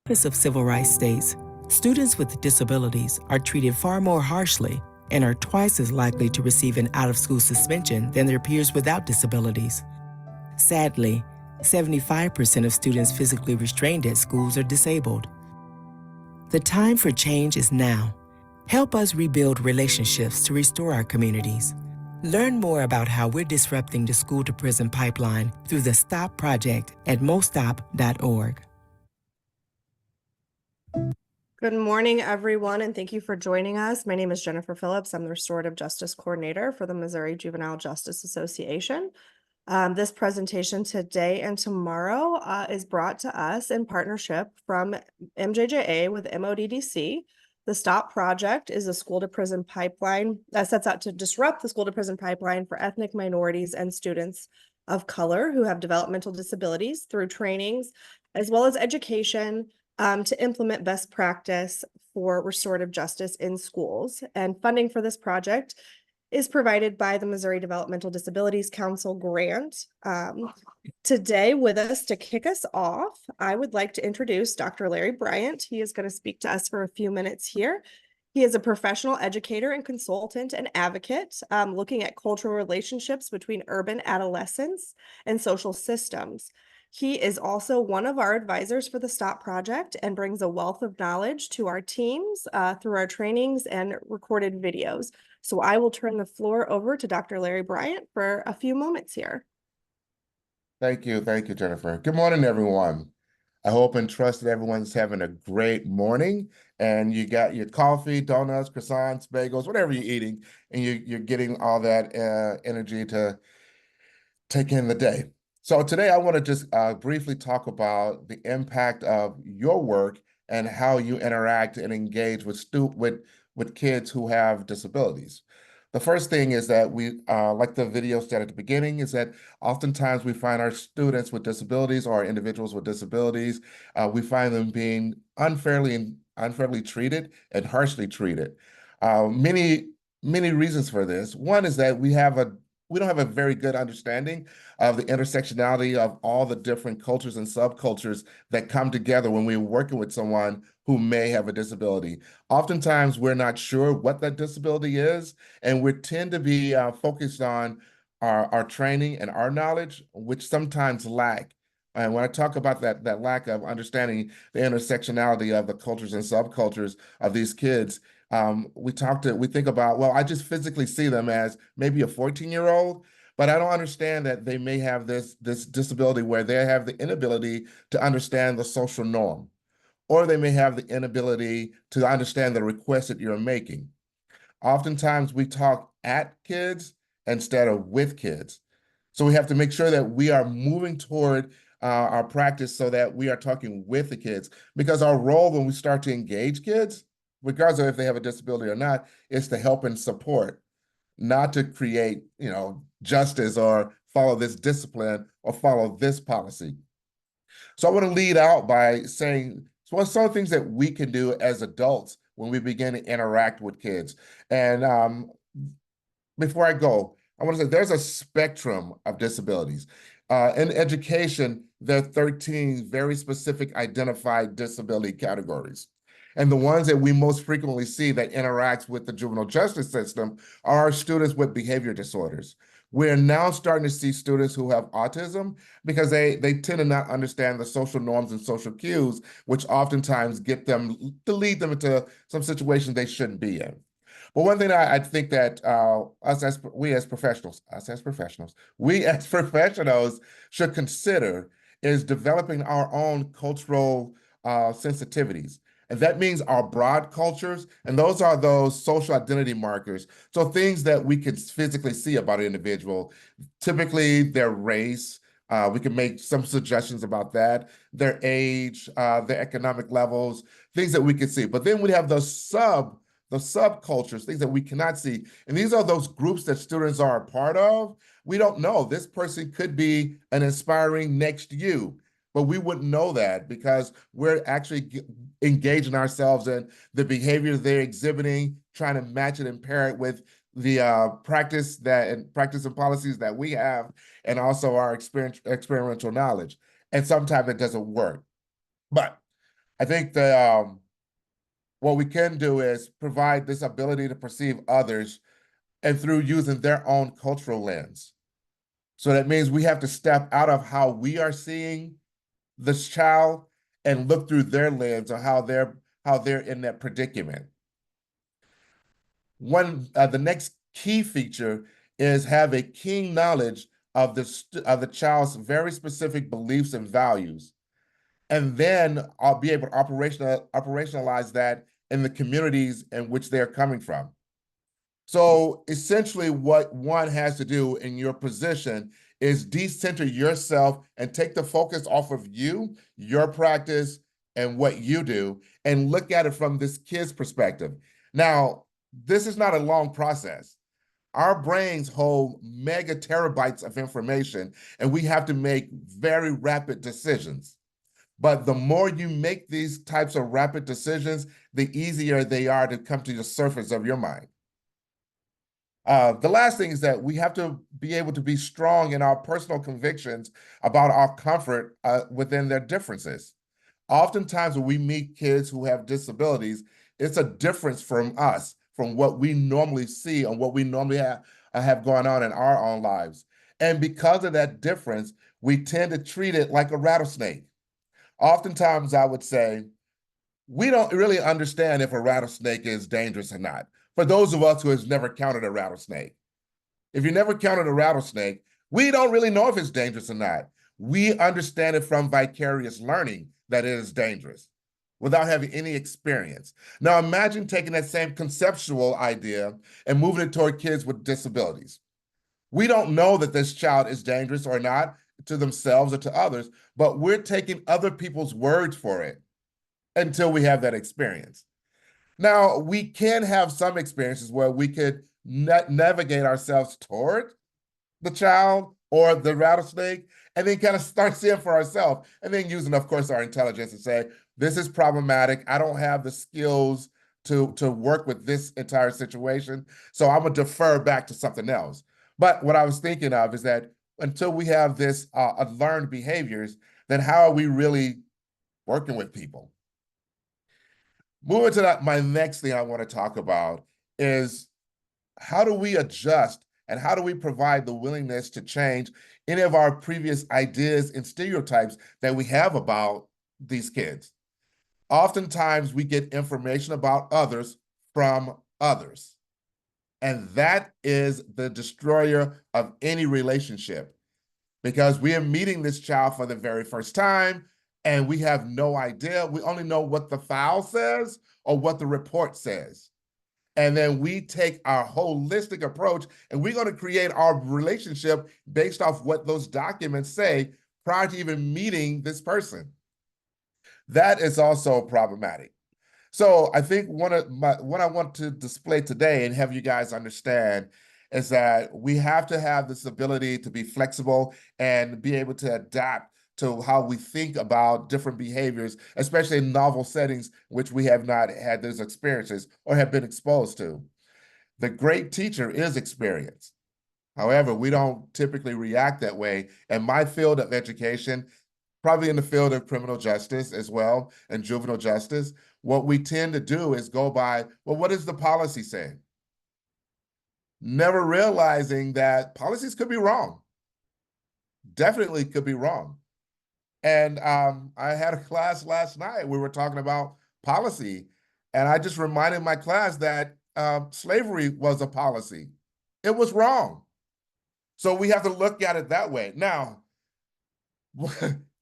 Office of Civil Rights states, students with disabilities are treated far more harshly and are twice as likely to receive an out-of-school suspension than their peers without disabilities. Sadly, 75% of students physically restrained at schools are disabled. The time for change is now. Help us rebuild relationships to restore our communities. Learn more about how we're disrupting the school-to-prison pipeline through the STOP project at mostop.org. Good morning, everyone, and thank you for joining us. My name is Jennifer Phillips. I'm the Restorative Justice Coordinator for the Missouri Juvenile Justice Association. This presentation today and tomorrow is brought to us in partnership from MJJA with MODDC. The STOP project is a school-to-prison pipeline that sets out to disrupt the school-to-prison pipeline for ethnic minorities and students of color who have developmental disabilities through trainings as well as education to implement best practice for restorative justice in schools. And funding for this project is provided by the Missouri Developmental Disabilities Council grant. Today with us to kick us off, I would like to introduce Dr. Larry Bryant. He is going to speak to us for a few minutes here. He is a professional educator and consultant and advocate looking at cultural relationships between urban adolescents and social systems. He is also one of our advisors for the STOP project and brings a wealth of knowledge to our teams through our trainings and recorded videos. So I will turn the floor over to Dr. Larry Bryant for a few moments here. Thank you, Jennifer. Good morning, everyone. I hope and trust that everyone's having a great morning and you got your coffee, donuts, croissants, bagels, whatever you're eating, and you're getting all that energy to take in the day. So today I want to just briefly talk about the impact of your work and how you interact and engage with kids who have disabilities. The first thing is that we, like the video said at the beginning, is that oftentimes we find our students with disabilities or individuals with disabilities, we find them being unfairly treated and harshly treated. Many reasons for this. One is that we don't have a very good understanding of the intersectionality of all the different cultures and subcultures that come together when we're working with someone who may have a disability. Oftentimes, we're not sure what that disability is, and we tend to be focused on our training and our knowledge, which sometimes lack. And when I talk about that lack of understanding the intersectionality of the cultures and subcultures of these kids, we think about, well, I just physically see them as maybe a 14-year-old, but I don't understand that they may have this disability where they have the inability to understand the social norm, or they may have the inability to understand the request that you're making. Oftentimes we talk at kids instead of with kids. So we have to make sure that we are moving toward our practice so that we are talking with the kids, because our role when we start to engage kids, regardless of if they have a disability or not, is to help and support, not to create, justice or follow this discipline or follow this policy. So I want to lead out by saying, so what are some of the things that we can do as adults when we begin to interact with kids? And before I go, I want to say there's a spectrum of disabilities. In education, there are 13 very specific identified disability categories. And the ones that we most frequently see that interacts with the juvenile justice system are students with behavior disorders. We're now starting to see students who have autism because they tend to not understand the social norms and social cues, which oftentimes get them to lead them into some situations they shouldn't be in. But one thing I think that we as professionals should consider is developing our own cultural sensitivities. And that means our broad cultures, and those are those social identity markers. So things that we can physically see about an individual, typically their race, we can make some suggestions about that, their age, their economic levels, things that we can see. But then we have the subcultures, things that we cannot see. And these are those groups that students are a part of. We don't know. This person could be an inspiring next you, but we wouldn't know that because we're actually engaging ourselves in the behavior they're exhibiting, trying to match it and pair it with the practice and policies that we have, and also our experiential knowledge. And sometimes it doesn't work. But I think what we can do is provide this ability to perceive others and through using their own cultural lens. So that means we have to step out of how we are seeing this child and look through their lens on how they're in that predicament. The next key feature is have a keen knowledge of the child's very specific beliefs and values, and then I'll be able to operationalize that in the communities in which they're coming from. So essentially what one has to do in your position is decenter yourself and take the focus off of you, your practice, and what you do, and look at it from this kid's perspective. Now, this is not a long process. Our brains hold mega terabytes of information, and we have to make very rapid decisions. But the more you make these types of rapid decisions, the easier they are to come to the surface of your mind. The last thing is that we have to be able to be strong in our personal convictions about our comfort within their differences. Oftentimes when we meet kids who have disabilities, it's a difference from us, from what we normally see and what we normally have going on in our own lives. And because of that difference, we tend to treat it like a rattlesnake. Oftentimes I would say, we don't really understand if a rattlesnake is dangerous or not. For those of us who has never counted a rattlesnake, if you never counted a rattlesnake, we don't really know if it's dangerous or not. We understand it from vicarious learning that it is dangerous without having any experience. Now imagine taking that same conceptual idea and moving it toward kids with disabilities. We don't know that this child is dangerous or not to themselves or to others, but we're taking other people's words for it until we have that experience. Now, we can have some experiences where we could navigate ourselves toward the child or the rattlesnake, and then kind of start seeing for ourselves, and then using, of course, our intelligence to say, this is problematic. I don't have the skills to work with this entire situation, so I'm gonna defer back to something else. But what I was thinking of is that until we have this learned behaviors, then how are we really working with people? Moving to that, my next thing I want to talk about is how do we adjust and how do we provide the willingness to change any of our previous ideas and stereotypes that we have about these kids? Oftentimes we get information about others from others, and that is the destroyer of any relationship, because we are meeting this child for the very first time and we have no idea. We only know what the file says or what the report says. And then we take our holistic approach and we're going to create our relationship based off what those documents say prior to even meeting this person. That is also problematic. So I think what I want to display today and have you guys understand is that we have to have this ability to be flexible and be able to adapt to how we think about different behaviors, especially in novel settings, which we have not had those experiences or have been exposed to. The great teacher is experience. However, we don't typically react that way. In my field of education, probably in the field of criminal justice as well, and juvenile justice, what we tend to do is go by, well, what does the policy say? Never realizing that policies could be wrong. Definitely could be wrong. And I had a class last night, we were talking about policy, and I just reminded my class that slavery was a policy. It was wrong. So we have to look at it that way. Now,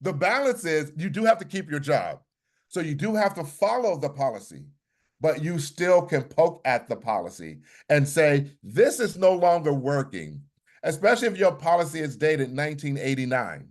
the balance is you do have to keep your job. So you do have to follow the policy, but you still can poke at the policy and say, this is no longer working, especially if your policy is dated 1989.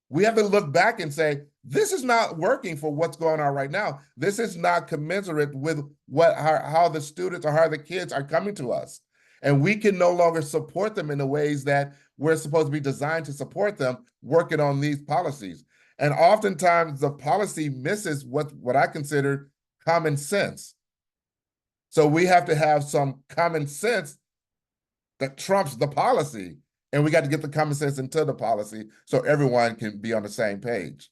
We have to look back and say, this is not working for what's going on right now. This is not commensurate with how the students or how the kids are coming to us. And we can no longer support them in the ways that we're supposed to be designed to support them working on these policies. And oftentimes the policy misses what I consider common sense. So we have to have some common sense that trumps the policy. And we got to get the common sense into the policy so everyone can be on the same page.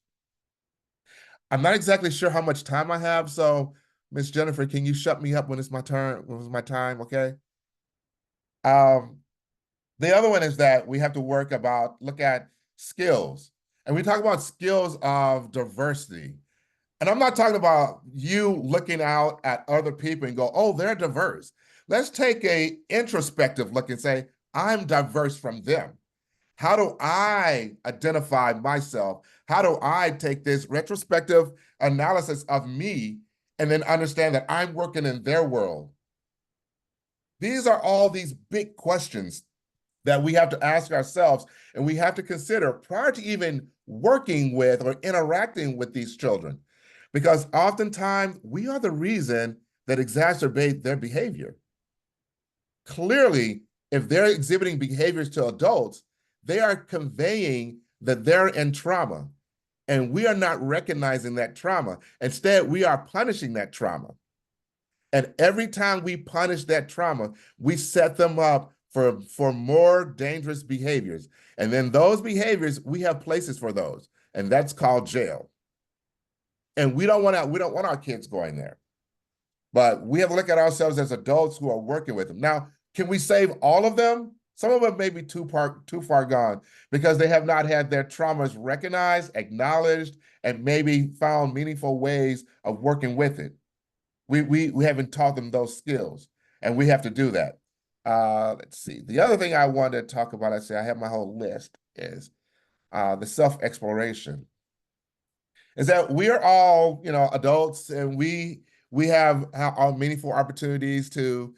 I'm not exactly sure how much time I have, so Miss Jennifer, can you shut me up when it's my turn, when it's my time, okay? Um, the other one is that we have to look at skills. And we talk about skills of diversity. And I'm not talking about you looking out at other people and go, oh, they're diverse. Let's take a introspective look and say, I'm diverse from them. How do I identify myself? How do I take this retrospective analysis of me and then understand that I'm working in their world? These are all these big questions that we have to ask ourselves and we have to consider prior to even working with or interacting with these children. Because oftentimes we are the reason that exacerbate their behavior. Clearly, if they're exhibiting behaviors to adults, they are conveying that they're in trauma. And we are not recognizing that trauma. Instead, we are punishing that trauma. And every time we punish that trauma, we set them up for more dangerous behaviors. And then those behaviors, we have places for those, and that's called jail. And we don't want our kids going there. But we have to look at ourselves as adults who are working with them. Now, can we save all of them? Some of them may be too far gone because they have not had their traumas recognized, acknowledged, and maybe found meaningful ways of working with it. We haven't taught them those skills, and we have to do that. Let's see. The other thing I wanted to talk about, I have my whole list, is the self-exploration. Is that we are all, adults, and we have our meaningful opportunities to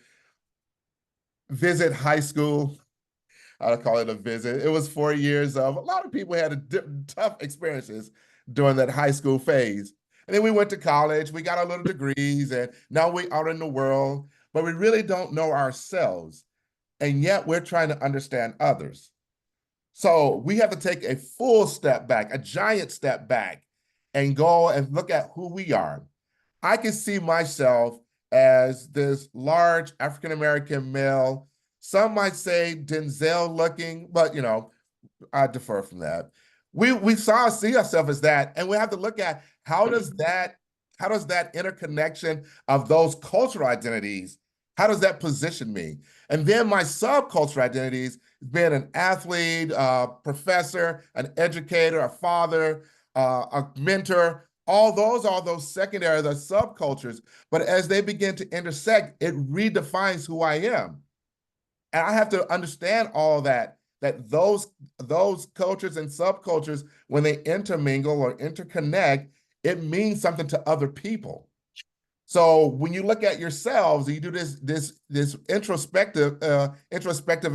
visit high school. I'll call it a visit. It was 4 years of a lot of people had tough experiences during that high school phase. And then we went to college, we got our little degrees, and now we're out in the world, but we really don't know ourselves. And yet we're trying to understand others. So we have to take a full step back, a giant step back, and go and look at who we are. I can see myself as this large African-American male. Some might say Denzel looking, but I defer from that. We see ourselves as that, and we have to look at how does that interconnection of those cultural identities, how does that position me? And then my subcultural identities, being an athlete, a professor, an educator, a father, a mentor, all those secondary, the subcultures. But as they begin to intersect, it redefines who I am. And I have to understand all that those cultures and subcultures, when they intermingle or interconnect, it means something to other people. So when you look at yourselves, you do this introspective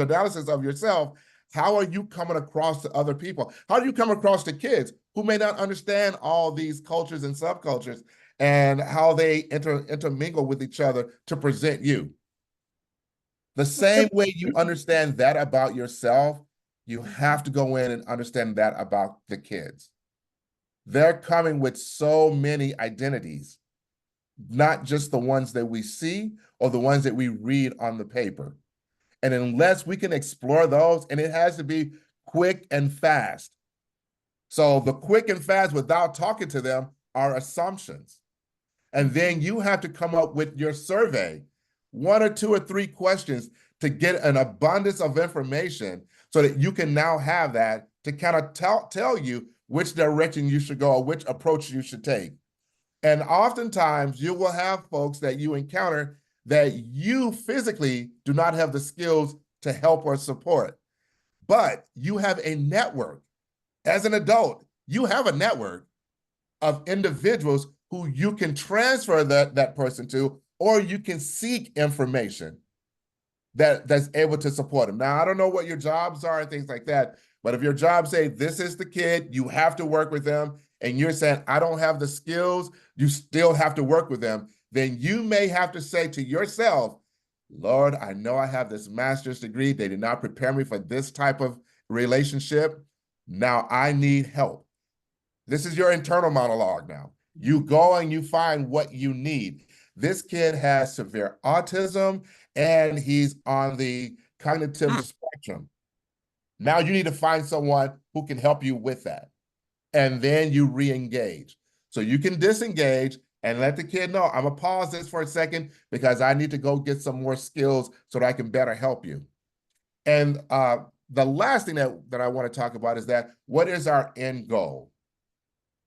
analysis of yourself. How are you coming across to other people? How do you come across to kids who may not understand all these cultures and subcultures and how they intermingle with each other to present you? The same way you understand that about yourself, you have to go in and understand that about the kids. They're coming with so many identities, not just the ones that we see or the ones that we read on the paper. And unless we can explore those, and it has to be quick and fast. So the quick and fast without talking to them are assumptions. And then you have to come up with your survey, 1 or 2 or 3 questions to get an abundance of information so that you can now have that to kind of tell you which direction you should go or which approach you should take. And oftentimes you will have folks that you encounter that you physically do not have the skills to help or support, but you have a network. As an adult, you have a network of individuals who you can transfer that person to, or you can seek information that's able to support them. Now, I don't know what your jobs are and things like that, but if your job say, this is the kid, you have to work with them, and you're saying, I don't have the skills, you still have to work with them, then you may have to say to yourself, Lord, I know I have this master's degree. They did not prepare me for this type of relationship. Now I need help. This is your internal monologue now. You go and you find what you need. This kid has severe autism and he's on the cognitive spectrum. Now you need to find someone who can help you with that. And then you re-engage. So you can disengage and let the kid know, I'm gonna pause this for a second because I need to go get some more skills so that I can better help you. And the last thing that I want to talk about is that what is our end goal?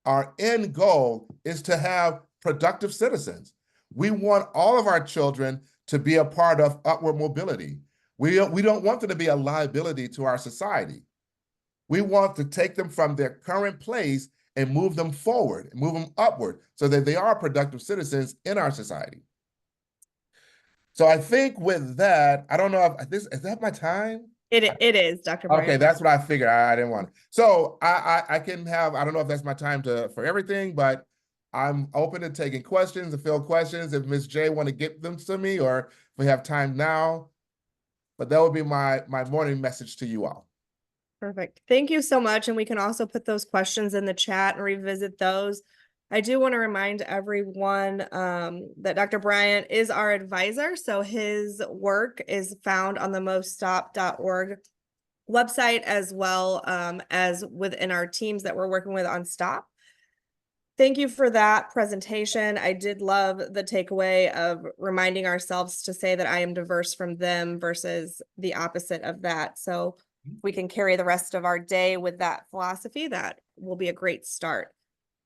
Our end goal is to have productive citizens. We want all of our children to be a part of upward mobility. We don't want them to be a liability to our society. We want to take them from their current place and move them forward, move them upward so that they are productive citizens in our society. So I think with that, I don't know if is that my time? It is, Dr. Okay, Bryant. that's what I figured. I didn't want it. So I can have, I don't know if that's my time for everything, but I'm open to taking questions, to field questions if Ms. J want to get them to me, or if we have time now. But that would be my morning message to you all. Perfect. Thank you so much. And we can also put those questions in the chat and revisit those. I do want to remind everyone that Dr. Bryant is our advisor. So his work is found on the moststop.org website, as well as within our teams that we're working with on STOP. Thank you for that presentation. I did love the takeaway of reminding ourselves to say that I am diverse from them versus the opposite of that. So we can carry the rest of our day with that philosophy. That will be a great start.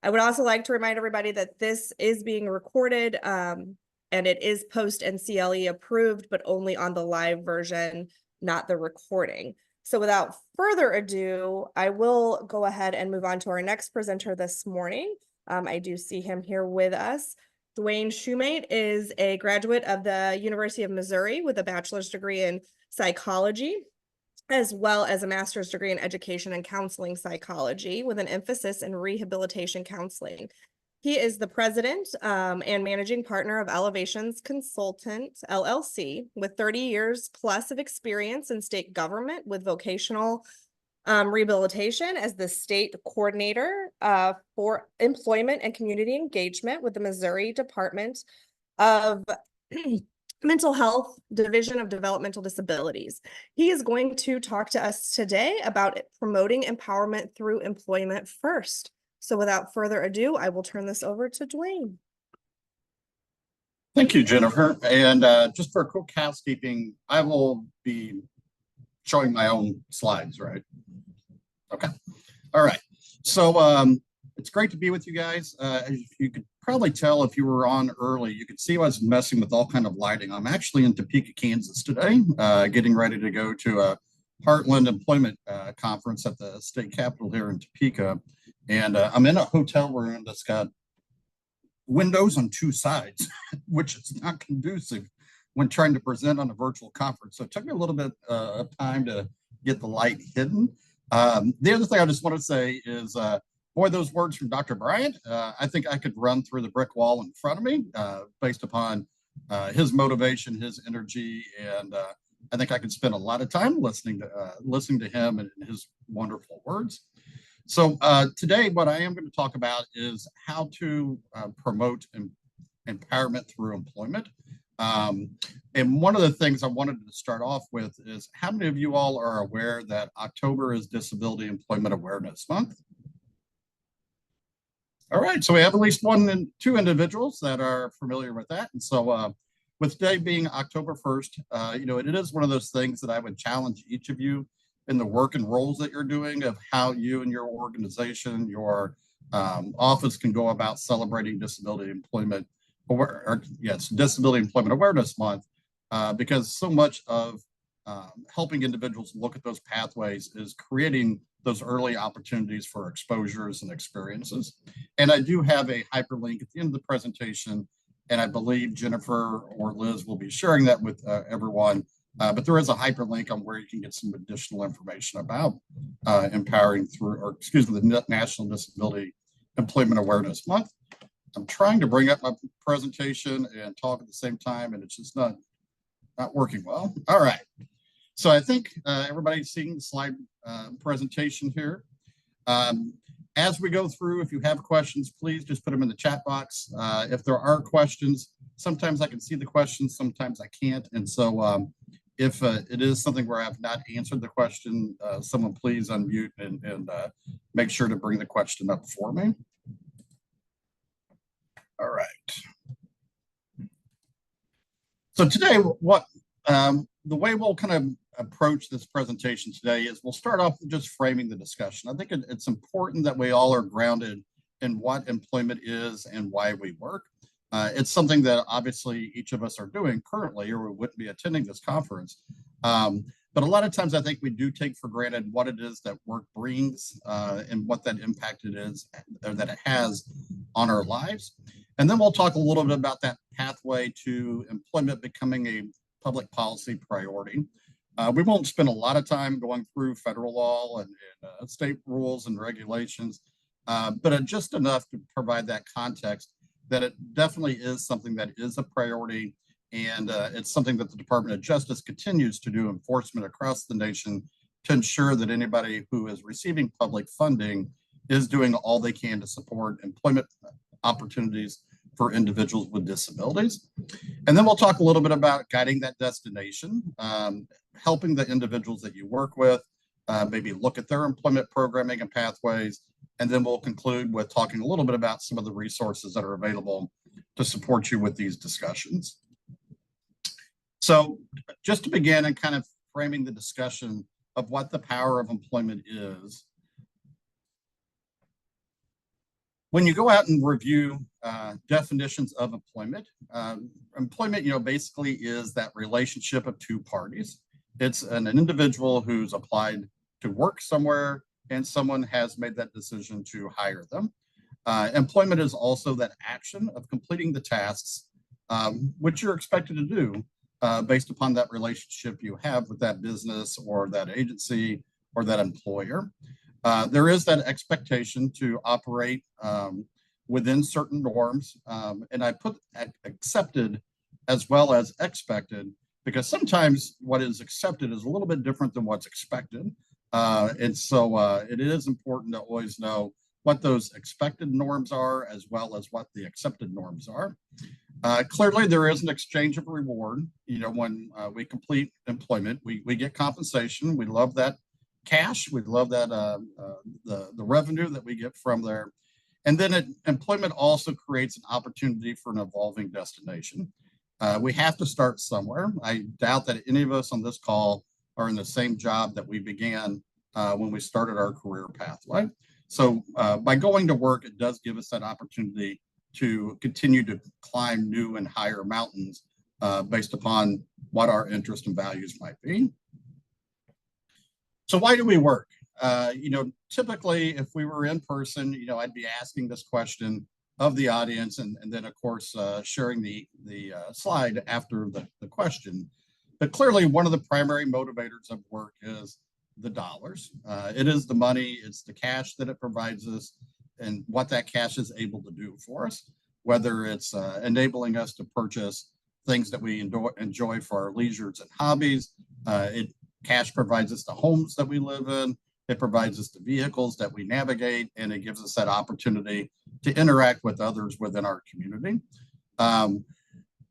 I would also like to remind everybody that this is being recorded and it is post NCLE approved, but only on the live version, not the recording. So without further ado, I will go ahead and move on to our next presenter this morning. I do see him here with us. Duane Shumate is a graduate of the University of Missouri with a bachelor's degree in psychology, as well as a master's degree in education and counseling psychology with an emphasis in rehabilitation counseling. He is the president and managing partner of Elevations Consultant, LLC, with 30 years plus of experience in state government with vocational rehabilitation as the state coordinator for employment and community engagement with the Missouri Department of Mental Health Division of Developmental Disabilities. He is going to talk to us today about promoting empowerment through employment first. So without further ado, I will turn this over to Duane. Thank you, Jennifer. And just for quick housekeeping, I will be showing my own slides, right? Okay. All right. So it's great to be with you guys. As you could probably tell if you were on early, you could see I was messing with all kind of lighting. I'm actually in Topeka, Kansas today, getting ready to go to a Heartland Employment Conference at the state capitol here in Topeka. And I'm in a hotel room that's got windows on two sides, which is not conducive when trying to present on a virtual conference. So it took me a little bit of time to get the light hidden. The other thing I just want to say is, boy, those words from Dr. Bryant, I think I could run through the brick wall in front of me based upon his motivation, his energy, and I think I could spend a lot of time listening to him and his wonderful words. So today, what I am going to talk about is how to promote empowerment through employment. And one of the things I wanted to start off with is how many of you all are aware that October is Disability Employment Awareness Month? All right, so we have at least one and two individuals that are familiar with that. And so with today being October 1st, you know, it is one of those things that I would challenge each of you in the work and roles that you're doing of how you and your organization, your office can go about celebrating Disability Employment Disability Employment Awareness Month, because so much of helping individuals look at those pathways is creating those early opportunities for exposures and experiences. And I do have a hyperlink at the end of the presentation, and I believe Jennifer or Liz will be sharing that with everyone. But there is a hyperlink on where you can get some additional information about empowering through, or excuse me, the National Disability Employment Awareness Month. I'm trying to bring up my presentation and talk at the same time, and it's just not working well. All right. So I think everybody's seeing the slide presentation here. As we go through, if you have questions, please just put them in the chat box. If there are questions, sometimes I can see the questions, sometimes I can't. And so if it is something where I have not answered the question, someone please unmute and make sure to bring the question up for me. All right. So today, the way we'll kind of approach this presentation today is we'll start off with just framing the discussion. I think it's important that we all are grounded in what employment is and why we work. It's something that obviously each of us are doing currently, or we wouldn't be attending this conference. But a lot of times I think we do take for granted what it is that work brings and what that impact it is, or that it has on our lives. And then we'll talk a little bit about that pathway to employment becoming a public policy priority. We won't spend a lot of time going through federal law and state rules and regulations, but just enough to provide that context that it definitely is something that is a priority, and it's something that the Department of Justice continues to do enforcement across the nation to ensure that anybody who is receiving public funding is doing all they can to support employment opportunities for individuals with disabilities. And then we'll talk a little bit about guiding that destination, helping the individuals that you work with, maybe look at their employment programming and pathways. And then we'll conclude with talking a little bit about some of the resources that are available to support you with these discussions. So just to begin and kind of framing the discussion of what the power of employment is, when you go out and review definitions of employment, employment, basically is that relationship of two parties. It's an individual who's applied to work somewhere and someone has made that decision to hire them. Employment is also that action of completing the tasks which you're expected to do based upon that relationship you have with that business or that agency or that employer. There is that expectation to operate within certain norms, and I put accepted as well as expected, because sometimes what is accepted is a little bit different than what's expected. And so it is important to always know what those expected norms are as well as what the accepted norms are. Clearly, there is an exchange of reward. When we complete employment, we get compensation. We love that cash. We love that the revenue that we get from there. And then employment also creates an opportunity for an evolving destination. We have to start somewhere. I doubt that any of us on this call are in the same job that we began when we started our career pathway. So by going to work, it does give us that opportunity to continue to climb new and higher mountains based upon what our interests and values might be. So why do we work? Typically, if we were in person, I'd be asking this question of the audience and then, of course, sharing the slide after the question. But clearly, one of the primary motivators of work is the dollars. It is the money, it's the cash that it provides us and what that cash is able to do for us, whether it's enabling us to purchase things that we enjoy for our leisures and hobbies. Cash provides us the homes that we live in. It provides us the vehicles that we navigate, and it gives us that opportunity to interact with others within our community. A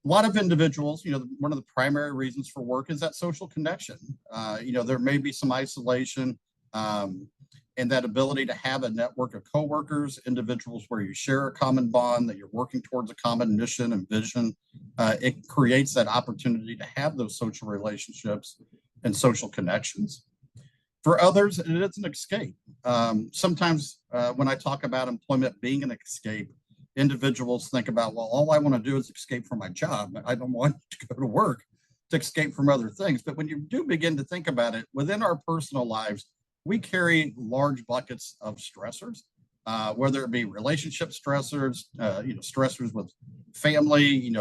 lot of individuals, one of the primary reasons for work is that social connection. There may be some isolation and that ability to have a network of coworkers, individuals where you share a common bond, that you're working towards a common mission and vision. It creates that opportunity to have those social relationships and social connections. For others, it is an escape. Sometimes when I talk about employment being an escape, individuals think about, well, all I want to do is escape from my job. I don't want to go to work to escape from other things. But when you do begin to think about it, within our personal lives, we carry large buckets of stressors, whether it be relationship stressors, stressors with family,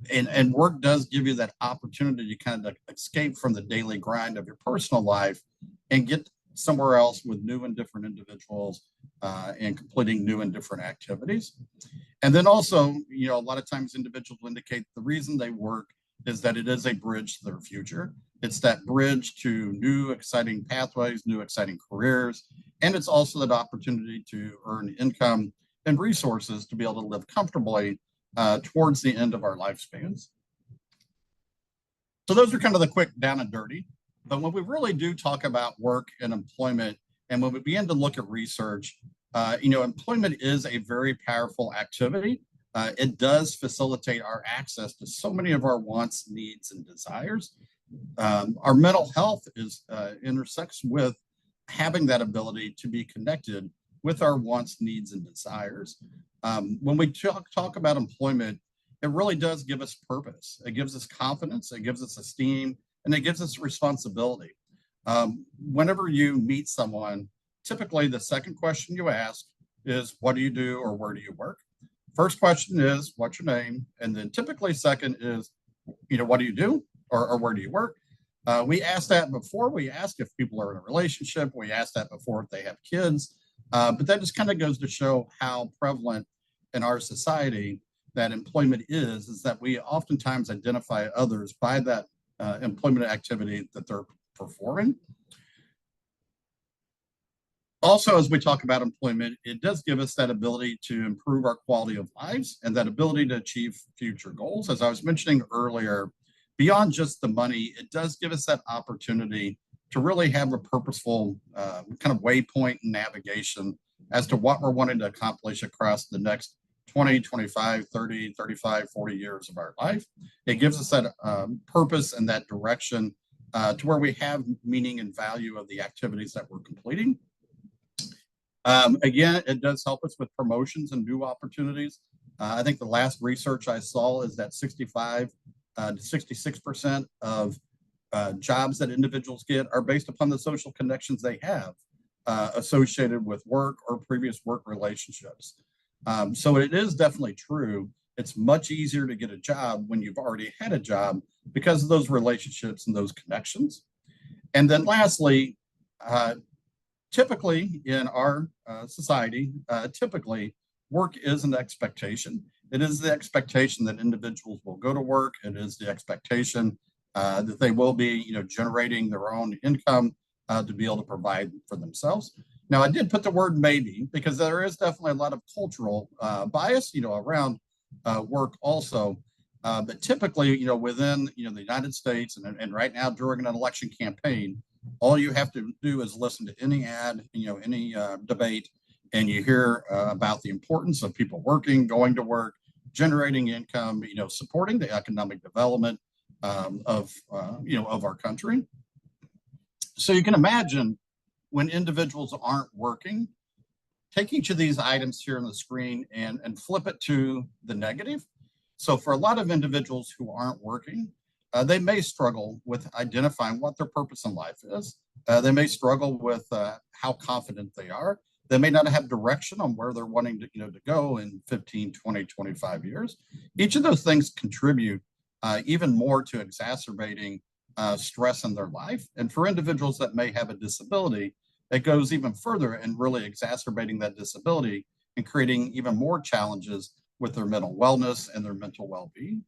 and work does give you that opportunity to kind of escape from the daily grind of your personal life and get somewhere else with new and different individuals and completing new and different activities. And then also, a lot of times individuals indicate the reason they work is that it is a bridge to their future. It's that bridge to new exciting pathways, new exciting careers, and it's also that opportunity to earn income and resources to be able to live comfortably towards the end of our lifespans. So those are kind of the quick down and dirty. But when we really do talk about work and employment, and when we begin to look at research, Employment is a very powerful activity. It does facilitate our access to so many of our wants, needs, and desires. Our mental health intersects with having that ability to be connected with our wants, needs, and desires. When we talk about employment, it really does give us purpose. It gives us confidence, it gives us esteem, and it gives us responsibility. Whenever you meet someone, typically the second question you ask is, what do you do or where do you work? First question is, what's your name? And then typically second is, what do you do or where do you work? We ask that before we ask if people are in a relationship. We ask that before if they have kids. But that just kind of goes to show how prevalent in our society that employment is that we oftentimes identify others by that employment activity that they're performing. Also, as we talk about employment, it does give us that ability to improve our quality of lives and that ability to achieve future goals. As I was mentioning earlier, beyond just the money, it does give us that opportunity to really have a purposeful kind of waypoint and navigation as to what we're wanting to accomplish across the next 20, 25, 30, 35, 40 years of our life. It gives us that purpose and that direction to where we have meaning and value of the activities that we're completing. Again, it does help us with promotions and new opportunities. I think the last research I saw is that 65 to 66% of jobs that individuals get are based upon the social connections they have associated with work or previous work relationships. So it is definitely true. It's much easier to get a job when you've already had a job because of those relationships and those connections. And then lastly, typically in our society, typically work is an expectation. It is the expectation that individuals will go to work. It is the expectation that they will be, generating their own income to be able to provide for themselves. Now, I did put the word maybe because there is definitely a lot of cultural bias, around work also. But typically, within, the United States and right now during an election campaign, all you have to do is listen to any ad, any debate, and you hear about the importance of people working, going to work, generating income, supporting the economic development of our country. So you can imagine when individuals aren't working, take each of these items here on the screen and flip it to the negative. So for a lot of individuals who aren't working, they may struggle with identifying what their purpose in life is. They may struggle with how confident they are. They may not have direction on where they're wanting to, to go in 15, 20, 25 years. Each of those things contribute even more to exacerbating stress in their life. And for individuals that may have a disability, it goes even further and really exacerbating that disability and creating even more challenges with their mental wellness and their mental well-being.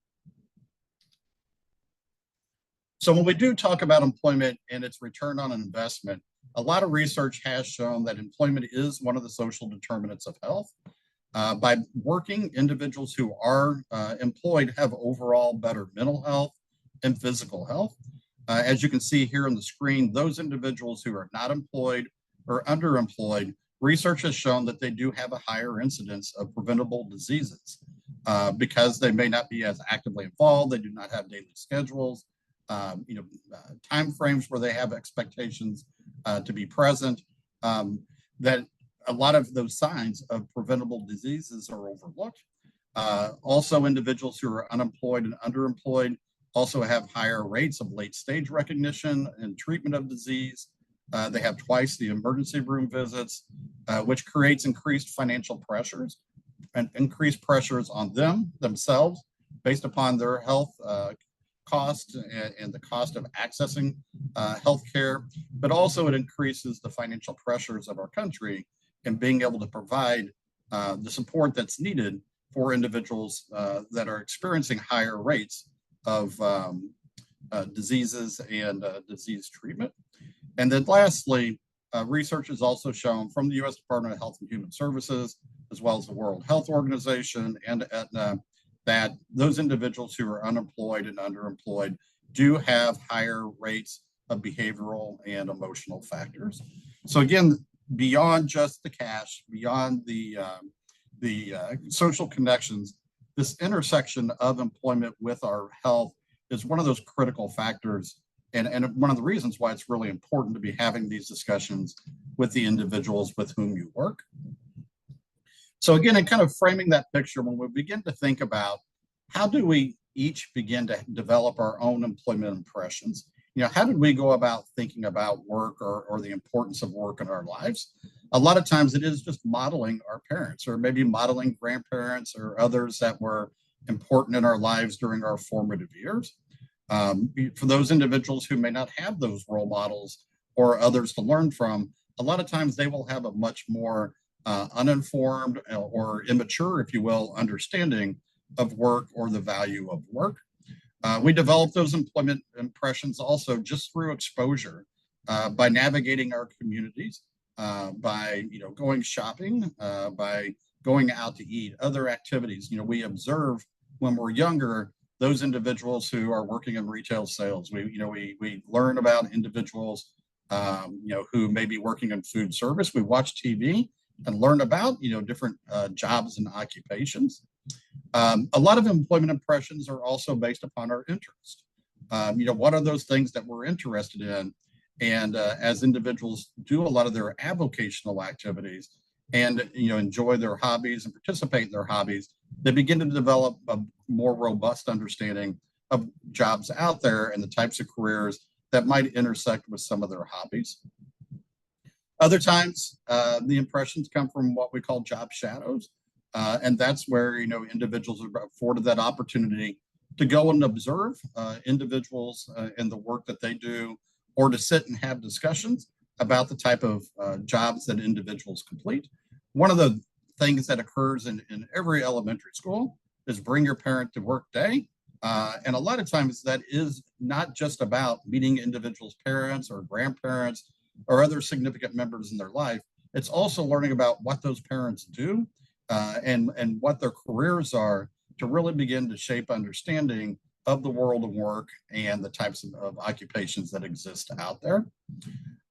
So when we do talk about employment and its return on investment, a lot of research has shown that employment is one of the social determinants of health. By working, individuals who are employed have overall better mental health and physical health. As you can see here on the screen, those individuals who are not employed or underemployed, research has shown that they do have a higher incidence of preventable diseases because they may not be as actively involved. They do not have daily schedules, time frames where they have expectations to be present, that a lot of those signs of preventable diseases are overlooked. Also, individuals who are unemployed and underemployed also have higher rates of late stage recognition and treatment of disease. They have twice the emergency room visits, which creates increased financial pressures and increased pressures on themselves based upon their health cost and the cost of accessing health care, but also it increases the financial pressures of our country in being able to provide the support that's needed for individuals that are experiencing higher rates of diseases and disease treatment. And then lastly, research has also shown from the U.S. Department of Health and Human Services, as well as the World Health Organization and Aetna, that those individuals who are unemployed and underemployed do have higher rates of behavioral and emotional factors. So again, beyond just the cash, beyond the social connections, this intersection of employment with our health is one of those critical factors, and one of the reasons why it's really important to be having these discussions with the individuals with whom you work. So again, in kind of framing that picture, when we begin to think about how do we each begin to develop our own employment impressions, how did we go about thinking about work or the importance of work in our lives? A lot of times it is just modeling our parents, or maybe modeling grandparents or others that were important in our lives during our formative years. For those individuals who may not have those role models or others to learn from, a lot of times they will have a much more uninformed or immature, if you will, understanding of work or the value of work. We develop those employment impressions also just through exposure, by navigating our communities, by going shopping, by going out to eat, other activities. We observe when we're younger those individuals who are working in retail sales. We learn about individuals who may be working in food service. We watch TV and learn about different jobs and occupations. A lot of employment impressions are also based upon our interest. What are those things that we're interested in? And as individuals do a lot of their avocational activities and enjoy their hobbies and participate in their hobbies, they begin to develop a more robust understanding of jobs out there and the types of careers that might intersect with some of their hobbies. Other times, the impressions come from what we call job shadows. And that's where, individuals are afforded that opportunity to go and observe individuals in the work that they do, or to sit and have discussions about the type of jobs that individuals complete. One of the things that occurs in every elementary school is bring your parent to work day. And a lot of times that is not just about meeting individuals' parents or grandparents or other significant members in their life. It's also learning about what those parents do and what their careers are, to really begin to shape understanding of the world of work and the types of occupations that exist out there.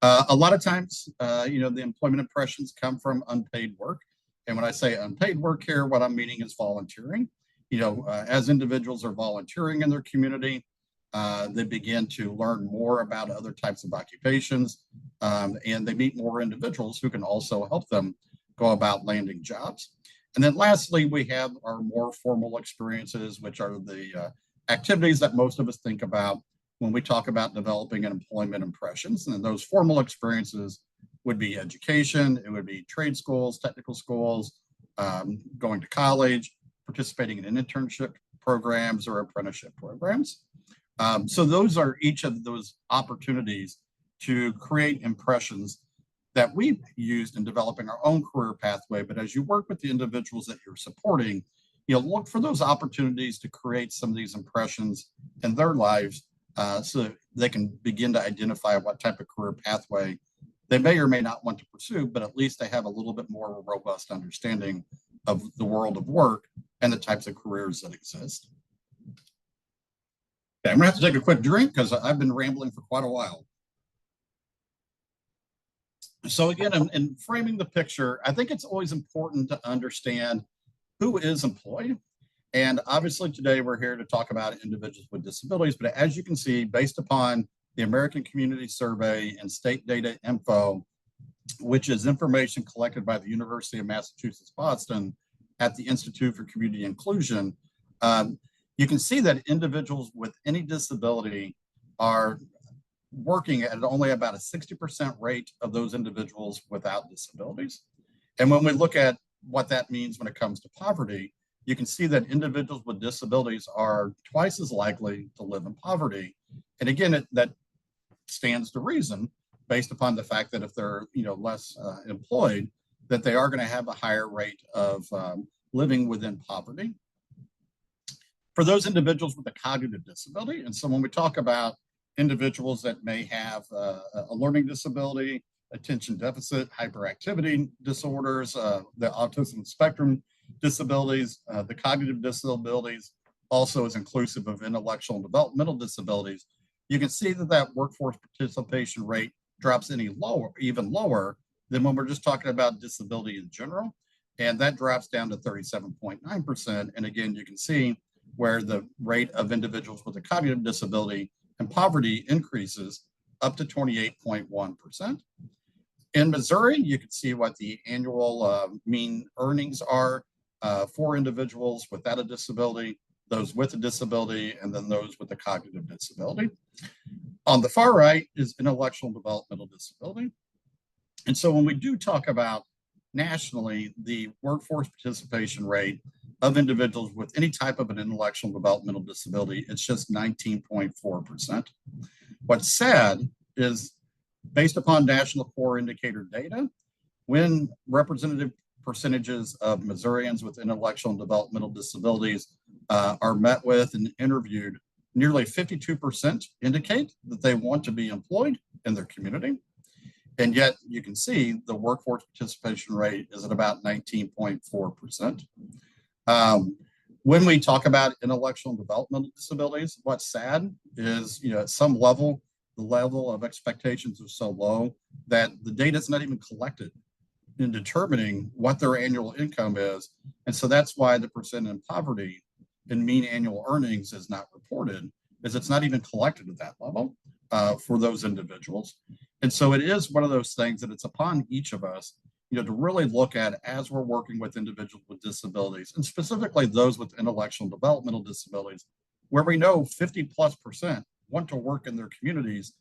A lot of times, the employment impressions come from unpaid work. And when I say unpaid work here, what I'm meaning is volunteering. As individuals are volunteering in their community, they begin to learn more about other types of occupations, and they meet more individuals who can also help them go about landing jobs. And then lastly, we have our more formal experiences, which are the activities that most of us think about when we talk about developing an employment impressions. And those formal experiences would be education, it would be trade schools, technical schools, going to college, participating in internship programs or apprenticeship programs. So those are each of those opportunities to create impressions that we've used in developing our own career pathway. But as you work with the individuals that you're supporting, look for those opportunities to create some of these impressions in their lives, so that they can begin to identify what type of career pathway they may or may not want to pursue, but at least they have a little bit more robust understanding of the world of work and the types of careers that exist. Okay, I'm gonna have to take a quick drink because I've been rambling for quite a while. So again, in framing the picture, I think it's always important to understand who is employed. And obviously today we're here to talk about individuals with disabilities, but as you can see, based upon the American Community Survey and state data info, which is information collected by the University of Massachusetts, Boston at the Institute for Community Inclusion, you can see that individuals with any disability are working at only about a 60% rate of those individuals without disabilities. And when we look at what that means when it comes to poverty, you can see that individuals with disabilities are twice as likely to live in poverty. And again, that stands to reason based upon the fact that if they're less employed, that they are going to have a higher rate of living within poverty. For those individuals with a cognitive disability, and so when we talk about individuals that may have a learning disability, attention deficit, hyperactivity disorders, the autism spectrum disabilities, the cognitive disabilities also is inclusive of intellectual and developmental disabilities. You can see that workforce participation rate drops even lower than when we're just talking about disability in general. And that drops down to 37.9%. And again, you can see where the rate of individuals with a cognitive disability and poverty increases up to 28.1%. In Missouri, you can see what the annual mean earnings are for individuals without a disability, those with a disability, and then those with a cognitive disability. On the far right is intellectual and developmental disability. And so when we do talk about nationally, the workforce participation rate of individuals with any type of an intellectual and developmental disability, it's just 19.4%. What's sad is, based upon national core indicator data, when representative percentages of Missourians with intellectual and developmental disabilities are met with and interviewed, nearly 52% indicate that they want to be employed in their community. And yet you can see the workforce participation rate is at about 19.4%. When we talk about intellectual and developmental disabilities, what's sad is, at some level, the level of expectations are so low that the data is not even collected in determining what their annual income is. And so that's why the percent in poverty and mean annual earnings is not reported, is it's not even collected at that level for those individuals. And so it is one of those things that it's upon each of us, to really look at as we're working with individuals with disabilities, and specifically those with intellectual and developmental disabilities, where we know 50+% want to work in their communities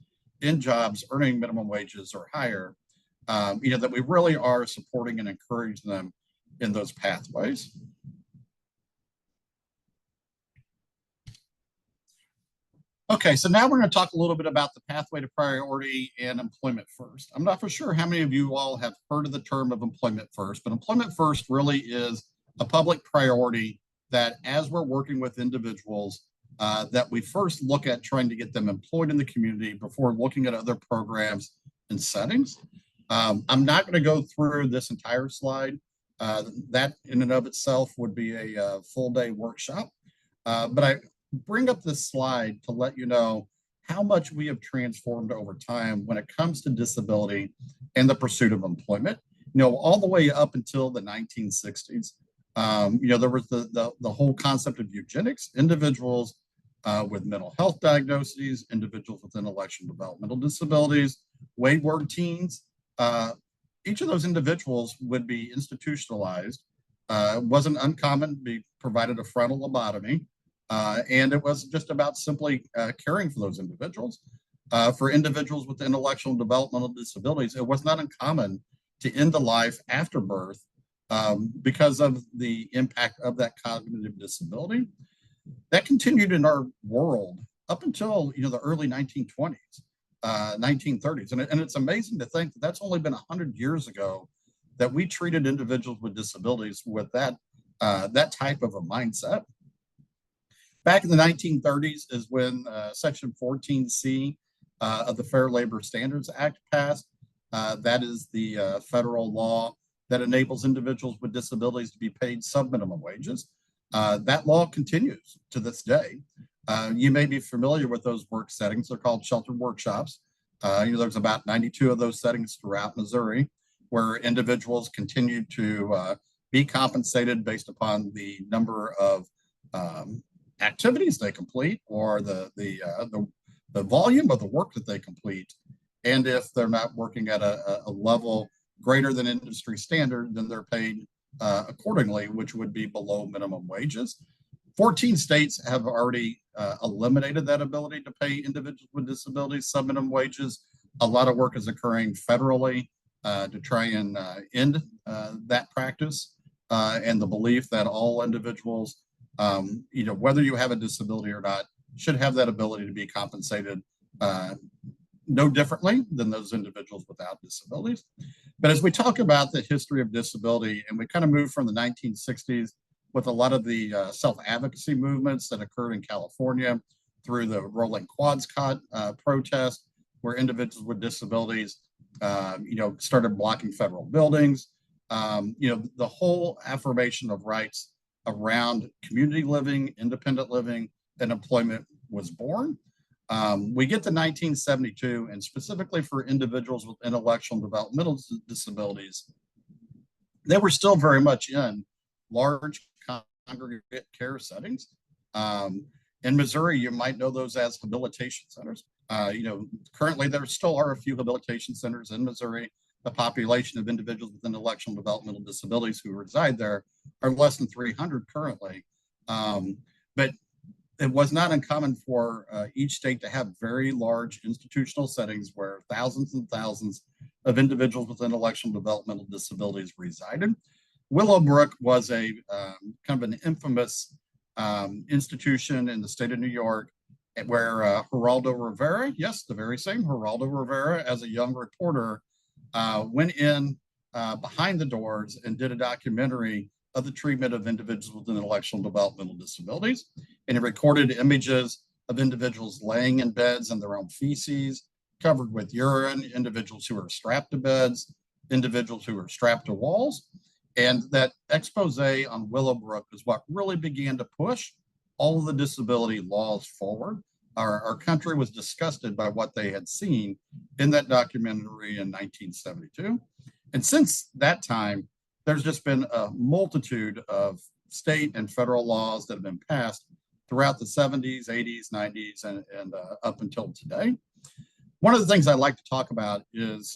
in jobs earning minimum wages or higher, that we really are supporting and encouraging them in those pathways. Okay, so now we're going to talk a little bit about the pathway to priority and employment first. I'm not for sure how many of you all have heard of the term of employment first, but employment first really is a public priority that, as we're working with individuals, that we first look at trying to get them employed in the community before looking at other programs and settings. I'm not going to go through this entire slide. That in and of itself would be a full day workshop, but I bring up this slide to let you know how much we have transformed over time when it comes to disability and the pursuit of employment. All the way up until the 1960s, there was the whole concept of eugenics, individuals with mental health diagnoses, individuals with intellectual and developmental disabilities, wayward teens. Each of those individuals would be institutionalized. It wasn't uncommon to be provided a frontal lobotomy. And it was just about simply caring for those individuals. For individuals with intellectual and developmental disabilities, it was not uncommon to end the life after birth because of the impact of that cognitive disability. That continued in our world up until the early 1920s, 1930s. And it's amazing to think that that's only been 100 years ago that we treated individuals with disabilities with that type of a mindset. Back in the 1930s is when Section 14C of the Fair Labor Standards Act passed. That is the federal law that enables individuals with disabilities to be paid sub-minimum wages. That law continues to this day. You may be familiar with those work settings. They're called sheltered workshops. There's about 92 of those settings throughout Missouri where individuals continue to be compensated based upon the number of activities they complete or the volume of the work that they complete. And if they're not working at a level greater than industry standard, then they're paid accordingly, which would be below minimum wages. 14 states have already eliminated that ability to pay individuals with disabilities sub-minimum wages. A lot of work is occurring federally to try and end that practice and the belief that all individuals, whether you have a disability or not, should have that ability to be compensated no differently than those individuals without disabilities. But as we talk about the history of disability, and we kind of move from the 1960s with a lot of the self-advocacy movements that occurred in California through the Rolling Quads protest, where individuals with disabilities, started blocking federal buildings. The whole affirmation of rights around community living, independent living, and employment was born. We get to 1972, and specifically for individuals with intellectual and developmental disabilities, they were still very much in large congregate care settings. In Missouri, you might know those as habilitation centers. Currently there still are a few habilitation centers in Missouri. The population of individuals with intellectual and developmental disabilities who reside there are less than 300 currently. But it was not uncommon for each state to have very large institutional settings where thousands and thousands of individuals with intellectual and developmental disabilities resided. Willowbrook was a kind of an infamous institution in the state of New York where Geraldo Rivera, yes, the very same Geraldo Rivera, as a young reporter, went in behind the doors and did a documentary of the treatment of individuals with intellectual and developmental disabilities. And it recorded images of individuals laying in beds in their own feces, covered with urine, individuals who were strapped to beds, individuals who were strapped to walls. And that expose on Willowbrook is what really began to push all of the disability laws forward. Our country was disgusted by what they had seen in that documentary in 1972. And since that time, there's just been a multitude of state and federal laws that have been passed throughout the 70s, 80s, 90s, and up until today. One of the things I like to talk about is,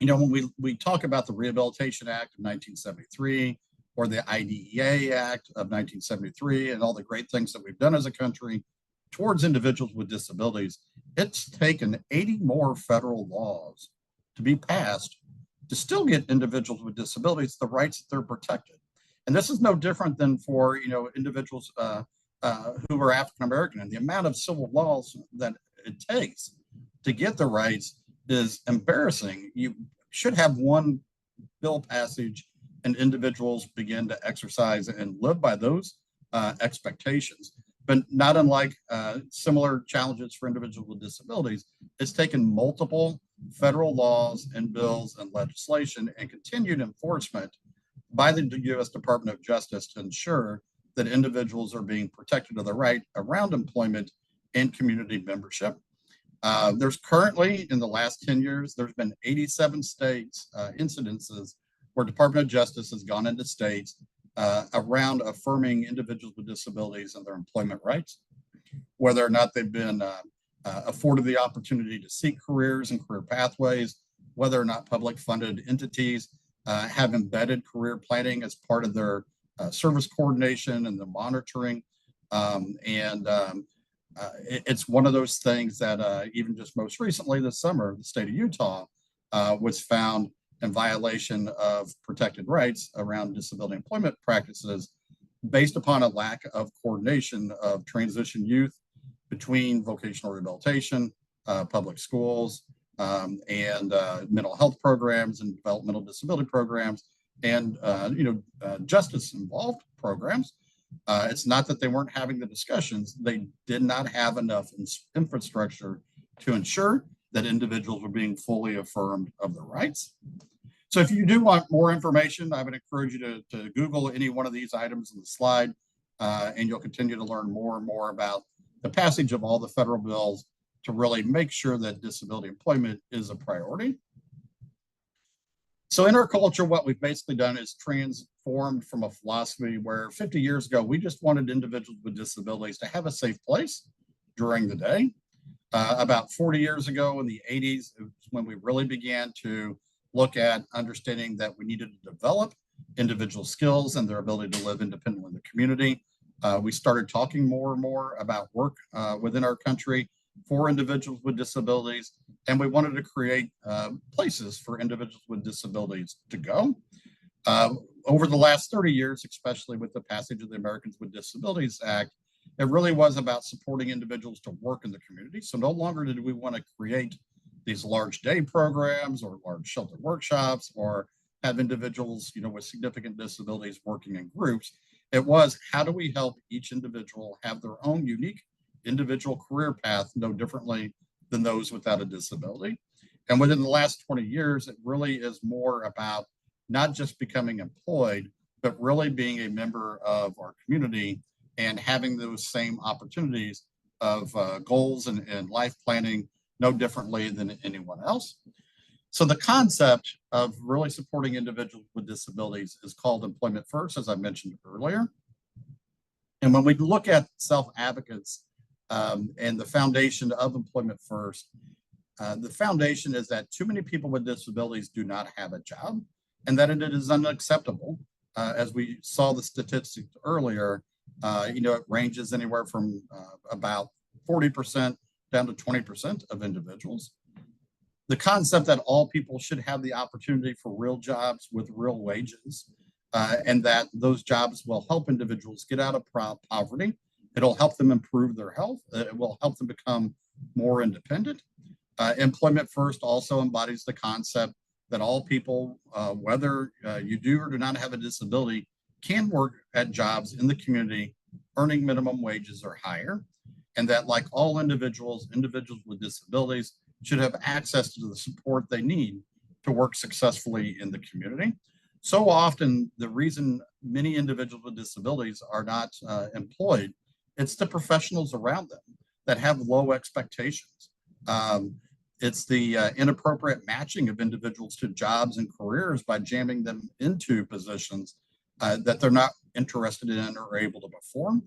when we talk about the Rehabilitation Act of 1973 or the IDEA Act of 1973 and all the great things that we've done as a country towards individuals with disabilities, it's taken 80 more federal laws to be passed to still get individuals with disabilities the rights that they're protected. And this is no different than for individuals who are African American, and the amount of civil laws that it takes to get the rights is embarrassing. You should have one bill passage and individuals begin to exercise and live by those expectations. But not unlike similar challenges for individuals with disabilities, it's taken multiple federal laws and bills and legislation and continued enforcement by the U.S. Department of Justice to ensure that individuals are being protected of the right around employment and community membership. There's currently, in the last 10 years, there's been 87 states incidences where Department of Justice has gone into states around affirming individuals with disabilities and their employment rights, whether or not they've been afforded the opportunity to seek careers and career pathways, whether or not public funded entities have embedded career planning as part of their service coordination and the monitoring. It's one of those things that even just most recently this summer, the state of Utah was found in violation of protected rights around disability employment practices based upon a lack of coordination of transition youth between vocational rehabilitation, public schools, and mental health programs and developmental disability programs, and justice involved programs. It's not that they weren't having the discussions, they did not have enough infrastructure to ensure that individuals were being fully affirmed of their rights. So if you do want more information, I would encourage you to Google any one of these items in the slide, and you'll continue to learn more and more about the passage of all the federal bills to really make sure that disability employment is a priority. So in our culture, what we've basically done is transformed from a philosophy where 50 years ago, we just wanted individuals with disabilities to have a safe place during the day. About 40 years ago in the 80s, it was when we really began to look at understanding that we needed to develop individual skills and their ability to live independently in the community. We started talking more and more about work within our country for individuals with disabilities, and we wanted to create places for individuals with disabilities to go. Over the last 30 years, especially with the passage of the Americans with Disabilities Act, it really was about supporting individuals to work in the community. So no longer did we want to create these large day programs or large shelter workshops or have individuals, with significant disabilities working in groups. It was, how do we help each individual have their own unique individual career path no differently than those without a disability? And within the last 20 years, it really is more about not just becoming employed, but really being a member of our community and having those same opportunities goals and life planning no differently than anyone else. So the concept of really supporting individuals with disabilities is called Employment First, as I mentioned earlier. And when we look at self-advocates and the foundation of Employment First, the foundation is that too many people with disabilities do not have a job, and that it is unacceptable. As we saw the statistics earlier, it ranges anywhere from about 40% down to 20% of individuals. The concept that all people should have the opportunity for real jobs with real wages, and that those jobs will help individuals get out of poverty. It'll help them improve their health. It will help them become more independent. Employment First also embodies the concept that all people, whether you do or do not have a disability, can work at jobs in the community earning minimum wages or higher, and that like all individuals with disabilities should have access to the support they need to work successfully in the community. So often, the reason many individuals with disabilities are not employed, it's the professionals around them that have low expectations. It's the inappropriate matching of individuals to jobs and careers by jamming them into positions that they're not interested in or able to perform.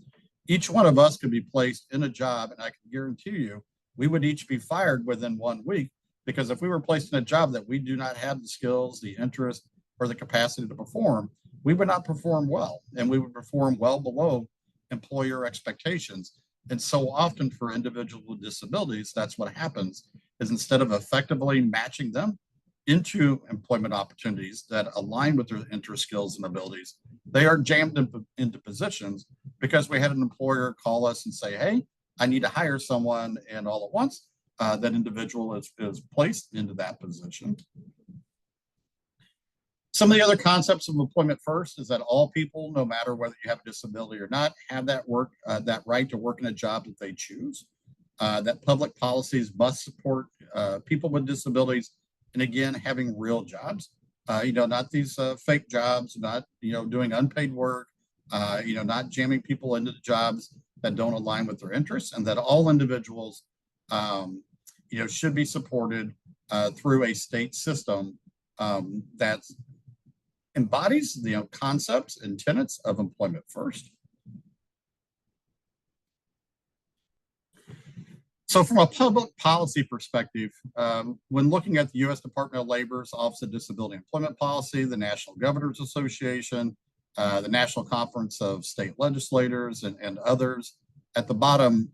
Each one of us could be placed in a job, and I can guarantee you, we would each be fired within 1 week, because if we were placed in a job that we do not have the skills, the interest, or the capacity to perform, we would not perform well, and we would perform well below employer expectations. And so often for individuals with disabilities, that's what happens, is instead of effectively matching them into employment opportunities that align with their interest, skills, and abilities, they are jammed into positions because we had an employer call us and say, hey, I need to hire someone, and all at once, that individual is placed into that position. Some of the other concepts of Employment First is that all people, no matter whether you have a disability or not, have that right to work in a job that they choose. That public policies must support people with disabilities, and again, having real jobs. Not these fake jobs, not doing unpaid work, not jamming people into the jobs that don't align with their interests, and that all individuals, should be supported through a state system that embodies the concepts and tenets of Employment First. So from a public policy perspective, when looking at the U.S. Department of Labor's Office of Disability Employment Policy, the National Governors Association, the National Conference of State Legislators, and others, at the bottom,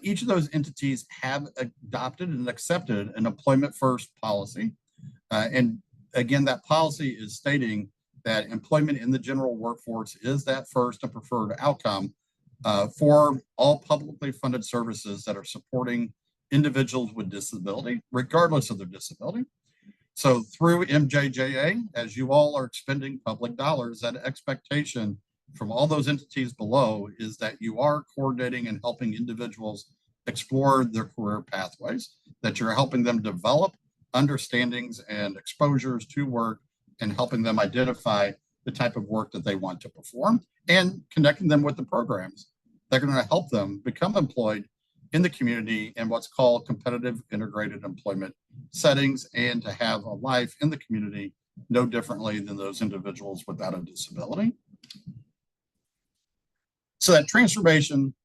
each of those entities have adopted and accepted an Employment First policy. And again, that policy is stating that employment in the general workforce is that first and preferred outcome for all publicly funded services that are supporting individuals with disability, regardless of their disability. So through MJJA, as you all are expending public dollars, that expectation from all those entities below is that you are coordinating and helping individuals explore their career pathways, that you're helping them develop understandings and exposures to work, and helping them identify the type of work that they want to perform, and connecting them with the programs that are going to help them become employed in the community in what's called competitive integrated employment settings, and to have a life in the community no differently than those individuals without a disability. So that transformation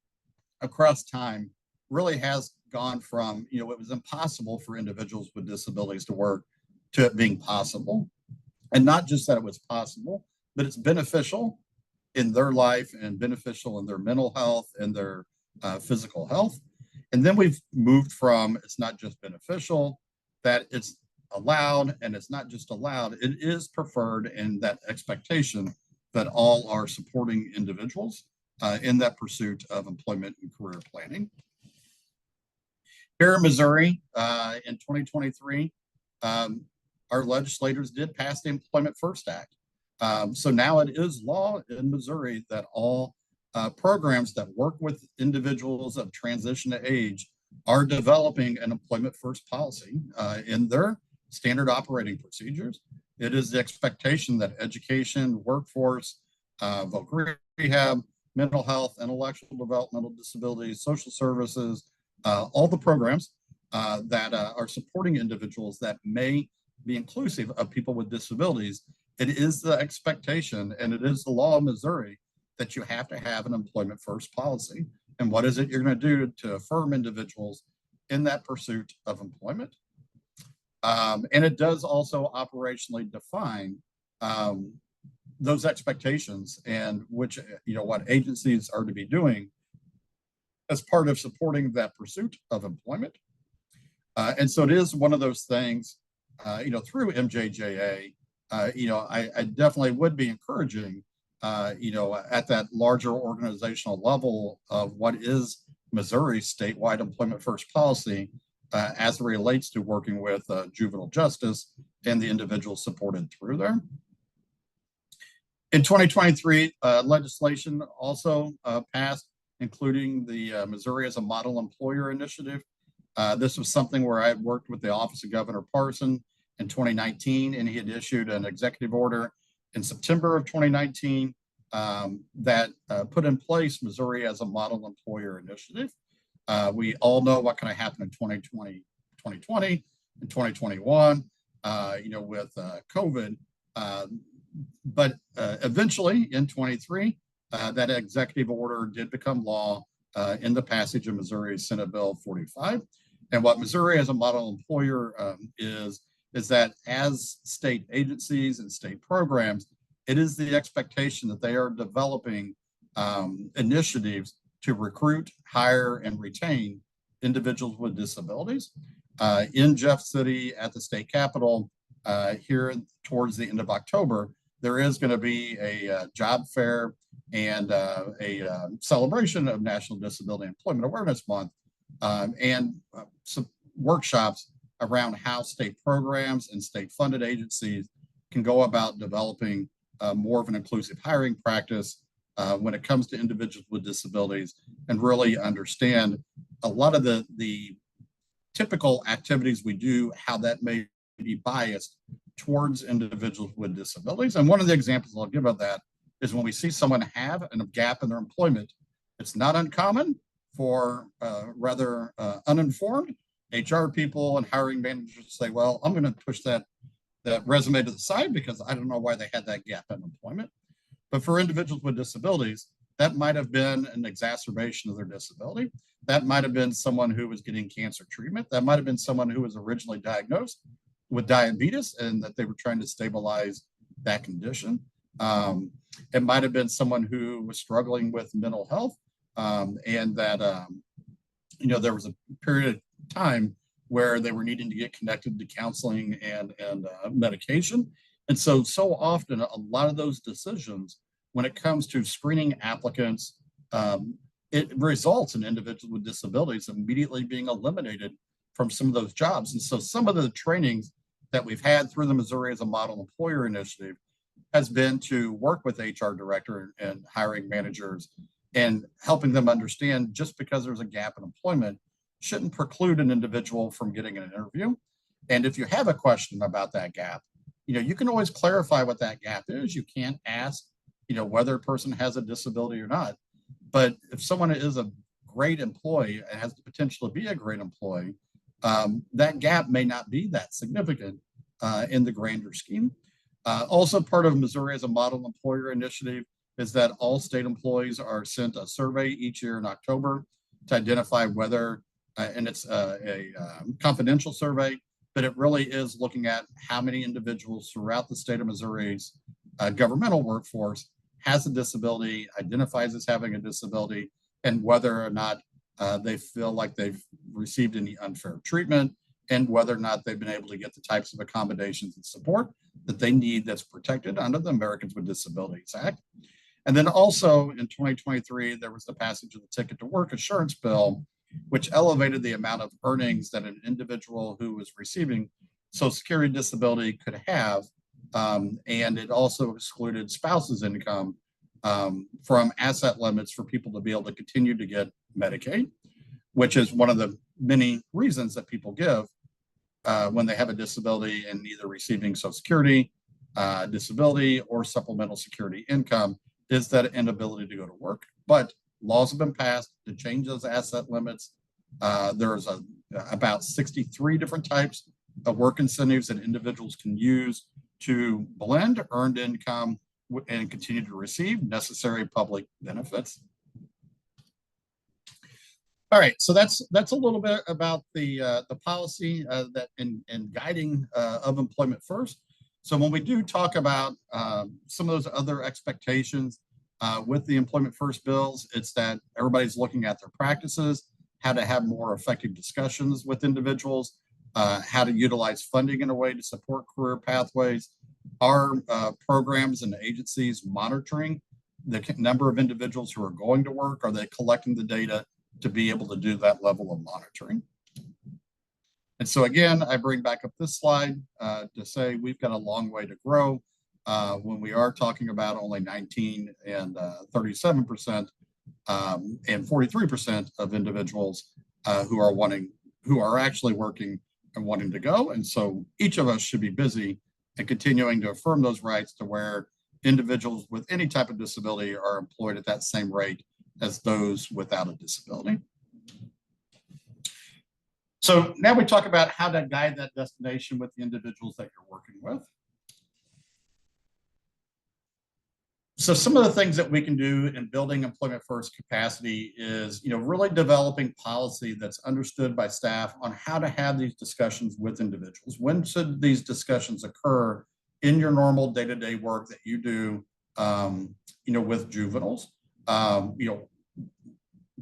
across time really has gone from, it was impossible for individuals with disabilities to work, to it being possible. And not just that it was possible, but it's beneficial in their life and beneficial in their mental health and their physical health. And then we've moved from it's not just beneficial, that it's allowed, and it's not just allowed, it is preferred, and that expectation that all are supporting individuals in that pursuit of employment and career planning. Here in Missouri, in 2023, our legislators did pass the Employment First Act. So now it is law in Missouri that all programs that work with individuals of transition to age are developing an Employment First policy in their standard operating procedures. It is the expectation that education, workforce, voc rehab, mental health, intellectual developmental disabilities, social services, all the programs that are supporting individuals that may be inclusive of people with disabilities. It is the expectation, and it is the law of Missouri, that you have to have an employment first policy. And what is it you're going to do to affirm individuals in that pursuit of employment? And it does also operationally define those expectations and which, what agencies are to be doing as part of supporting that pursuit of employment. And so it is one of those things, through MJJA, I definitely would be encouraging, at that larger organizational level of what is Missouri's statewide employment first policy as it relates to working with juvenile justice and the individuals supported through there. In 2023, legislation also passed, including the Missouri as a Model Employer Initiative. This was something where I worked with the Office of Governor Parson in 2019, and he had issued an executive order in September of 2019 that put in place Missouri as a Model Employer Initiative. We all know what kind of happened in 2020 and 2021, with COVID. But eventually in 23, that executive order did become law in the passage of Missouri Senate Bill 45. And what Missouri as a Model Employer is that as state agencies and state programs, it is the expectation that they are developing initiatives to recruit, hire, and retain individuals with disabilities. In Jeff City at the state capitol here towards the end of October, there is going to be a job fair and a celebration of National Disability Employment Awareness Month and some workshops around how state programs and state funded agencies can go about developing more of an inclusive hiring practice when it comes to individuals with disabilities, and really understand a lot of the typical activities we do, how that may be biased towards individuals with disabilities. And one of the examples I'll give of that is when we see someone have a gap in their employment, it's not uncommon for rather uninformed HR people and hiring managers to say, well, I'm going to push that resume to the side because I don't know why they had that gap in employment. But for individuals with disabilities, that might have been an exacerbation of their disability. That might have been someone who was getting cancer treatment. That might have been someone who was originally diagnosed with diabetes and that they were trying to stabilize that condition. It might have been someone who was struggling with mental health and that, there was a period of time where they were needing to get connected to counseling and medication. And so often a lot of those decisions, when it comes to screening applicants, it results in individuals with disabilities immediately being eliminated from some of those jobs. And so some of the trainings that we've had through the Missouri as a Model Employer Initiative has been to work with HR director and hiring managers and helping them understand just because there's a gap in employment shouldn't preclude an individual from getting an interview. And if you have a question about that gap, you can always clarify what that gap is. You can't ask, whether a person has a disability or not. But if someone is a great employee and has the potential to be a great employee, that gap may not be that significant in the grander scheme. Also part of Missouri as a Model Employer Initiative is that all state employees are sent a survey each year in October to identify whether, and it's a confidential survey, but it really is looking at how many individuals throughout the state of Missouri's governmental workforce has a disability, identifies as having a disability, and whether or not they feel like they've received any unfair treatment, and whether or not they've been able to get the types of accommodations and support that they need that's protected under the Americans with Disabilities Act. And then also in 2023, there was the passage of the Ticket to Work Assurance Bill, which elevated the amount of earnings that an individual who was receiving Social Security disability could have. And it also excluded spouse's income from asset limits for people to be able to continue to get Medicaid, which is one of the many reasons that people give when they have a disability and either receiving Social Security, disability, or supplemental security income, is that inability to go to work. but laws have been passed to change those asset limits. There's about 63 different types of work incentives that individuals can use to blend earned income and continue to receive necessary public benefits. All right, so that's a little bit about the policy that in guiding of Employment First. So when we do talk about some of those other expectations with the Employment First bills, it's that everybody's looking at their practices, how to have more effective discussions with individuals, how to utilize funding in a way to support career pathways. Our programs and agencies monitoring the number of individuals who are going to work? Are they collecting the data to be able to do that level of monitoring? And so again, I bring back up this slide to say we've got a long way to grow when we are talking about only 19 and 37% and 43% of individuals who are actually working and wanting to go. And so each of us should be busy and continuing to affirm those rights to where individuals with any type of disability are employed at that same rate as those without a disability. So now we talk about how to guide that destination with the individuals that you're working with. So some of the things that we can do in building Employment First capacity is, really developing policy that's understood by staff on how to have these discussions with individuals. When should these discussions occur in your normal day-to-day work that you do, with juveniles?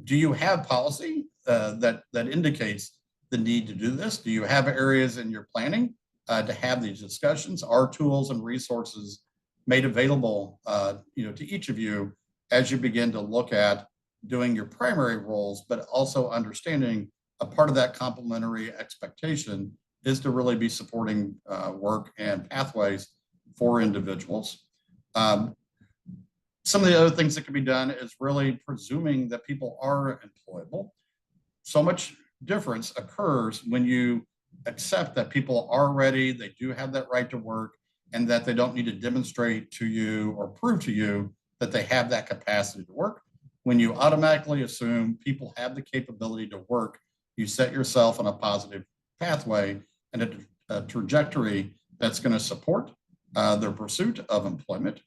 Do you have policy that indicates the need to do this? Do you have areas in your planning to have these discussions? Are tools and resources made available, to each of you as you begin to look at doing your primary roles, but also understanding a part of that complementary expectation is to really be supporting work and pathways for individuals. Some of the other things that can be done is really presuming that people are employable. So much difference occurs when you accept that people are ready, they do have that right to work, and that they don't need to demonstrate to you or prove to you that they have that capacity to work. When you automatically assume people have the capability to work, you set yourself on a positive pathway and a trajectory that's going to support their pursuit of employment.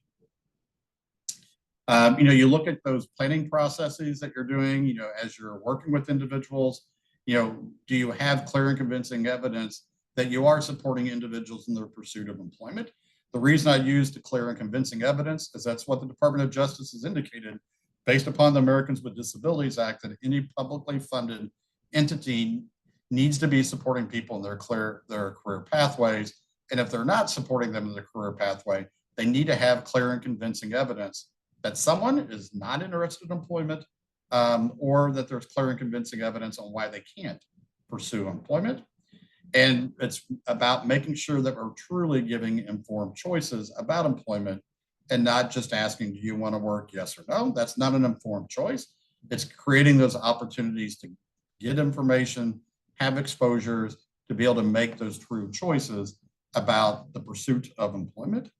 You look at those planning processes that you're doing, as you're working with individuals, do you have clear and convincing evidence that you are supporting individuals in their pursuit of employment? The reason I use the clear and convincing evidence is that's what the Department of Justice has indicated based upon the Americans with Disabilities Act, that any publicly funded entity needs to be supporting people in their career pathways. And if they're not supporting them in their career pathway, they need to have clear and convincing evidence that someone is not interested in employment, or that there's clear and convincing evidence on why they can't pursue employment. And it's about making sure that we're truly giving informed choices about employment and not just asking, do you want to work, yes or no? That's not an informed choice. It's creating those opportunities to get information, have exposures, to be able to make those true choices about the pursuit of employment.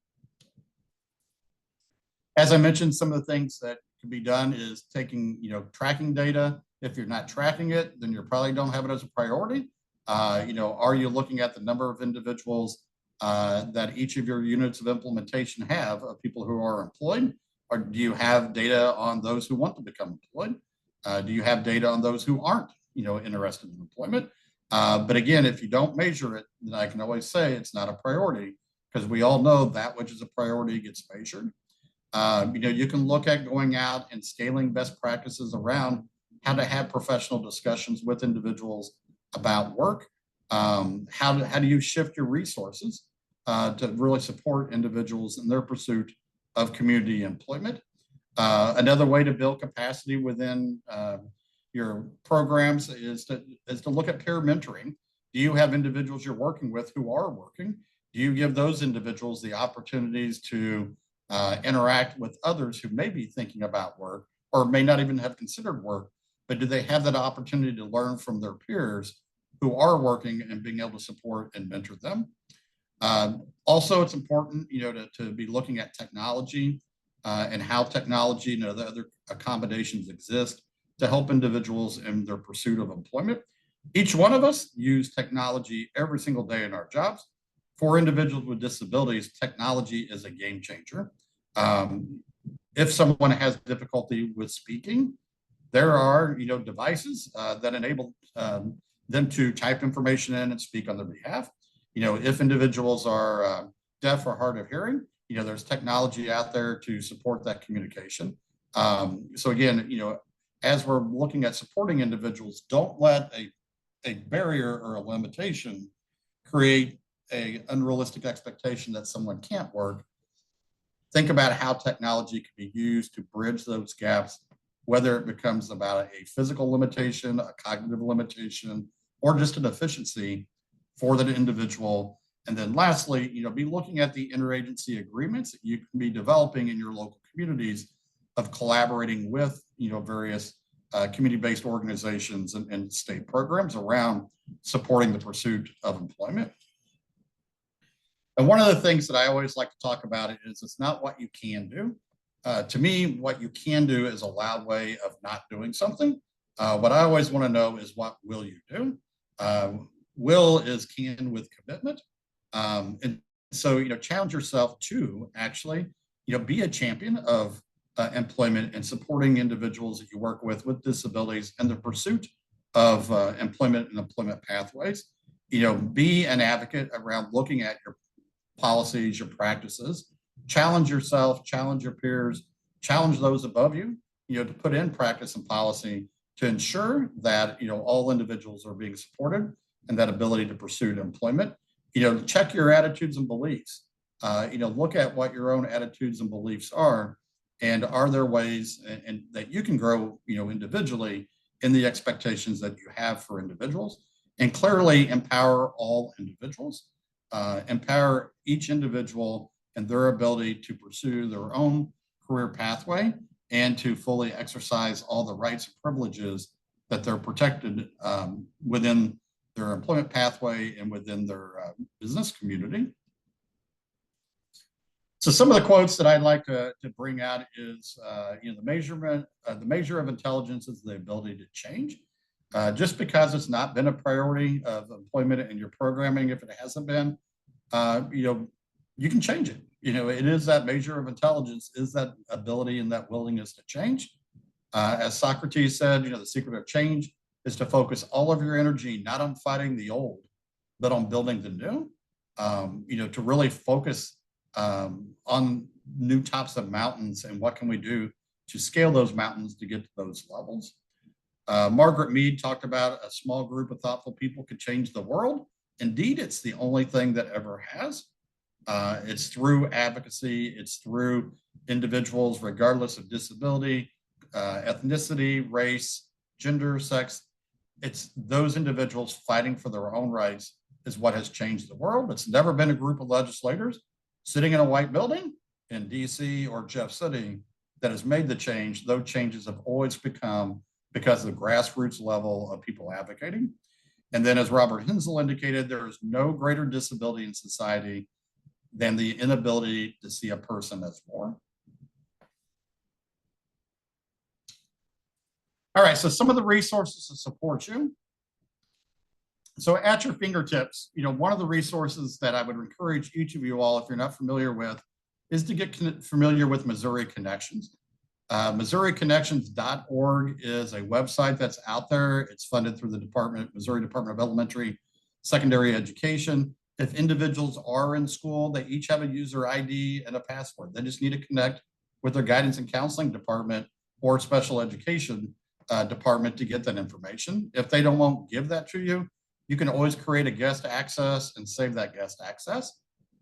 As I mentioned, some of the things that can be done is taking, tracking data. If you're not tracking it, then you probably don't have it as a priority. Are you looking at the number of individuals that each of your units of implementation have of people who are employed? Or do you have data on those who want to become employed? Do you have data on those who aren't, interested in employment? But again, if you don't measure it, then I can always say it's not a priority, because we all know that which is a priority gets measured. You can look at going out and scaling best practices around how to have professional discussions with individuals about work. How do you shift your resources to really support individuals in their pursuit of community employment? Another way to build capacity within your programs is to look at peer mentoring. Do you have individuals you're working with who are working? Do you give those individuals the opportunities to interact with others who may be thinking about work or may not even have considered work, but do they have that opportunity to learn from their peers who are working and being able to support and mentor them? Also, it's important, to be looking at technology and how technology and the other accommodations exist to help individuals in their pursuit of employment. Each one of us use technology every single day in our jobs. For individuals with disabilities, technology is a game changer. If someone has difficulty with speaking, there are devices that enable them to type information in and speak on their behalf. If individuals are deaf or hard of hearing, there's technology out there to support that communication. So again, as we're looking at supporting individuals, don't let a barrier or a limitation create an unrealistic expectation that someone can't work. Think about how technology can be used to bridge those gaps, whether it becomes about a physical limitation, a cognitive limitation, or just an efficiency for that individual. And then lastly, be looking at the interagency agreements that you can be developing in your local communities of collaborating with, various community-based organizations and state programs around supporting the pursuit of employment. And one of the things that I always like to talk about is it's not what you can do. To me, what you can do is a loud way of not doing something. What I always want to know is what will you do? Will is can with commitment. And so, challenge yourself to actually, be a champion of employment and supporting individuals that you work with disabilities and the pursuit of employment and employment pathways. Be an advocate around looking at your policies, your practices. Challenge yourself, challenge your peers, challenge those above you, to put in practice and policy to ensure that, all individuals are being supported and that ability to pursue employment. Check your attitudes and beliefs. Look at what your own attitudes and beliefs are, and are there ways and that you can grow, individually in the expectations that you have for individuals, and clearly empower all individuals. Empower each individual and their ability to pursue their own career pathway and to fully exercise all the rights and privileges that they're protected within their employment pathway and within their business community. So some of the quotes that I'd like to bring out is, the measure of intelligence is the ability to change. Just because it's not been a priority of employment in your programming, if it hasn't been, you can change it. It is that measure of intelligence, is that ability and that willingness to change. As Socrates said, the secret of change is to focus all of your energy, not on fighting the old, but on building the new. To really focus on new tops of mountains and what can we do to scale those mountains to get to those levels. Margaret Mead talked about a small group of thoughtful people could change the world. Indeed, it's the only thing that ever has. It's through advocacy. It's through individuals, regardless of disability, ethnicity, race, gender, sex. It's those individuals fighting for their own rights is what has changed the world. It's never been a group of legislators sitting in a white building in DC or Jeff City that has made the change. Those changes have always become because of the grassroots level of people advocating. And then, as Robert Hensel indicated, there is no greater disability in society than the inability to see a person as more. All right, so some of the resources to support you. So at your fingertips, one of the resources that I would encourage each of you all, if you're not familiar with, is to get familiar with Missouri Connections. MissouriConnections.org is a website that's out there. It's funded through the Missouri Department of Elementary Secondary Education. If individuals are in school, they each have a user ID and a password. They just need to connect with their guidance and counseling department or special education department to get that information. If they won't give that to you, you can always create a guest access and save that guest access.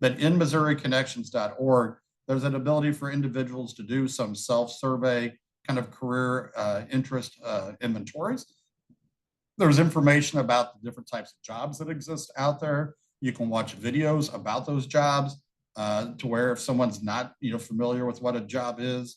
But in MissouriConnections.org, there's an ability for individuals to do some self-survey kind of career interest inventories. There's information about the different types of jobs that exist out there. You can watch videos about those jobs to where if someone's not familiar with what a job is,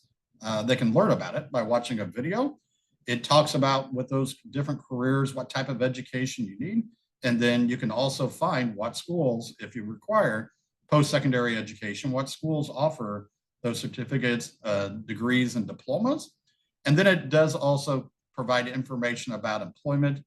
they can learn about it by watching a video. It talks about with those different careers, what type of education you need. And then you can also find what schools, if you require post-secondary education, what schools offer those certificates, degrees, and diplomas. And then it does also provide information about employment,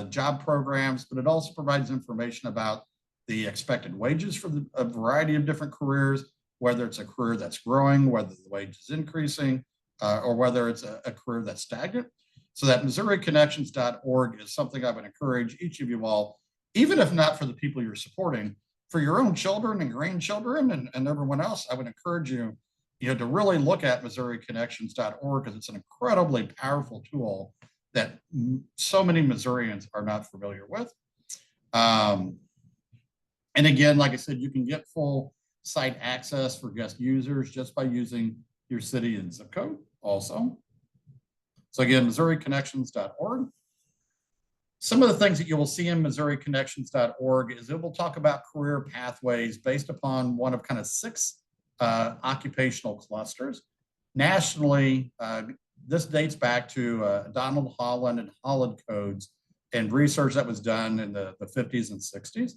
job programs, but it also provides information about the expected wages for a variety of different careers, whether it's a career that's growing, whether the wage is increasing, or whether it's a career that's stagnant. So that MissouriConnections.org is something I would encourage each of you all, even if not for the people you're supporting, for your own children and grandchildren and everyone else, I would encourage you, to really look at MissouriConnections.org, because it's an incredibly powerful tool that so many Missourians are not familiar with. And again, like I said, you can get full site access for guest users just by using your city and zip code also. So again, MissouriConnections.org. Some of the things that you will see in MissouriConnections.org is it will talk about career pathways based upon one of kind of 6 occupational clusters. Nationally, this dates back to Donald Holland and Holland codes and research that was done in the 50s and 60s.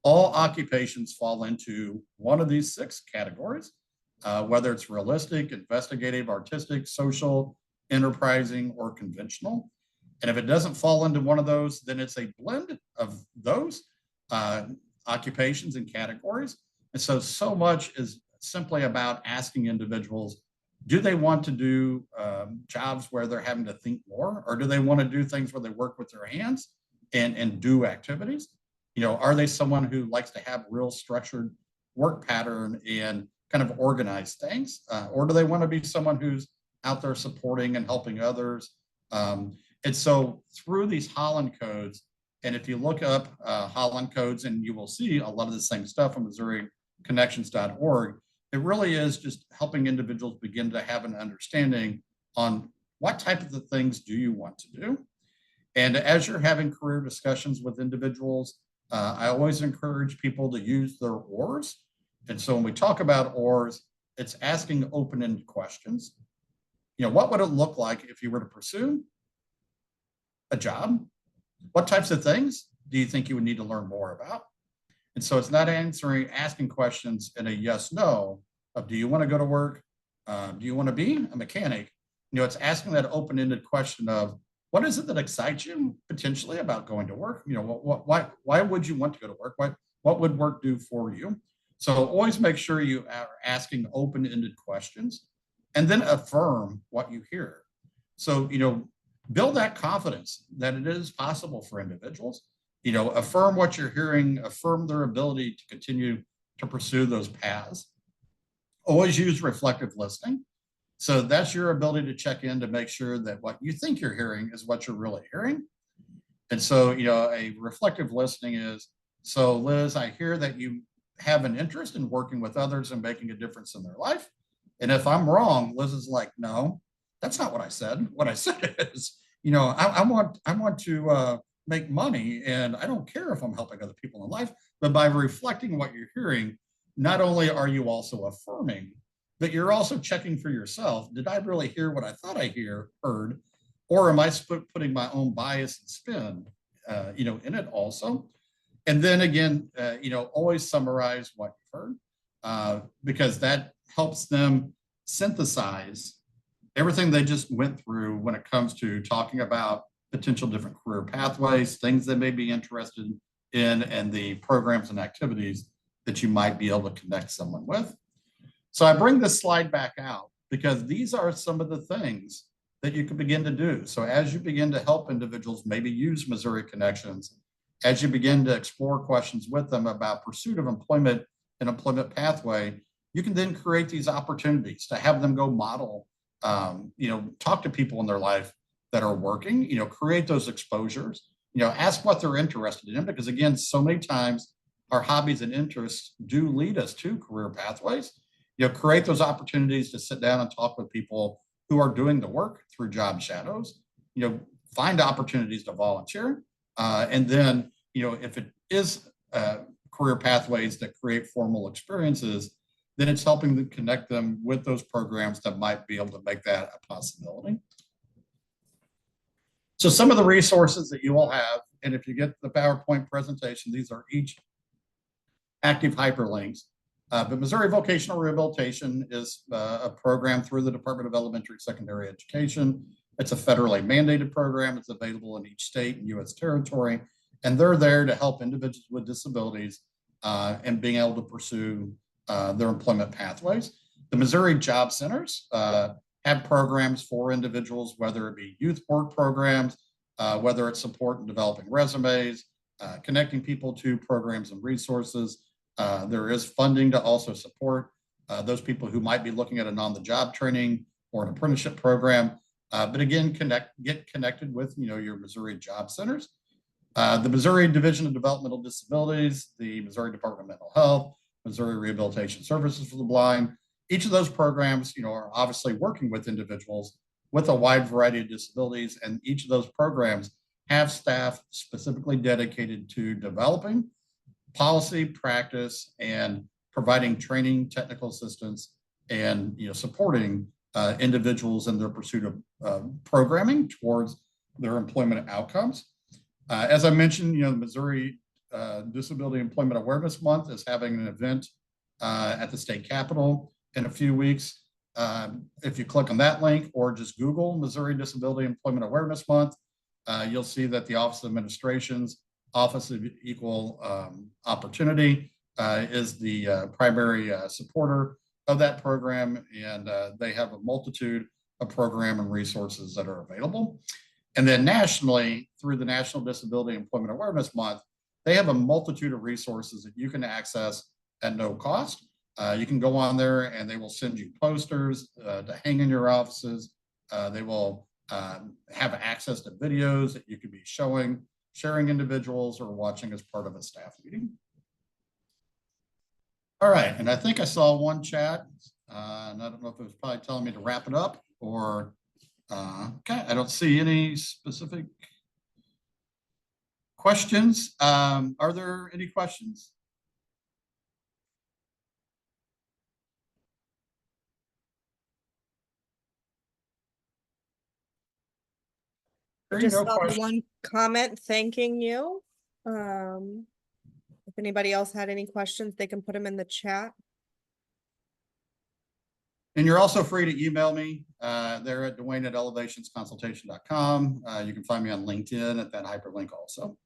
All occupations fall into one of these 6 categories, whether it's realistic, investigative, artistic, social, enterprising, or conventional. And if it doesn't fall into one of those, then it's a blend of those occupations and categories. And so much is simply about asking individuals, do they want to do jobs where they're having to think more, or do they want to do things where they work with their hands and do activities? Are they someone who likes to have real structured work pattern and kind of organize things? Or do they want to be someone who's out there supporting and helping others? And so through these Holland codes, and if you look up Holland codes, and you will see a lot of the same stuff on MissouriConnections.org, it really is just helping individuals begin to have an understanding on what type of the things do you want to do. And as you're having career discussions with individuals, I always encourage people to use their ORs. And so when we talk about ORs, it's asking open-ended questions. What would it look like if you were to pursue a job? What types of things do you think you would need to learn more about? And so it's not asking questions in a yes, no of, do you want to go to work? Do you want to be a mechanic? It's asking that open-ended question of, what is it that excites you potentially about going to work? Why would you want to go to work? What would work do for you? So always make sure you are asking open-ended questions, and then affirm what you hear. So, build that confidence that it is possible for individuals. Affirm what you're hearing, affirm their ability to continue to pursue those paths. Always use reflective listening. So that's your ability to check in to make sure that what you think you're hearing is what you're really hearing. And so, a reflective listening is, so Liz, I hear that you have an interest in working with others and making a difference in their life. And if I'm wrong, Liz is like, no, that's not what I said. What I said is, I want to make money, and I don't care if I'm helping other people in life. But by reflecting what you're hearing, not only are you also affirming, but you're also checking for yourself. Did I really hear what I thought I heard? Or am I putting my own bias and spin, in it also? And then again, always summarize what you've heard, because that helps them synthesize everything they just went through when it comes to talking about potential different career pathways, things they may be interested in, and the programs and activities that you might be able to connect someone with. So I bring this slide back out because these are some of the things that you can begin to do. So as you begin to help individuals maybe use Missouri Connections, as you begin to explore questions with them about pursuit of employment and employment pathway, you can then create these opportunities to have them go model, talk to people in their life that are working, create those exposures, ask what they're interested in, because again, so many times our hobbies and interests do lead us to career pathways. Create those opportunities to sit down and talk with people who are doing the work through job shadows, find opportunities to volunteer. And then, if it is career pathways that create formal experiences, then it's helping to connect them with those programs that might be able to make that a possibility. So some of the resources that you will have, and if you get the PowerPoint presentation, these are each active hyperlinks. But Missouri Vocational Rehabilitation is a program through the Department of Elementary and Secondary Education. It's a federally mandated program. It's available in each state and U.S. territory. And they're there to help individuals with disabilities and being able to pursue their employment pathways. The Missouri Job Centers have programs for individuals, whether it be youth work programs, whether it's support in developing resumes, connecting people to programs and resources. There is funding to also support those people who might be looking at an on-the-job training or an apprenticeship program. But again, get connected with your Missouri Job Centers. The Missouri Division of Developmental Disabilities, the Missouri Department of Mental Health, Missouri Rehabilitation Services for the Blind. Each of those programs, are obviously working with individuals with a wide variety of disabilities, and each of those programs have staff specifically dedicated to developing policy, practice, and providing training, technical assistance, and supporting individuals in their pursuit of programming towards their employment outcomes. As I mentioned, the Missouri Disability Employment Awareness Month is having an event at the state capitol in a few weeks. If you click on that link or just Google Missouri Disability Employment Awareness Month, you'll see that the Office of Administration's Office of Equal Opportunity is the primary supporter of that program, and they have a multitude of program and resources that are available. And then nationally, through the National Disability Employment Awareness Month, they have a multitude of resources that you can access at no cost. You can go on there and they will send you posters to hang in your offices. They will have access to videos that you could be sharing individuals or watching as part of a staff meeting. All right, and I think I saw one chat, and I don't know if it was probably telling me to wrap it up or, okay, I don't see any specific questions. Are there any questions? Just saw one comment thanking you. If anybody else had any questions, they can put them in the chat. And you're also free to email me there at Duane at elevationsconsultation.com. You can find me on LinkedIn at that hyperlink also.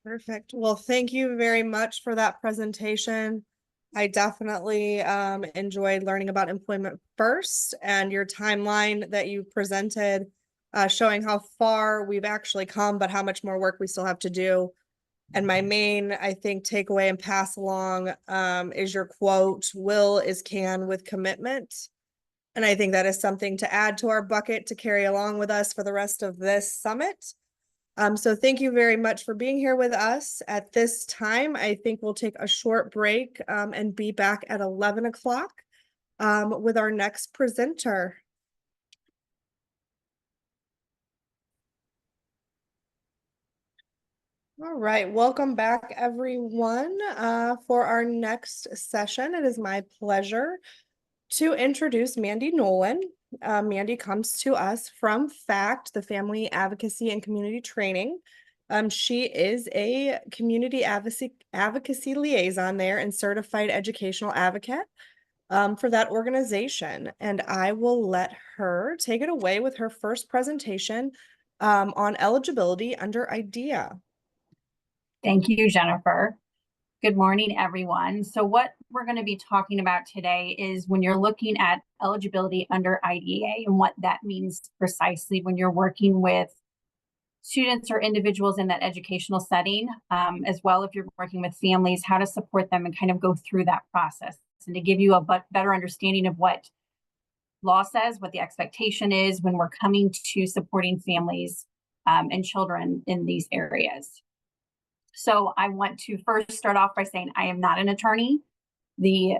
Perfect. Well, thank you very much for that presentation. I definitely enjoyed learning about Employment First and your timeline that you presented, showing how far we've actually come, but how much more work we still have to do. And my main, I think, takeaway and pass along is your quote, "Will is can with commitment." And I think that is something to add to our bucket to carry along with us for the rest of this summit. So thank you very much for being here with us. At this time, I think we'll take a short break and be back at 11 o'clock with our next presenter. All right, welcome back everyone for our next session. It is my pleasure to introduce Mandy Nolan. Mandy comes to us from FACT, the Family Advocacy and Community Training. She is a community advocacy liaison there and certified educational advocate for that organization. And I will let her take it away with her first presentation on eligibility under IDEA. Thank you, Jennifer. Good morning, everyone. So what we're going to be talking about today is when you're looking at eligibility under IDEA and what that means precisely when you're working with students or individuals in that educational setting, as well if you're working with families, how to support them and kind of go through that process and to give you a better understanding of what law says, what the expectation is when we're coming to supporting families and children in these areas. So I want to first start off by saying I am not an attorney. The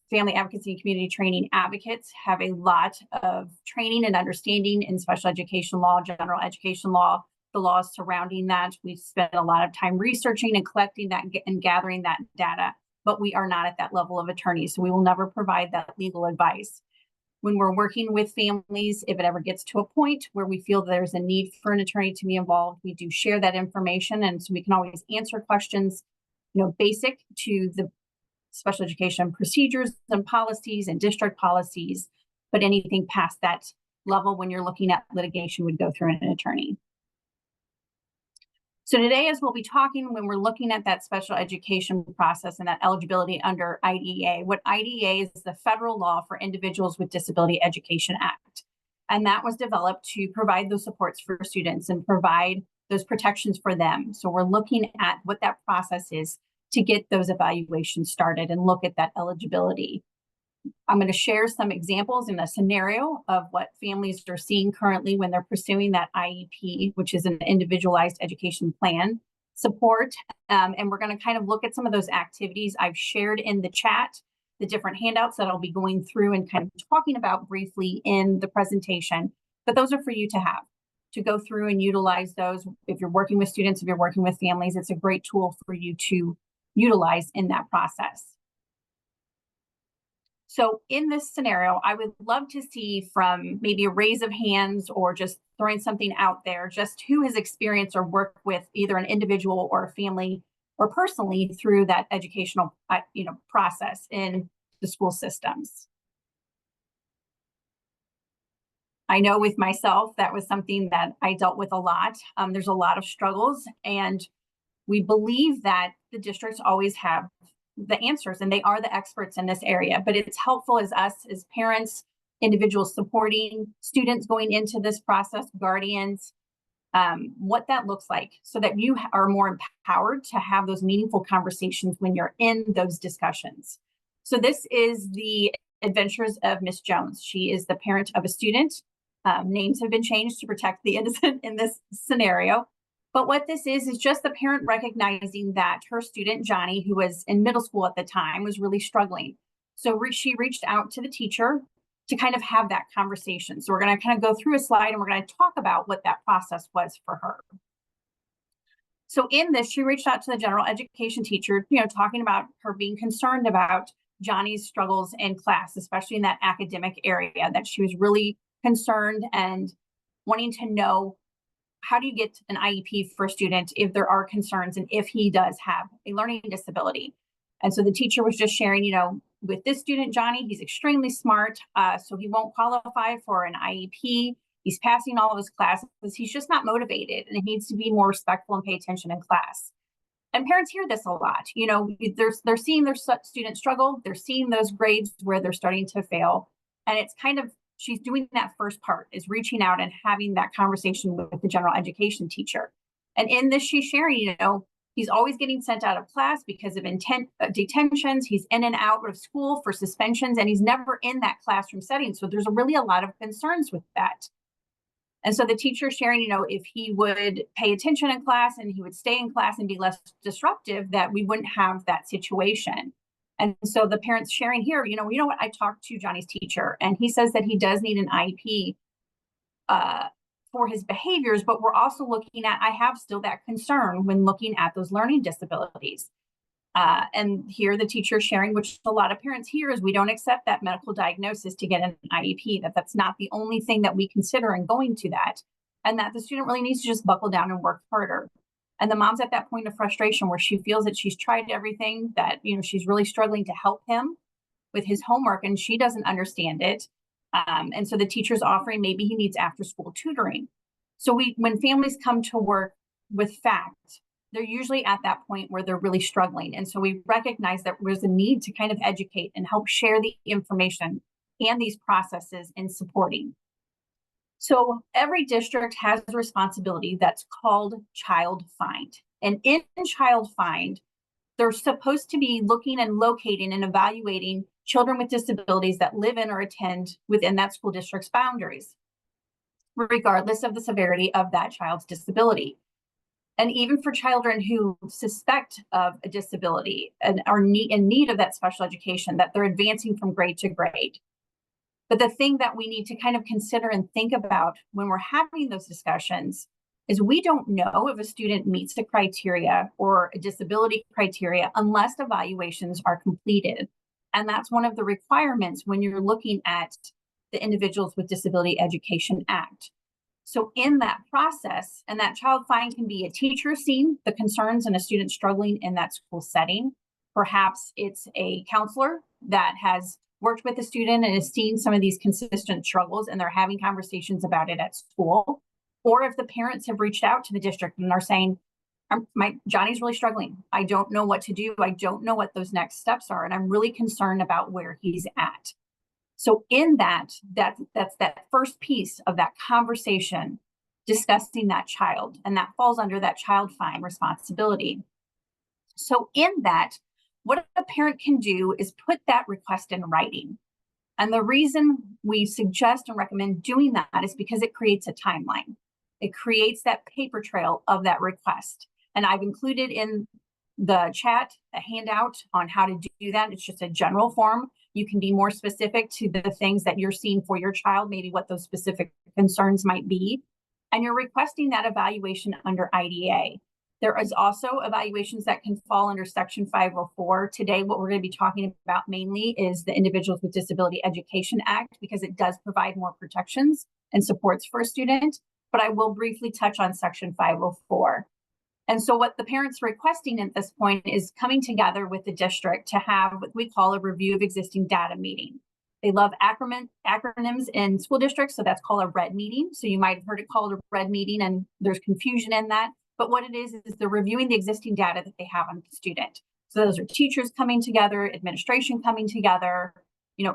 Family Advocacy and Community Training advocates have a lot of training and understanding in special education law, general education law, the laws surrounding that. We spend a lot of time researching and collecting that and gathering that data, but we are not at that level of attorney. So we will never provide that legal advice. When we're working with families, if it ever gets to a point where we feel there's a need for an attorney to be involved, we do share that information. And so we can always answer questions basic to the special education procedures and policies and district policies, but anything past that level when you're looking at litigation would go through an attorney. So today, as we'll be talking, when we're looking at that special education process and that eligibility under IDEA, what IDEA is the federal law for Individuals with Disability Education Act. And that was developed to provide those supports for students and provide those protections for them. So we're looking at what that process is to get those evaluations started and look at that eligibility. I'm going to share some examples in a scenario of what families are seeing currently when they're pursuing that IEP, which is an individualized education plan support. And we're going to kind of look at some of those activities I've shared in the chat, the different handouts that I'll be going through and kind of talking about briefly in the presentation. But those are for you to have, to go through and utilize those. If you're working with students, if you're working with families, it's a great tool for you to utilize in that process. So in this scenario, I would love to see from maybe a raise of hands or just throwing something out there, just who has experienced or worked with either an individual or a family or personally through that educational process in the school systems. I know with myself, that was something that I dealt with a lot. There's a lot of struggles, and we believe that the districts always have the answers and they are the experts in this area, but it's helpful as us as parents, individuals supporting students going into this process, guardians, what that looks like so that you are more empowered to have those meaningful conversations when you're in those discussions. So this is the adventures of Miss Jones. She is the parent of a student. Names have been changed to protect the innocent in this scenario. But what this is just the parent recognizing that her student, Johnny, who was in middle school at the time, was really struggling. So she reached out to the teacher to kind of have that conversation. So we're going to kind of go through a slide and we're going to talk about what that process was for her. So in this, she reached out to the general education teacher, talking about her being concerned about Johnny's struggles in class, especially in that academic area, that she was really concerned and wanting to know, how do you get an IEP for a student if there are concerns and if he does have a learning disability? And so the teacher was just sharing, with this student, Johnny, he's extremely smart, so he won't qualify for an IEP. He's passing all of his classes. He's just not motivated, and he needs to be more respectful and pay attention in class. And parents hear this a lot. They're seeing their students struggle. They're seeing those grades where they're starting to fail. And it's kind of, she's doing that first part, is reaching out and having that conversation with the general education teacher. And in this, she's sharing, he's always getting sent out of class because of detentions. He's in and out of school for suspensions, and he's never in that classroom setting. So there's really a lot of concerns with that. And so the teacher sharing, if he would pay attention in class and he would stay in class and be less disruptive, that we wouldn't have that situation. And so the parents sharing here, what, I talked to Johnny's teacher, and he says that he does need an IEP for his behaviors, but we're also looking at, I have still that concern when looking at those learning disabilities. And here the teacher sharing, which a lot of parents hear, is we don't accept that medical diagnosis to get an IEP, that's not the only thing that we consider in going to that, and that the student really needs to just buckle down and work harder. And the mom's at that point of frustration where she feels that she's tried everything, that, she's really struggling to help him with his homework and she doesn't understand it. And so the teacher's offering maybe he needs after school tutoring. So when families come to work with facts, they're usually at that point where they're really struggling. And so we recognize that there's a need to kind of educate and help share the information and these processes in supporting. So every district has a responsibility that's called Child Find. And in Child Find, they're supposed to be looking and locating and evaluating children with disabilities that live in or attend within that school district's boundaries, regardless of the severity of that child's disability. And even for children who suspect of a disability and are in need of that special education, that they're advancing from grade to grade. But the thing that we need to kind of consider and think about when we're having those discussions is we don't know if a student meets the criteria or a disability criteria unless evaluations are completed. And that's one of the requirements when you're looking at the Individuals with Disability Education Act. So in that process, and that child find can be a teacher seeing the concerns in a student struggling in that school setting. Perhaps it's a counselor that has worked with the student and has seen some of these consistent struggles and they're having conversations about it at school. Or if the parents have reached out to the district and are saying, Johnny's really struggling. I don't know what to do. I don't know what those next steps are. And I'm really concerned about where he's at. So in that's that first piece of that conversation, discussing that child, and that falls under that child find responsibility. So in that, what a parent can do is put that request in writing. And the reason we suggest and recommend doing that is because it creates a timeline. It creates that paper trail of that request. And I've included in the chat a handout on how to do that. It's just a general form. You can be more specific to the things that you're seeing for your child, maybe what those specific concerns might be. And you're requesting that evaluation under IDEA. There is also evaluations that can fall under Section 504. Today, what we're going to be talking about mainly is the Individuals with Disability Education Act, because it does provide more protections and supports for a student. But I will briefly touch on Section 504. And so what the parents requesting at this point is coming together with the district to have what we call a review of existing data meeting. They love acronyms in school districts, so that's called a RED meeting. So you might have heard it called a RED meeting, and there's confusion in that. But what it is they're reviewing the existing data that they have on the student. So those are teachers coming together, administration coming together,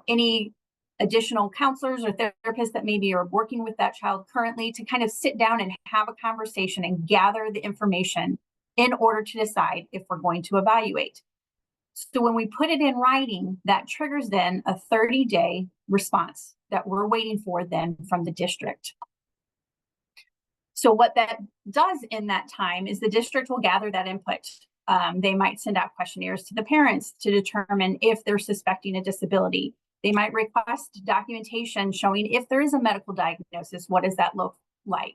any additional counselors or therapists that maybe are working with that child currently, to kind of sit down and have a conversation and gather the information in order to decide if we're going to evaluate. So when we put it in writing, that triggers then a 30-day response that we're waiting for then from the district. So what that does in that time is the district will gather that input. They might send out questionnaires to the parents to determine if they're suspecting a disability. They might request documentation showing if there is a medical diagnosis, what does that look like?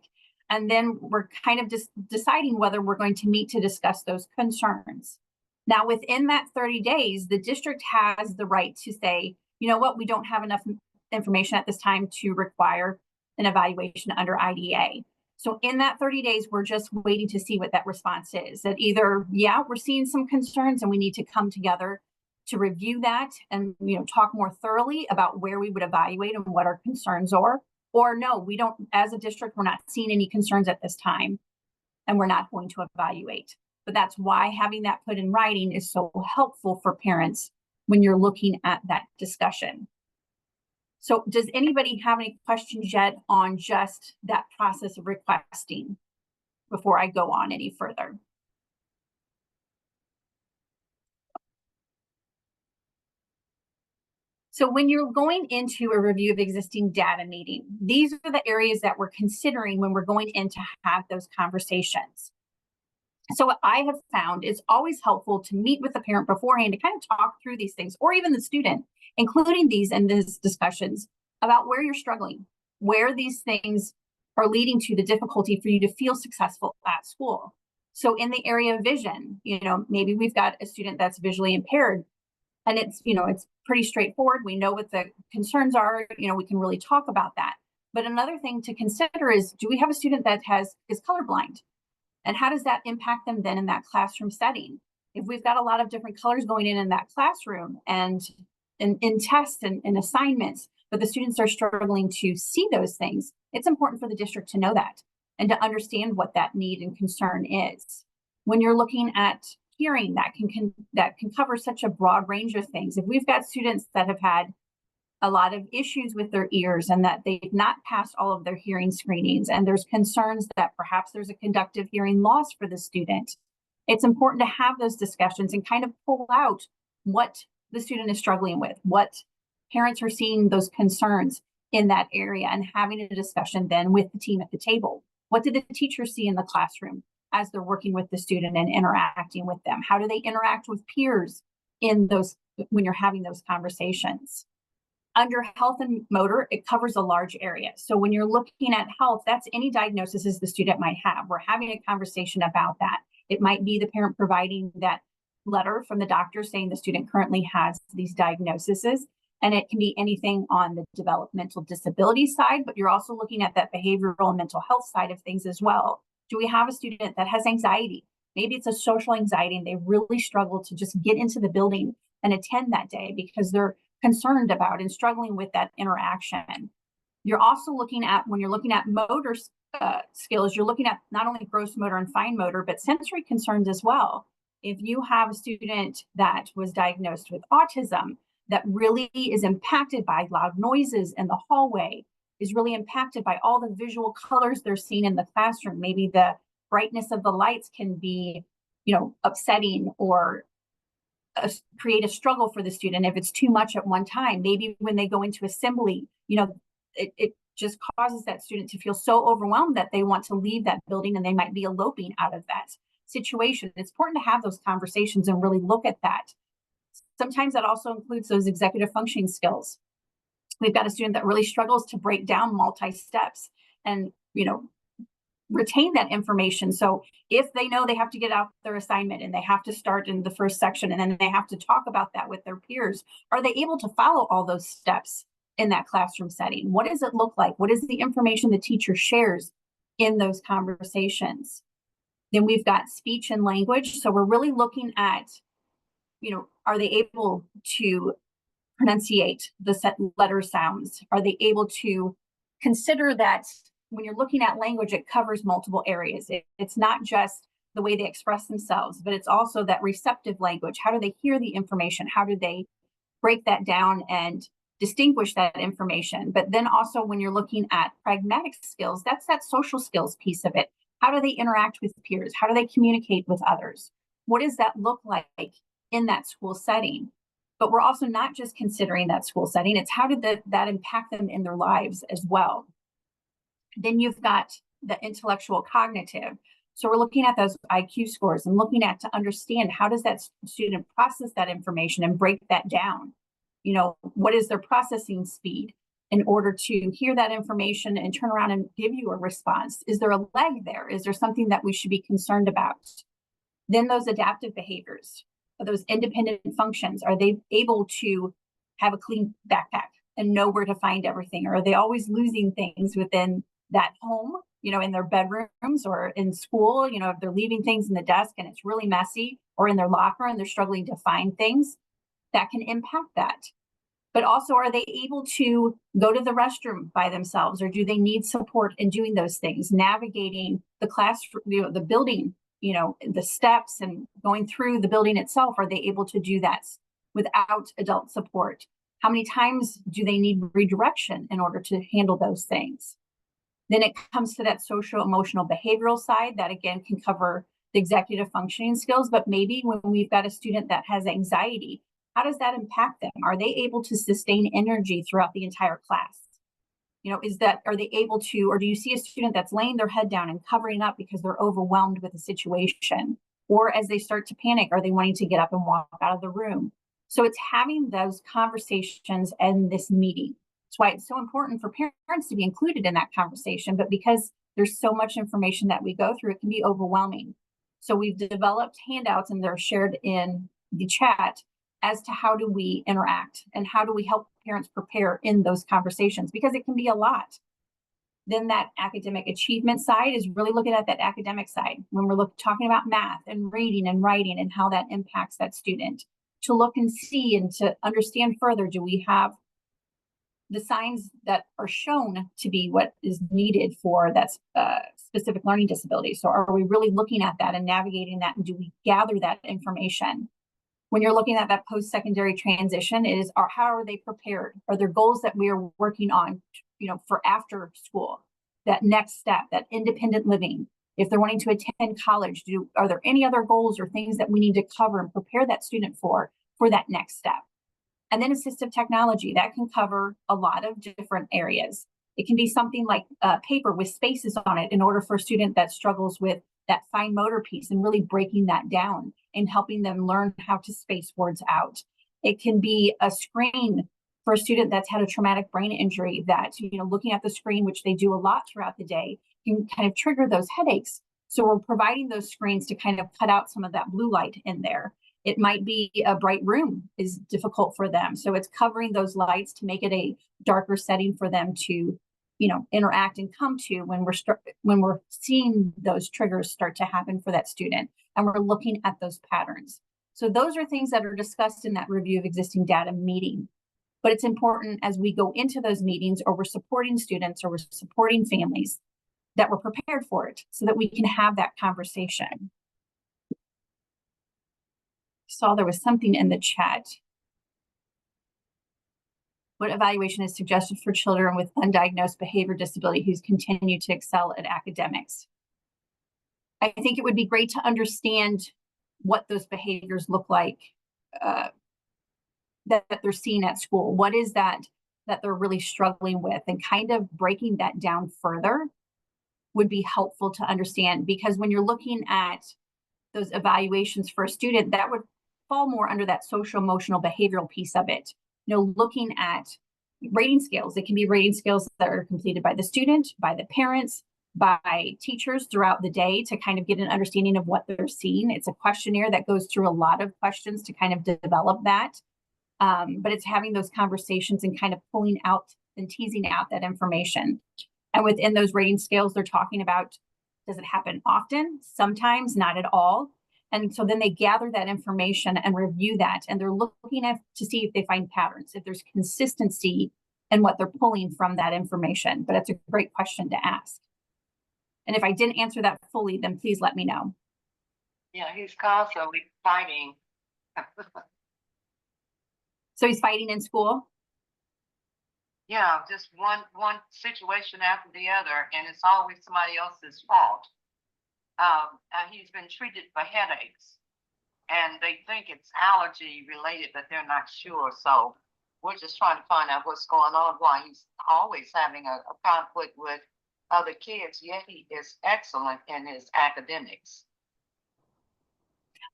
And then we're kind of just deciding whether we're going to meet to discuss those concerns. Now, within that 30 days, the district has the right to say, you know what, we don't have enough information at this time to require an evaluation under IDEA. So in that 30 days, we're just waiting to see what that response is. That either, yeah, we're seeing some concerns and we need to come together to review that and talk more thoroughly about where we would evaluate and what our concerns are, or no, we don't, as a district, we're not seeing any concerns at this time and we're not going to evaluate. But that's why having that put in writing is so helpful for parents when you're looking at that discussion. So does anybody have any questions yet on just that process of requesting before I go on any further? So when you're going into a review of existing data meeting, these are the areas that we're considering when we're going in to have those conversations. So what I have found is always helpful to meet with the parent beforehand to kind of talk through these things, or even the student, including these in these discussions about where you're struggling, where these things are leading to the difficulty for you to feel successful at school. So in the area of vision, maybe we've got a student that's visually impaired, and it's pretty straightforward. We know what the concerns are. We can really talk about that. But another thing to consider is, do we have a student that is colorblind? And how does that impact them then in that classroom setting? If we've got a lot of different colors going in that classroom and in tests and assignments, but the students are struggling to see those things, it's important for the district to know that and to understand what that need and concern is. When you're looking at hearing, that can cover such a broad range of things. If we've got students that have had a lot of issues with their ears and that they've not passed all of their hearing screenings, and there's concerns that perhaps there's a conductive hearing loss for the student, it's important to have those discussions and kind of pull out what the student is struggling with, what parents are seeing those concerns in that area, and having a discussion then with the team at the table. What did the teachers see in the classroom as they're working with the student and interacting with them? How do they interact with peers in those when you're having those conversations? Under health and motor, it covers a large area. So when you're looking at health, that's any diagnosis the student might have. We're having a conversation about that. It might be the parent providing that letter from the doctor saying the student currently has these diagnoses. And it can be anything on the developmental disability side, but you're also looking at that behavioral and mental health side of things as well. Do we have a student that has anxiety? Maybe it's a social anxiety and they really struggle to just get into the building and attend that day because they're concerned about and struggling with that interaction. You're also looking at, when you're looking at motor skills, you're looking at not only gross motor and fine motor, but sensory concerns as well. If you have a student that was diagnosed with autism, that really is impacted by loud noises in the hallway, is really impacted by all the visual colors they're seeing in the classroom. Maybe the brightness of the lights can be, upsetting or create a struggle for the student if it's too much at one time. Maybe when they go into assembly, it just causes that student to feel so overwhelmed that they want to leave that building and they might be eloping out of that situation. It's important to have those conversations and really look at that. Sometimes that also includes those executive functioning skills. We've got a student that really struggles to break down multi-steps and, retain that information. So if they know they have to get out their assignment and they have to start in the first section and then they have to talk about that with their peers, are they able to follow all those steps in that classroom setting? What does it look like? What is the information the teacher shares in those conversations? Then we've got speech and language. So we're really looking at, are they able to pronunciate the set letter sounds? Are they able to consider that when you're looking at language, it covers multiple areas. It's not just the way they express themselves, but it's also that receptive language. How do they hear the information? How do they break that down and distinguish that information? But then also when you're looking at pragmatic skills, that's that social skills piece of it. How do they interact with peers? How do they communicate with others? What does that look like in that school setting? But we're also not just considering that school setting. It's how did that impact them in their lives as well? Then you've got the intellectual cognitive. So we're looking at those IQ scores and looking at to understand how does that student process that information and break that down? What is their processing speed in order to hear that information and turn around and give you a response? Is there a lag there? Is there something that we should be concerned about? Then those adaptive behaviors, those independent functions, are they able to have a clean backpack and know where to find everything? Or are they always losing things within that home, in their bedrooms or in school, if they're leaving things in the desk and it's really messy, or in their locker and they're struggling to find things, that can impact that. But also, are they able to go to the restroom by themselves, or do they need support in doing those things, navigating the class, the building, the steps and going through the building itself? Are they able to do that without adult support? How many times do they need redirection in order to handle those things? Then it comes to that social, emotional, behavioral side that again can cover the executive functioning skills. But maybe when we've got a student that has anxiety, how does that impact them? Are they able to sustain energy throughout the entire class? Are they able to, or do you see a student that's laying their head down and covering up because they're overwhelmed with the situation? Or as they start to panic, are they wanting to get up and walk out of the room? So it's having those conversations and this meeting. That's why it's so important for parents to be included in that conversation. But because there's so much information that we go through, it can be overwhelming. So we've developed handouts and they're shared in the chat as to how do we interact and how do we help parents prepare in those conversations, because it can be a lot. Then that academic achievement side is really looking at that academic side when we're talking about math and reading and writing and how that impacts that student, to look and see and to understand further. Do we have the signs that are shown to be what is needed for that specific learning disability? So are we really looking at that and navigating that, and do we gather that information? When you're looking at that post-secondary transition, it is how are they prepared? Are there goals that we are working on, for after school, that next step, that independent living? If they're wanting to attend college, are there any other goals or things that we need to cover and prepare that student for that next step? And then assistive technology, that can cover a lot of different areas. It can be something like paper with spaces on it in order for a student that struggles with that fine motor piece and really breaking that down and helping them learn how to space words out. It can be a screen for a student that's had a traumatic brain injury that, looking at the screen, which they do a lot throughout the day, can kind of trigger those headaches. So we're providing those screens to kind of cut out some of that blue light in there. It might be a bright room is difficult for them. So it's covering those lights to make it a darker setting for them to, interact and come to when we're seeing those triggers start to happen for that student, and we're looking at those patterns. So those are things that are discussed in that review of existing data meeting. But it's important as we go into those meetings, or we're supporting students or we're supporting families, that we're prepared for it so that we can have that conversation. Saw there was something in the chat. What evaluation is suggested for children with undiagnosed behavior disability who's continue to excel at academics? I think it would be great to understand what those behaviors look like that they're seeing at school. What is that they're really struggling with, and kind of breaking that down further would be helpful to understand, because when you're looking at those evaluations for a student, that would fall more under that social emotional behavioral piece of it. Looking at rating scales. It can be rating scales that are completed by the student, by the parents, by teachers throughout the day to kind of get an understanding of what they're seeing. It's a questionnaire that goes through a lot of questions to kind of develop that. But it's having those conversations and kind of pulling out and teasing out that information. And within those rating scales, they're talking about, does it happen often? Sometimes, not at all. And so then they gather that information and review that, and they're looking at to see if they find patterns, if there's consistency in what they're pulling from that information. But it's a great question to ask. And if I didn't answer that fully, then please let me know. Yeah, he's constantly fighting. So he's fighting in school? Yeah, just one situation after the other, and it's always somebody else's fault. He's been treated for headaches, and they think it's allergy related, but they're not sure. So we're just trying to find out what's going on, why he's always having a conflict with other kids, yet he is excellent in his academics.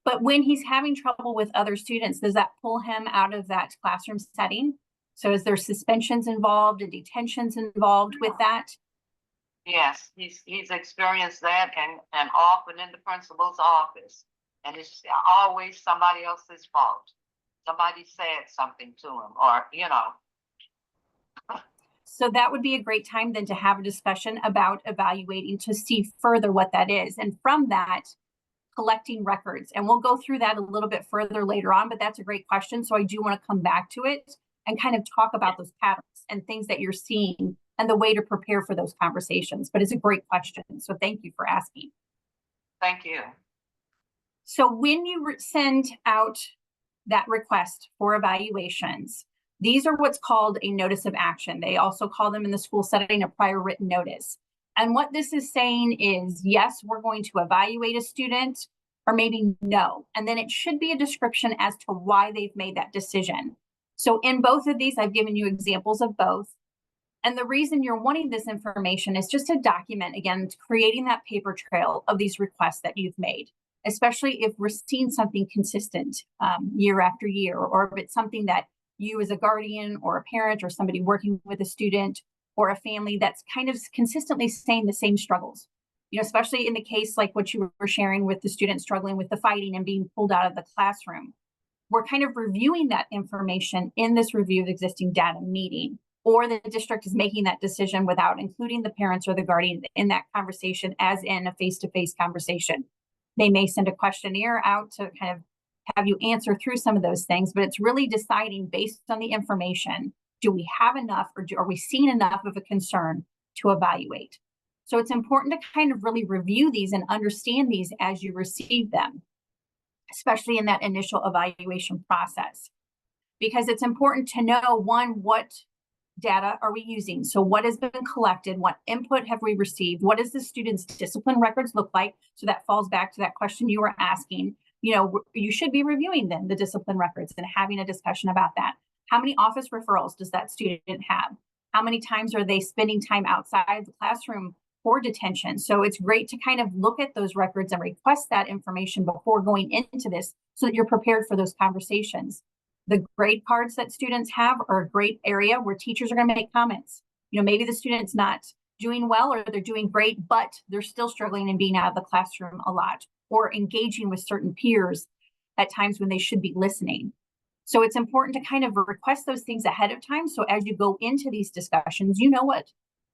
But when he's having trouble with other students, does that pull him out of that classroom setting? So is there suspensions involved and detentions involved with that? Yes, he's experienced that, and often in the principal's office, and it's always somebody else's fault. Somebody said something to him, or So that would be a great time then to have a discussion about evaluating to see further what that is, and from that, collecting records. And we'll go through that a little bit further later on, but that's a great question. So I do want to come back to it and kind of talk about those patterns and things that you're seeing and the way to prepare for those conversations. But it's a great question. So thank you for asking. Thank you. So when you send out that request for evaluations, these are what's called a notice of action. They also call them in the school setting a prior written notice. And what this is saying is, yes, we're going to evaluate a student, or maybe no. And then it should be a description as to why they've made that decision. So in both of these, I've given you examples of both. And the reason you're wanting this information is just to document, again, creating that paper trail of these requests that you've made, especially if we're seeing something consistent year after year, or if it's something that you as a guardian or a parent or somebody working with a student or a family that's kind of consistently saying the same struggles, especially in the case like what you were sharing with the student struggling with the fighting and being pulled out of the classroom. We're kind of reviewing that information in this review of existing data meeting, or the district is making that decision without including the parents or the guardian in that conversation, as in a face-to-face conversation. They may send a questionnaire out to kind of have you answer through some of those things, but it's really deciding based on the information, do we have enough, or are we seeing enough of a concern to evaluate? So it's important to kind of really review these and understand these as you receive them, especially in that initial evaluation process, because it's important to know, one, what data are we using? So what has been collected? What input have we received? What does the student's discipline records look like? So that falls back to that question you were asking. You should be reviewing then the discipline records and having a discussion about that. How many office referrals does that student have? How many times are they spending time outside the classroom for detention? So it's great to kind of look at those records and request that information before going into this so that you're prepared for those conversations. The grade cards that students have are a great area where teachers are going to make comments. Maybe the student's not doing well, or they're doing great, but they're still struggling and being out of the classroom a lot, or engaging with certain peers at times when they should be listening. So it's important to kind of request those things ahead of time. So as you go into these discussions, you know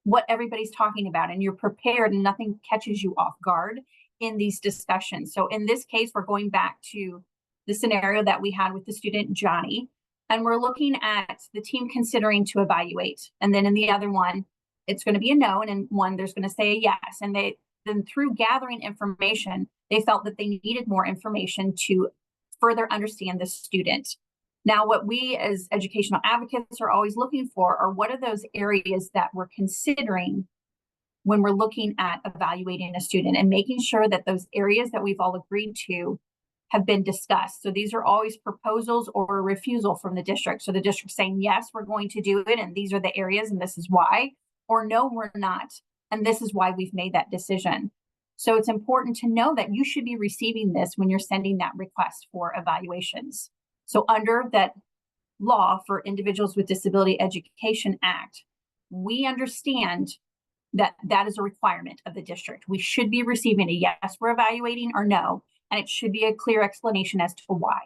what everybody's talking about and you're prepared and nothing catches you off guard in these discussions. So in this case, we're going back to the scenario that we had with the student Johnny, and we're looking at the team considering to evaluate. And then in the other one, it's going to be a no, and in one, there's going to say a yes. And then through gathering information, they felt that they needed more information to further understand the student. Now, what we as educational advocates are always looking for are what are those areas that we're considering when we're looking at evaluating a student and making sure that those areas that we've all agreed to have been discussed. So these are always proposals or a refusal from the district. So the district saying, yes, we're going to do it, and these are the areas, and this is why, or no, we're not, and this is why we've made that decision. So it's important to know that you should be receiving this when you're sending that request for evaluations. So under that law for Individuals with Disability Education Act, we understand that that is a requirement of the district. We should be receiving a yes, we're evaluating, or no, and it should be a clear explanation as to why.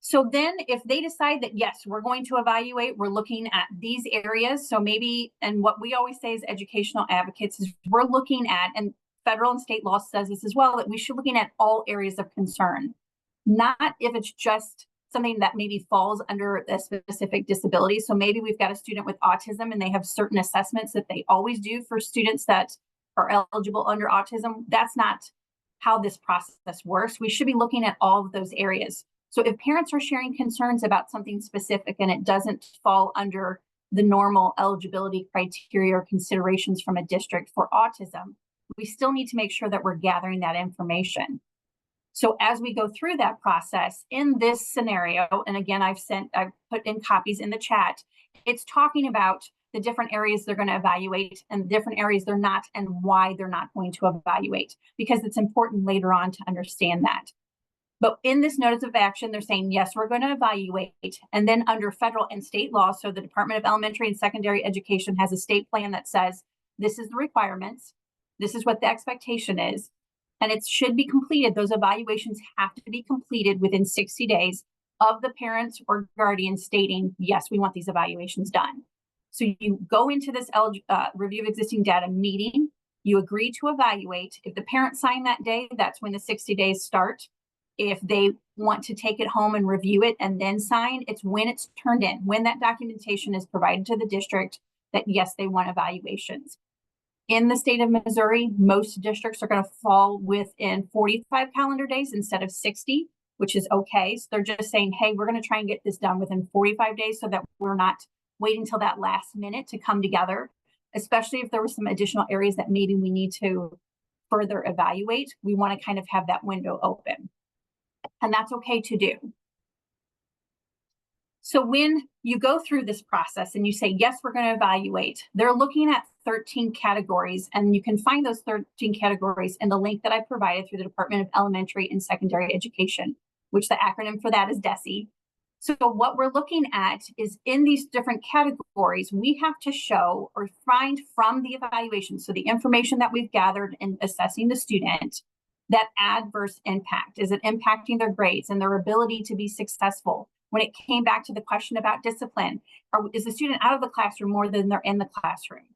So then if they decide that, yes, we're going to evaluate, we're looking at these areas. So maybe, and what we always say as educational advocates is we're looking at, and federal and state law says this as well, that we should be looking at all areas of concern, not if it's just something that maybe falls under a specific disability. So maybe we've got a student with autism and they have certain assessments that they always do for students that are eligible under autism. That's not how this process works. We should be looking at all of those areas. So if parents are sharing concerns about something specific and it doesn't fall under the normal eligibility criteria or considerations from a district for autism, we still need to make sure that we're gathering that information. So as we go through that process in this scenario, and again, I've put in copies in the chat, it's talking about the different areas they're going to evaluate and the different areas they're not, and why they're not going to evaluate, because it's important later on to understand that. But in this notice of action, they're saying, yes, we're going to evaluate. And then under federal and state law, so the Department of Elementary and Secondary Education has a state plan that says, this is the requirements, this is what the expectation is, and it should be completed. Those evaluations have to be completed within 60 days of the parents or guardian stating, yes, we want these evaluations done. So you go into this review of existing data meeting, you agree to evaluate. If the parents sign that day, that's when the 60 days start. If they want to take it home and review it and then sign, it's when it's turned in, when that documentation is provided to the district that, yes, they want evaluations. In the state of Missouri, most districts are going to fall within 45 calendar days instead of 60, which is okay. So they're just saying, hey, we're going to try and get this done within 45 days so that we're not waiting until that last minute to come together, especially if there were some additional areas that maybe we need to further evaluate. We want to kind of have that window open. And that's okay to do. So when you go through this process and you say, yes, we're going to evaluate, they're looking at 13 categories, and you can find those 13 categories in the link that I provided through the Department of Elementary and Secondary Education, which the acronym for that is DESE. So what we're looking at is in these different categories, we have to show or find from the evaluation, so the information that we've gathered in assessing the student, that adverse impact. Is it impacting their grades and their ability to be successful? When it came back to the question about discipline, is the student out of the classroom more than they're in the classroom?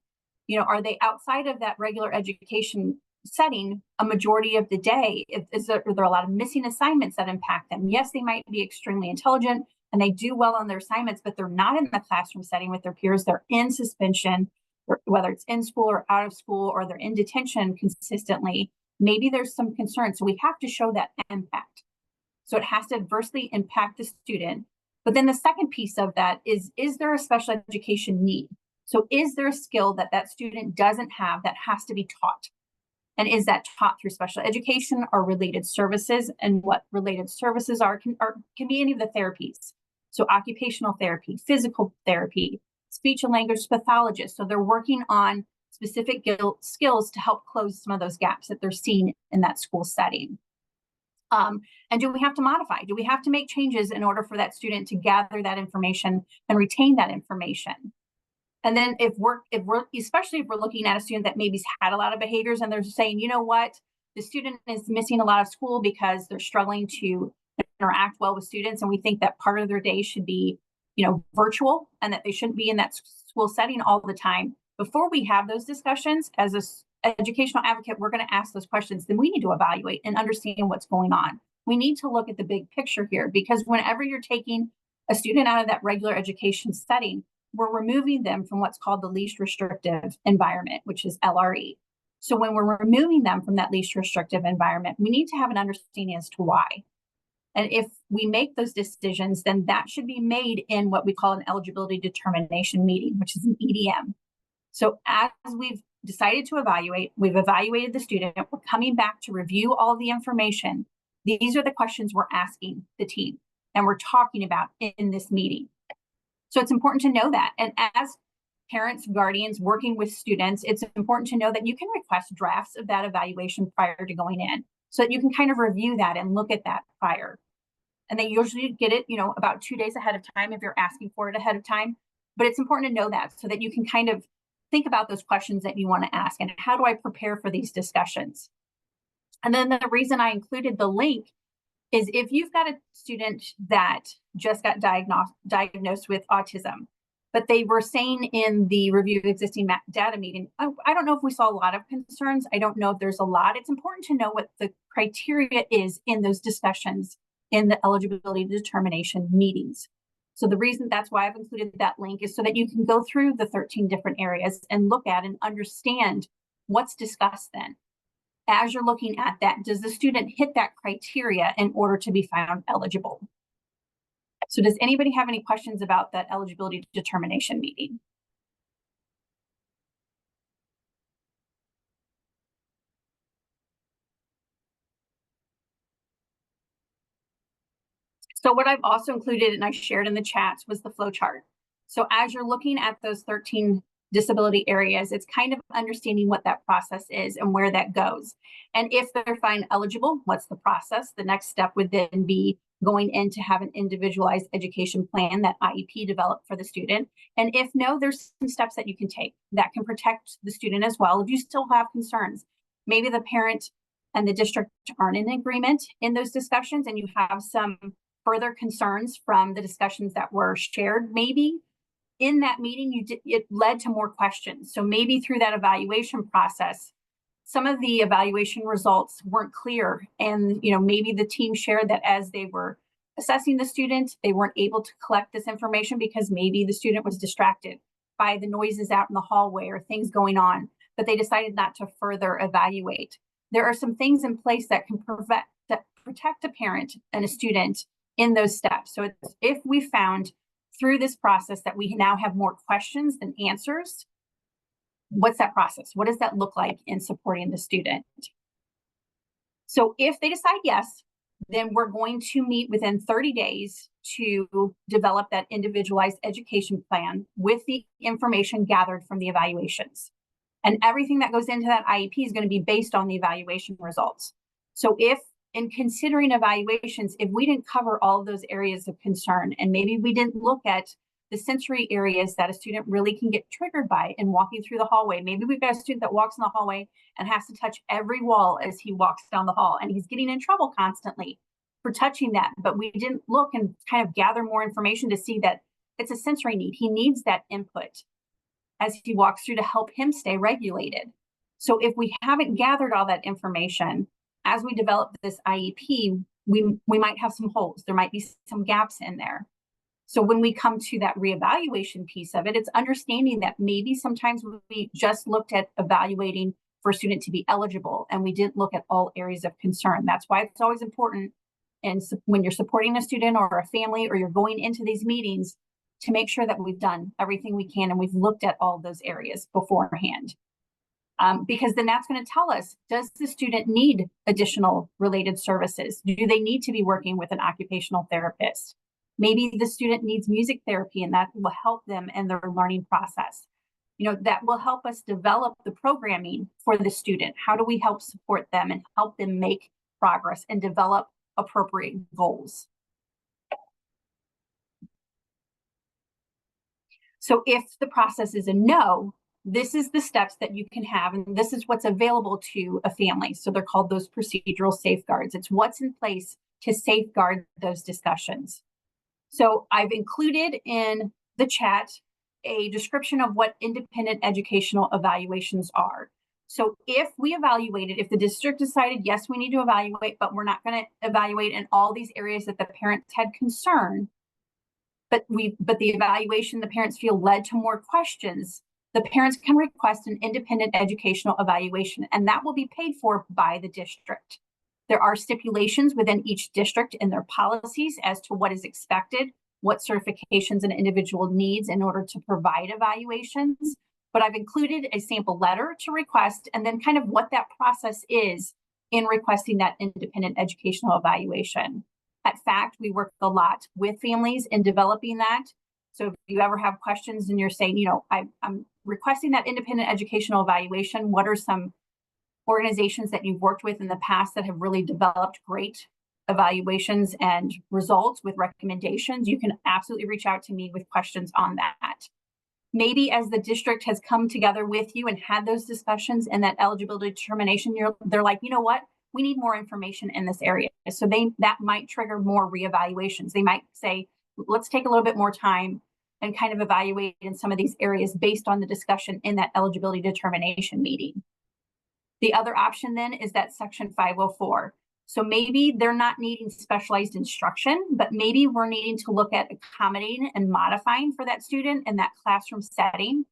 You know, are they outside of that regular education setting a majority of the day? Are there a lot of missing assignments that impact them? Yes, they might be extremely intelligent and they do well on their assignments, but they're not in the classroom setting with their peers. They're in suspension, whether it's in school or out of school, or they're in detention consistently. Maybe there's some concern. So we have to show that impact. So it has to adversely impact the student. But then the second piece of that is there a special education need? So is there a skill that that student doesn't have that has to be taught? And is that taught through special education or related services? And what related services can be any of the therapies. So occupational therapy, physical therapy, speech and language pathologists. So they're working on specific skills to help close some of those gaps that they're seeing in that school setting. And do we have to modify? Do we have to make changes in order for that student to gather that information and retain that information? And then especially if we're looking at a student that maybe's had a lot of behaviors and they're saying, you know what, the student is missing a lot of school because they're struggling to interact well with students, and we think that part of their day should be, virtual, and that they shouldn't be in that school setting all the time. Before we have those discussions, as an educational advocate, we're going to ask those questions. Then we need to evaluate and understand what's going on. We need to look at the big picture here, because whenever you're taking a student out of that regular education setting, we're removing them from what's called the least restrictive environment, which is LRE. So when we're removing them from that least restrictive environment, we need to have an understanding as to why. And if we make those decisions, then that should be made in what we call an eligibility determination meeting, which is an EDM. So as we've decided to evaluate, we've evaluated the student, we're coming back to review all of the information. These are the questions we're asking the team and we're talking about in this meeting. So it's important to know that. And as parents, guardians working with students, it's important to know that you can request drafts of that evaluation prior to going in, so that you can kind of review that and look at that prior. And they usually get it, about 2 days ahead of time if you're asking for it ahead of time. But it's important to know that so that you can kind of think about those questions that you want to ask and how do I prepare for these discussions. And then the reason I included the link is if you've got a student that just got diagnosed with autism, but they were saying in the review of existing data meeting, I don't know if we saw a lot of concerns. I don't know if there's a lot. It's important to know what the criteria is in those discussions in the eligibility determination meetings. So the reason that's why I've included that link is so that you can go through the 13 different areas and look at and understand what's discussed then. As you're looking at that, does the student hit that criteria in order to be found eligible? So does anybody have any questions about that eligibility determination meeting? So what I've also included and I shared in the chats was the flow chart. So as you're looking at those 13 disability areas, it's kind of understanding what that process is and where that goes. And if they're found eligible, what's the process? The next step would then be going in to have an individualized education plan, that IEP developed for the student. And if no, there's some steps that you can take that can protect the student as well. If you still have concerns, maybe the parent and the district aren't in agreement in those discussions and you have some further concerns from the discussions that were shared, maybe in that meeting, it led to more questions. So maybe through that evaluation process, some of the evaluation results weren't clear. And, maybe the team shared that as they were assessing the student, they weren't able to collect this information because maybe the student was distracted by the noises out in the hallway or things going on, but they decided not to further evaluate. There are some things in place that can protect a parent and a student in those steps. So if we found through this process that we now have more questions than answers, what's that process? What does that look like in supporting the student? So if they decide yes, then we're going to meet within 30 days to develop that individualized education plan with the information gathered from the evaluations. And everything that goes into that IEP is going to be based on the evaluation results. So if in considering evaluations, if we didn't cover all of those areas of concern, and maybe we didn't look at the sensory areas that a student really can get triggered by in walking through the hallway. Maybe we've got a student that walks in the hallway and has to touch every wall as he walks down the hall, and he's getting in trouble constantly for touching that. But we didn't look and kind of gather more information to see that it's a sensory need. He needs that input as he walks through to help him stay regulated. So if we haven't gathered all that information, as we develop this IEP, we might have some holes. There might be some gaps in there. So when we come to that reevaluation piece of it, it's understanding that maybe sometimes we just looked at evaluating for a student to be eligible and we didn't look at all areas of concern. That's why it's always important, and when you're supporting a student or a family or you're going into these meetings, to make sure that we've done everything we can and we've looked at all those areas beforehand. Because then that's going to tell us, does the student need additional related services? Do they need to be working with an occupational therapist? Maybe the student needs music therapy and that will help them in their learning process. That will help us develop the programming for the student. How do we help support them and help them make progress and develop appropriate goals? So if the process is a no, this is the steps that you can have, and this is what's available to a family. So they're called those procedural safeguards. It's what's in place to safeguard those discussions. So I've included in the chat a description of what independent educational evaluations are. So if we evaluated, if the district decided, yes, we need to evaluate, but we're not going to evaluate in all these areas that the parents had concern, but the evaluation, the parents feel led to more questions, the parents can request an independent educational evaluation, and that will be paid for by the district. There are stipulations within each district in their policies as to what is expected, what certifications an individual needs in order to provide evaluations. But I've included a sample letter to request, and then kind of what that process is in requesting that independent educational evaluation. At FACT, we work a lot with families in developing that. So if you ever have questions and you're saying, you know, I'm requesting that independent educational evaluation, what are some organizations that you've worked with in the past that have really developed great evaluations and results with recommendations, you can absolutely reach out to me with questions on that. Maybe as the district has come together with you and had those discussions and that eligibility determination, they're like, you know what, we need more information in this area. So that might trigger more reevaluations. They might say, let's take a little bit more time and kind of evaluate in some of these areas based on the discussion in that eligibility determination meeting. The other option then is that Section 504. So maybe they're not needing specialized instruction, but maybe we're needing to look at accommodating and modifying for that student in that classroom setting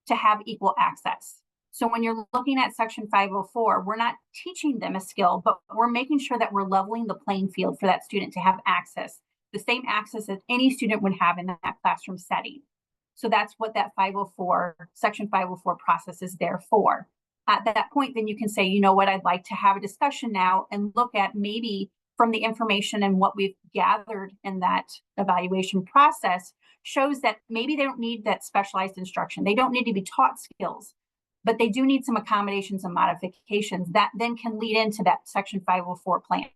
to have equal access. So when you're looking at Section 504, we're not teaching them a skill, but we're making sure that we're leveling the playing field for that student to have access, the same access that any student would have in that classroom setting. So that's what that Section 504 process is there for. At that point, then you can say, you know what, I'd like to have a discussion now and look at maybe from the information and what we've gathered in that evaluation process shows that maybe they don't need that specialized instruction. They don't need to be taught skills, but they do need some accommodations and modifications that then can lead into that Section 504 plan.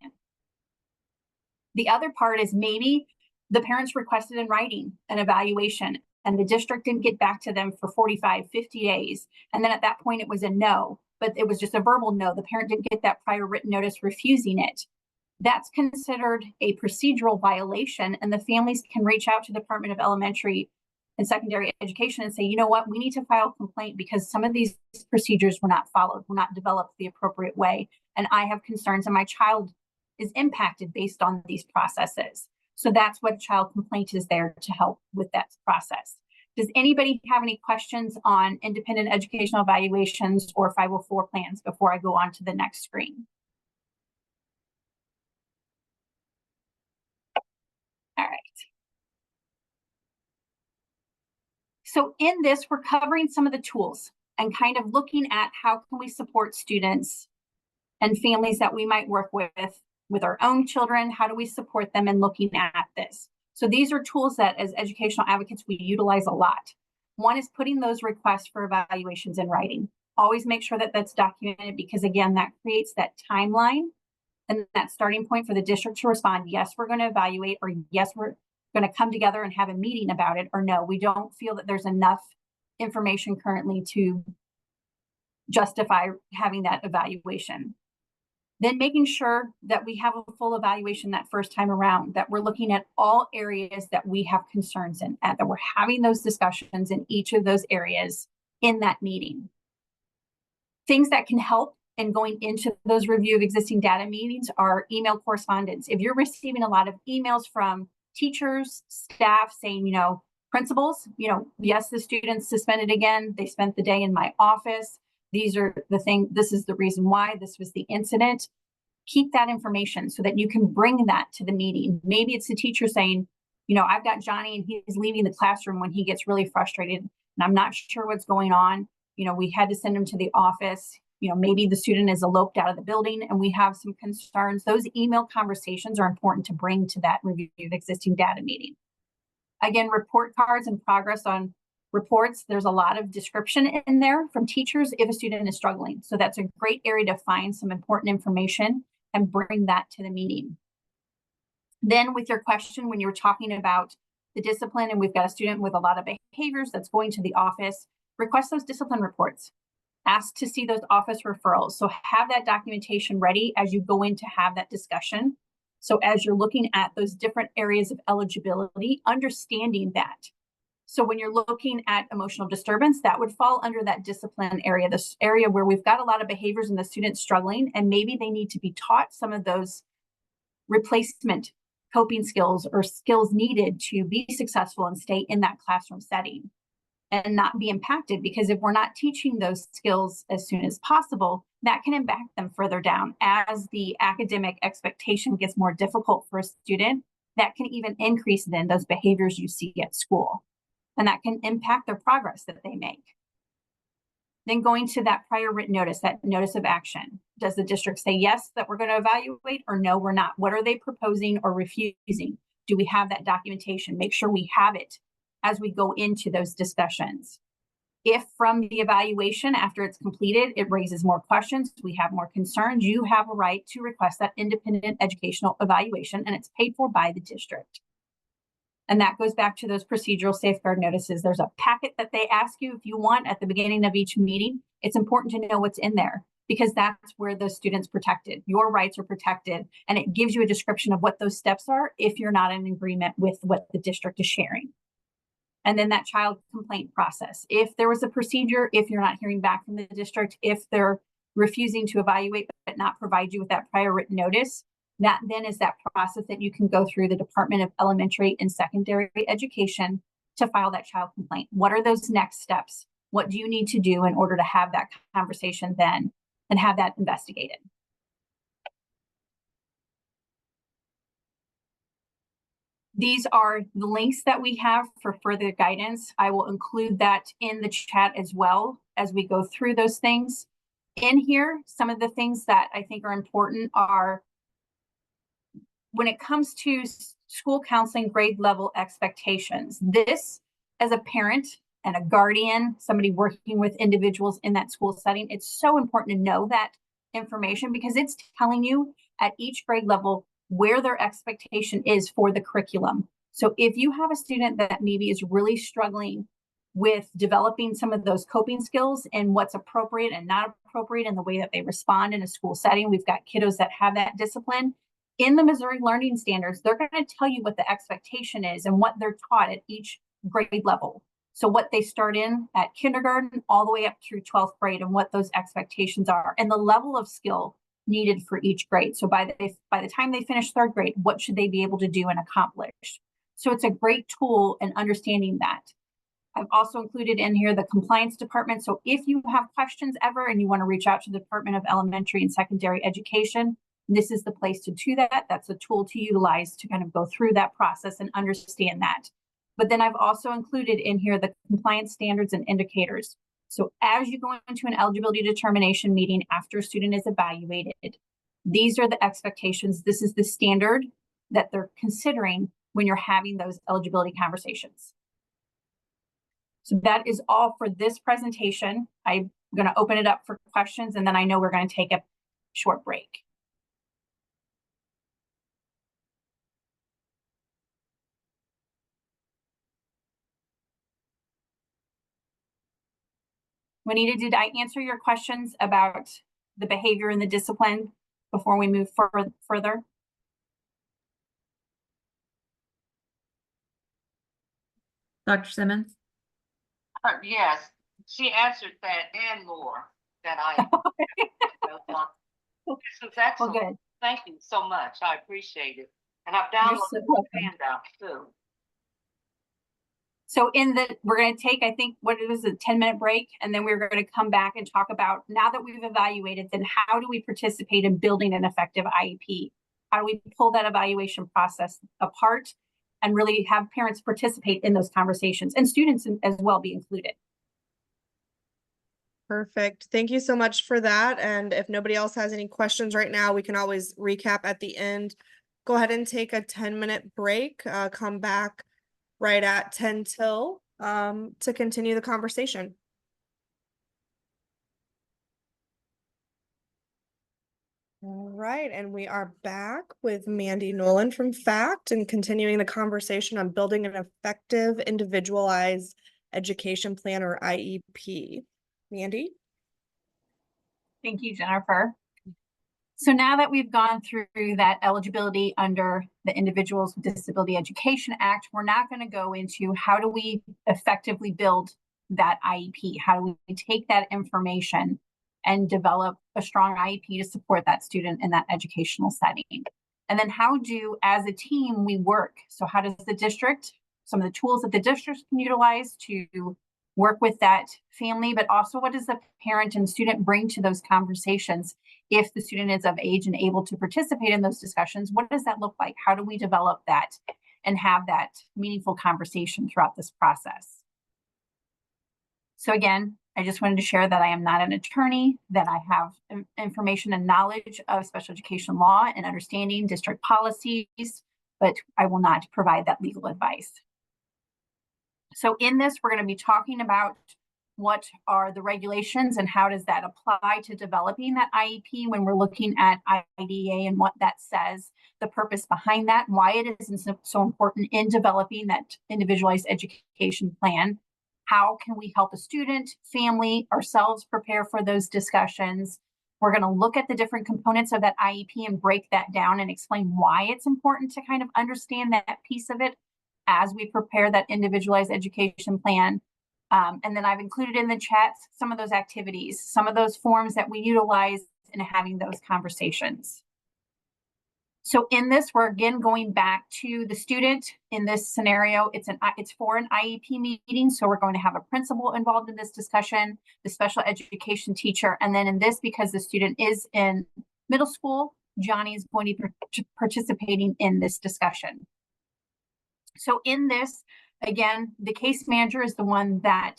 The other part is maybe the parents requested in writing an evaluation and the district didn't get back to them for 45, 50 days. And then at that point, it was a no, but it was just a verbal no. The parent didn't get that prior written notice refusing it. That's considered a procedural violation, and the families can reach out to the Department of Elementary and Secondary Education and say, you know what, we need to file a complaint because some of these procedures were not followed, were not developed the appropriate way. And I have concerns and my child is impacted based on these processes. So that's what a child complaint is there to help with that process. Does anybody have any questions on independent educational evaluations or 504 plans before I go on to the next screen? All right. So in this, we're covering some of the tools and kind of looking at how can we support students and families that we might work with our own children. How do we support them in looking at this? So these are tools that as educational advocates, we utilize a lot. One is putting those requests for evaluations in writing. Always make sure that that's documented because again, that creates that timeline and that starting point for the district to respond. Yes, we're going to evaluate, or yes, we're going to come together and have a meeting about it, or no, we don't feel that there's enough information currently to justify having that evaluation. Then making sure that we have a full evaluation that first time around, that we're looking at all areas that we have concerns in, and that we're having those discussions in each of those areas in that meeting. Things that can help in going into those review of existing data meetings are email correspondence. If you're receiving a lot of emails from teachers, staff saying, you know, principals, you know, yes, the student's suspended again, they spent the day in my office. These are the things, this is the reason why, this was the incident. Keep that information so that you can bring that to the meeting. Maybe it's the teacher saying, you know, I've got Johnny and he's leaving the classroom when he gets really frustrated and I'm not sure what's going on. You know, we had to send him to the office. You know, maybe the student is eloped out of the building and we have some concerns. Those email conversations are important to bring to that review of existing data meeting. Again, report cards and progress on reports, there's a lot of description in there from teachers if a student is struggling. So that's a great area to find some important information and bring that to the meeting. Then with your question, when you were talking about the discipline and we've got a student with a lot of behaviors that's going to the office, request those discipline reports. Ask to see those office referrals. So have that documentation ready as you go in to have that discussion. So as you're looking at those different areas of eligibility, understanding that. So when you're looking at emotional disturbance, that would fall under that discipline area, this area where we've got a lot of behaviors and the students struggling, and maybe they need to be taught some of those replacement coping skills or skills needed to be successful and stay in that classroom setting and not be impacted. Because if we're not teaching those skills as soon as possible, that can impact them further down as the academic expectation gets more difficult for a student. That can even increase then those behaviors you see at school, and that can impact their progress that they make. Then going to that prior written notice, that notice of action. Does the district say yes, that we're going to evaluate, or no, we're not? What are they proposing or refusing? Do we have that documentation? Make sure we have it as we go into those discussions. If from the evaluation after it's completed, it raises more questions, we have more concerns, you have a right to request that independent educational evaluation, and it's paid for by the district. And that goes back to those procedural safeguard notices. There's a packet that they ask you if you want at the beginning of each meeting. It's important to know what's in there, because that's where the student's protected. Your rights are protected, and it gives you a description of what those steps are if you're not in agreement with what the district is sharing. And then that child complaint process. If there was a procedure, if you're not hearing back from the district, if they're refusing to evaluate but not provide you with that prior written notice, that then is that process that you can go through the Department of Elementary and Secondary Education to file that child complaint. What are those next steps? What do you need to do in order to have that conversation then and have that investigated? These are the links that we have for further guidance. I will include that in the chat as well as we go through those things. In here, some of the things that I think are important are when it comes to school counseling grade level expectations. This, as a parent and a guardian, somebody working with individuals in that school setting, it's so important to know that information, because it's telling you at each grade level where their expectation is for the curriculum. So if you have a student that maybe is really struggling with developing some of those coping skills and what's appropriate and not appropriate in the way that they respond in a school setting, we've got kiddos that have that discipline. In the Missouri Learning Standards, they're going to tell you what the expectation is and what they're taught at each grade level. So what they start in at kindergarten all the way up through 12th grade and what those expectations are and the level of skill needed for each grade. So by the time they finish 3rd grade, what should they be able to do and accomplish? So it's a great tool in understanding that. I've also included in here the compliance department. So if you have questions ever and you want to reach out to the Department of Elementary and Secondary Education, this is the place to do that. That's a tool to utilize to kind of go through that process and understand that. But then I've also included in here the compliance standards and indicators. So as you go into an eligibility determination meeting after a student is evaluated, these are the expectations. This is the standard that they're considering when you're having those eligibility conversations. So that is all for this presentation. I'm going to open it up for questions, and then I know we're going to take a short break. Juanita, did I answer your questions about the behavior and the discipline before we move further? Dr. Simmons? Yes, she answered that and more than I. This is excellent. Well, good. Thank you so much. I appreciate it. And I've downloaded the handout too. So we're going to take, I think, what it was, a 10-minute break, and then we're going to come back and talk about, now that we've evaluated, then how do we participate in building an effective IEP? How do we pull that evaluation process apart and really have parents participate in those conversations and students as well be included? Perfect. Thank you so much for that. And if nobody else has any questions right now, we can always recap at the end. Go ahead and take a 10-minute break. Come back right at 10 till to continue the conversation. All right, and we are back with Mandy Nolan from FACT and continuing the conversation on building an effective, individualized Education Plan or IEP. Mandy? Thank you, Jennifer. So now that we've gone through that eligibility under the Individuals with Disability Education Act, we're not going to go into how do we effectively build that IEP? How do we take that information and develop a strong IEP to support that student in that educational setting? And then how do, as a team, we work? So how does the district, some of the tools that the district can utilize to work with that family, but also what does the parent and student bring to those conversations? If the student is of age and able to participate in those discussions, what does that look like? How do we develop that and have that meaningful conversation throughout this process? So again, I just wanted to share that I am not an attorney, that I have information and knowledge of special education law and understanding district policies, but I will not provide that legal advice. So in this, we're going to be talking about what are the regulations and how does that apply to developing that IEP when we're looking at IDEA and what that says, the purpose behind that, why it is so important in developing that individualized education plan. How can we help a student, family, ourselves prepare for those discussions? We're going to look at the different components of that IEP and break that down and explain why it's important to kind of understand that piece of it as we prepare that individualized education plan. And then I've included in the chat some of those activities, some of those forms that we utilize in having those conversations. So in this, we're again going back to the student. In this scenario, it's for an IEP meeting. So we're going to have a principal involved in this discussion, the special education teacher. And then in this, because the student is in middle school, Johnny is going to be participating in this discussion. So in this, again, the case manager is the one that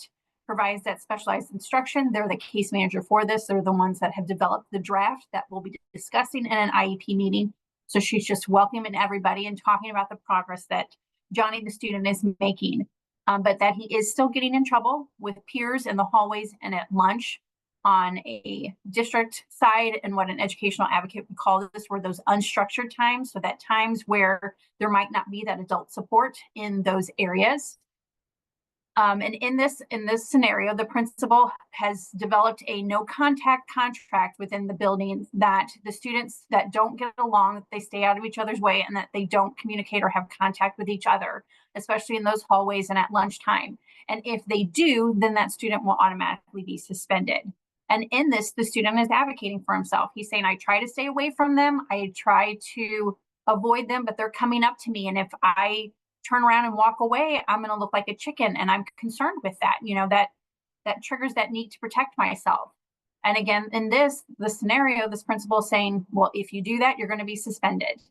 provides that specialized instruction. They're the case manager for this. They're the ones that have developed the draft that we'll be discussing in an IEP meeting. So she's just welcoming everybody and talking about the progress that Johnny, the student, is making, but that he is still getting in trouble with peers in the hallways and at lunch on a district side, and what an educational advocate would call this were those unstructured times. So that times where there might not be that adult support in those areas. And in this scenario, the principal has developed a no contact contract within the building that the students that don't get along, that they stay out of each other's way and that they don't communicate or have contact with each other, especially in those hallways and at lunchtime. And if they do, then that student will automatically be suspended. And in this, the student is advocating for himself. He's saying, I try to stay away from them. I try to avoid them, but they're coming up to me. And if I turn around and walk away, I'm going to look like a chicken. And I'm concerned with that, that triggers that need to protect myself. And again, in the scenario, this principal is saying, well, if you do that, you're going to be suspended.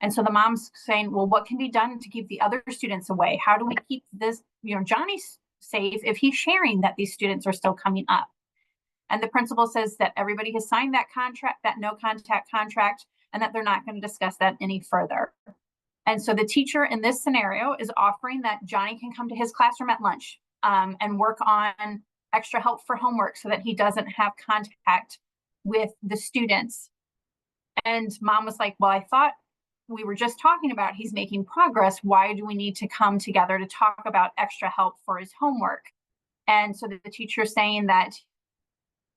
And so the mom's saying, well, what can be done to keep the other students away? How do we keep this, Johnny safe if he's sharing that these students are still coming up? And the principal says that everybody has signed that contract, that no contact contract, and that they're not going to discuss that any further. And so the teacher in this scenario is offering that Johnny can come to his classroom at lunch and work on extra help for homework so that he doesn't have contact with the students. And mom was like, well, I thought we were just talking about he's making progress. Why do we need to come together to talk about extra help for his homework? And so the teacher is saying that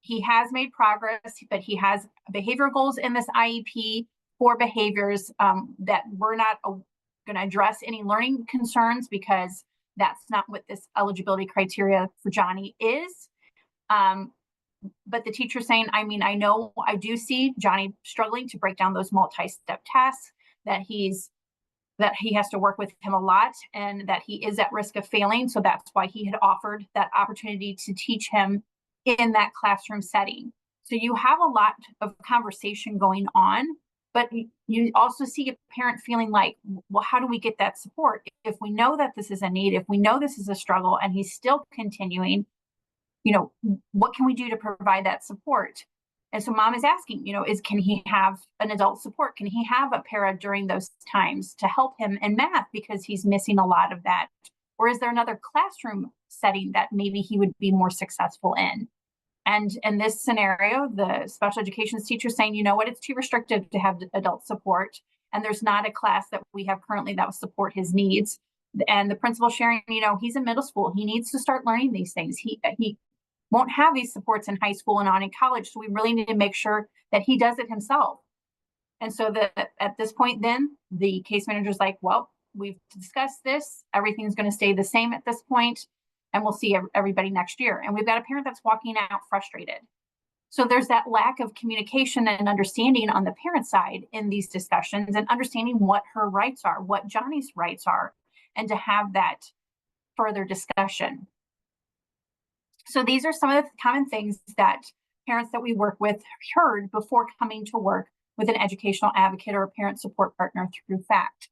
he has made progress, but he has behavioral goals in this IEP for behaviors that we're not going to address any learning concerns because that's not what this eligibility criteria for Johnny is. But the teacher saying, I know I do see Johnny struggling to break down those multi-step tasks, that he has to work with him a lot and that he is at risk of failing. So that's why he had offered that opportunity to teach him in that classroom setting. So you have a lot of conversation going on, but you also see a parent feeling like, well, how do we get that support? If we know that this is a need, if we know this is a struggle and he's still continuing, what can we do to provide that support? And so mom is asking, can he have an adult support? Can he have a para during those times to help him in math because he's missing a lot of that? Or is there another classroom setting that maybe he would be more successful in? And in this scenario, the special education teacher is saying, it's too restrictive to have adult support. And there's not a class that we have currently that will support his needs. And the principal sharing, he's in middle school. He needs to start learning these things. He won't have these supports in high school and on in college. So we really need to make sure that he does it himself. And so at this point, then the case manager is like, well, we've discussed this. Everything's going to stay the same at this point, and we'll see everybody next year. And we've got a parent that's walking out frustrated. So there's that lack of communication and understanding on the parent side in these discussions, and understanding what her rights are, what Johnny's rights are, and to have that further discussion. So these are some of the common things that parents that we work with heard before coming to work with an educational advocate or a parent support partner through FACT.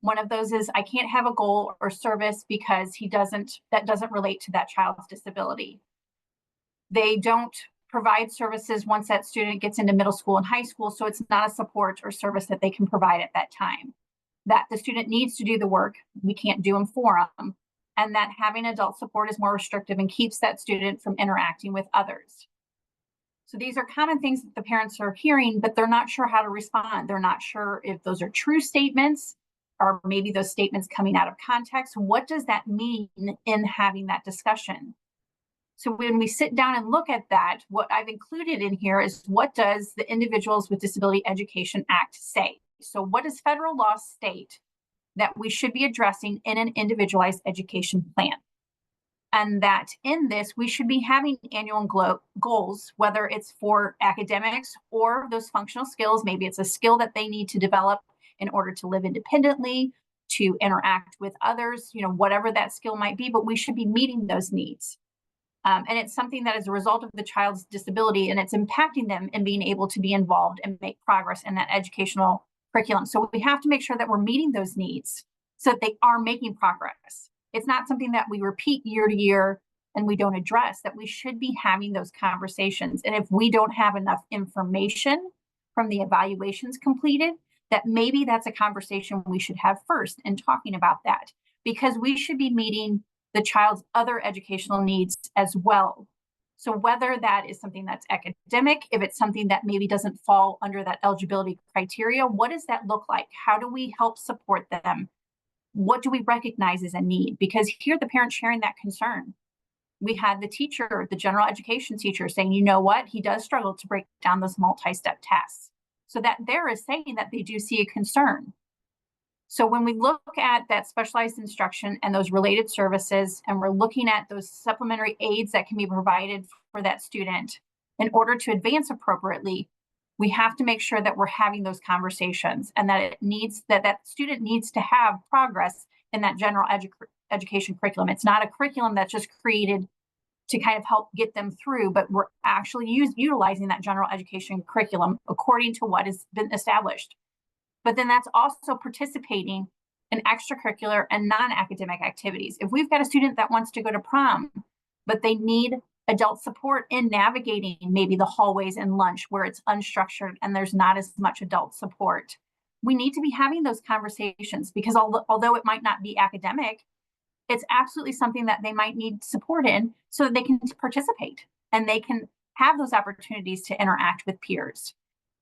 One of those is, I can't have a goal or service because that doesn't relate to that child's disability. They don't provide services once that student gets into middle school and high school, so it's not a support or service that they can provide at that time. That the student needs to do the work, we can't do them for them, and that having adult support is more restrictive and keeps that student from interacting with others. So these are common things that the parents are hearing, but they're not sure how to respond. They're not sure if those are true statements, or maybe those statements coming out of context. What does that mean in having that discussion? So when we sit down and look at that, what I've included in here is, what does the Individuals with Disability Education Act say? So what does federal law state that we should be addressing in an individualized education plan? And that in this, we should be having annual goals, whether it's for academics or those functional skills. Maybe it's a skill that they need to develop in order to live independently, to interact with others, whatever that skill might be, but we should be meeting those needs. And it's something that is a result of the child's disability, and it's impacting them in being able to be involved and make progress in that educational curriculum. So we have to make sure that we're meeting those needs so that they are making progress. It's not something that we repeat year to year and we don't address, that we should be having those conversations. And if we don't have enough information from the evaluations completed, that maybe that's a conversation we should have first in talking about that, because we should be meeting the child's other educational needs as well. So whether that is something that's academic, if it's something that maybe doesn't fall under that eligibility criteria, what does that look like? How do we help support them? What do we recognize as a need? Because here the parents sharing that concern. We had the teacher, the general education teacher, saying, you know what, he does struggle to break down those multi-step tasks. So that there is saying that they do see a concern. So when we look at that specialized instruction and those related services, and we're looking at those supplementary aids that can be provided for that student in order to advance appropriately, we have to make sure that we're having those conversations, and that that student needs to have progress in that general education curriculum. It's not a curriculum that's just created to kind of help get them through, but we're actually utilizing that general education curriculum according to what has been established. But then that's also participating in extracurricular and non-academic activities. If we've got a student that wants to go to prom, but they need adult support in navigating maybe the hallways and lunch where it's unstructured and there's not as much adult support, we need to be having those conversations, because although it might not be academic, it's absolutely something that they might need support in so that they can participate and they can have those opportunities to interact with peers.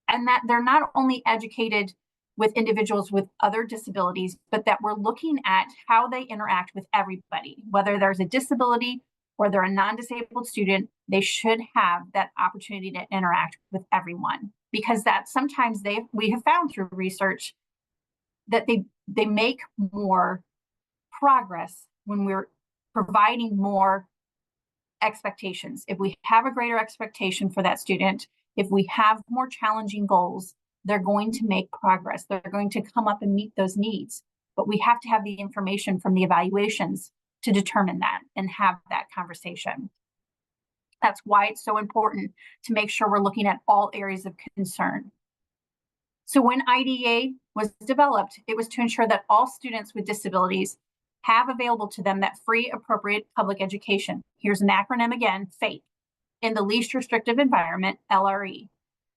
And that they're not only educated with individuals with other disabilities, but that we're looking at how they interact with everybody. Whether there's a disability or they're a non-disabled student, they should have that opportunity to interact with everyone. Because that sometimes we have found through research that they make more progress when we're providing more expectations. If we have a greater expectation for that student, if we have more challenging goals, they're going to make progress. They're going to come up and meet those needs. But we have to have the information from the evaluations to determine that and have that conversation. That's why it's so important to make sure we're looking at all areas of concern. So when IDEA was developed, it was to ensure that all students with disabilities have available to them that free, appropriate public education. Here's an acronym again, FAPE, in the least restrictive environment, LRE.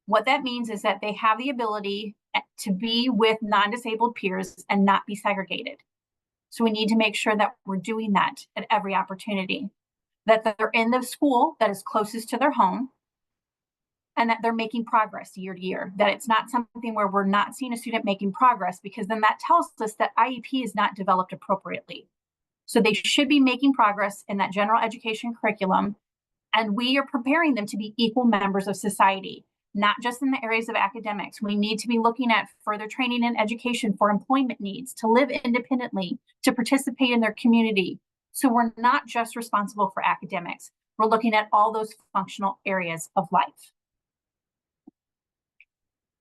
What that means is that they have the ability to be with non-disabled peers and not be segregated. So we need to make sure that we're doing that at every opportunity, that they're in the school that is closest to their home, and that they're making progress year to year, that it's not something where we're not seeing a student making progress, because then that tells us that IEP is not developed appropriately. So they should be making progress in that general education curriculum, and we are preparing them to be equal members of society, not just in the areas of academics. We need to be looking at further training and education for employment needs, to live independently, to participate in their community. So we're not just responsible for academics. We're looking at all those functional areas of life.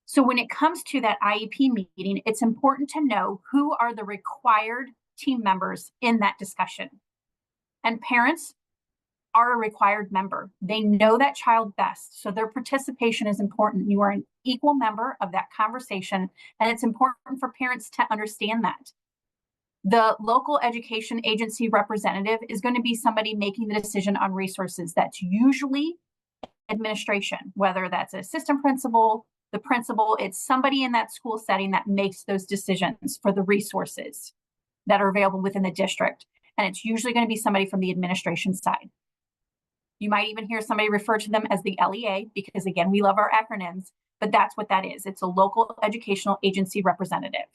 So when it comes to that IEP meeting, it's important to know who are the required team members in that discussion. And parents are a required member. They know that child best, so their participation is important. You are an equal member of that conversation, and it's important for parents to understand that. The local education agency representative is going to be somebody making the decision on resources. That's usually administration, whether that's an assistant principal, the principal, it's somebody in that school setting that makes those decisions for the resources that are available within the district. And it's usually going to be somebody from the administration side. You might even hear somebody refer to them as the LEA, because again, we love our acronyms, but that's what that is. It's a local educational agency representative.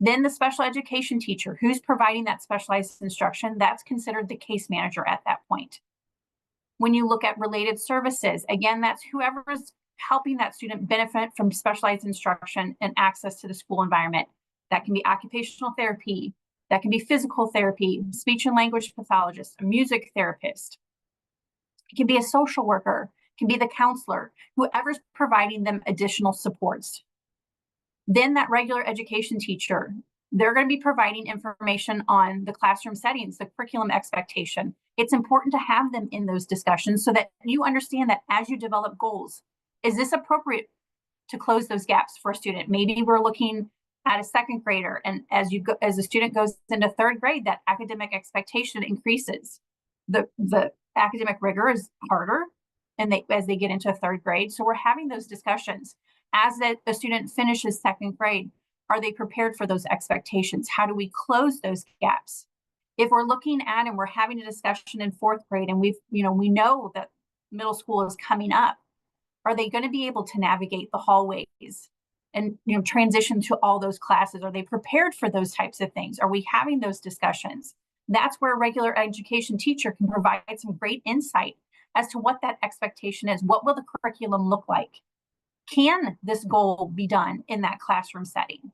Then the special education teacher who's providing that specialized instruction, that's considered the case manager at that point. When you look at related services, again, that's whoever's helping that student benefit from specialized instruction and access to the school environment. That can be occupational therapy, that can be physical therapy, speech and language pathologist, a music therapist. It can be a social worker, it can be the counselor, whoever's providing them additional supports. Then that regular education teacher, they're going to be providing information on the classroom settings, the curriculum expectation. It's important to have them in those discussions so that you understand that as you develop goals, is this appropriate to close those gaps for a student? Maybe we're looking at a second grader, and as a student goes into third grade, that academic expectation increases. The academic rigor is harder, and as they get into third grade. So we're having those discussions. As the student finishes second grade, are they prepared for those expectations? How do we close those gaps? If we're looking at and we're having a discussion in fourth grade, and we know that middle school is coming up, are they going to be able to navigate the hallways and transition to all those classes? Are they prepared for those types of things? Are we having those discussions? That's where a regular education teacher can provide some great insight as to what that expectation is. What will the curriculum look like? Can this goal be done in that classroom setting?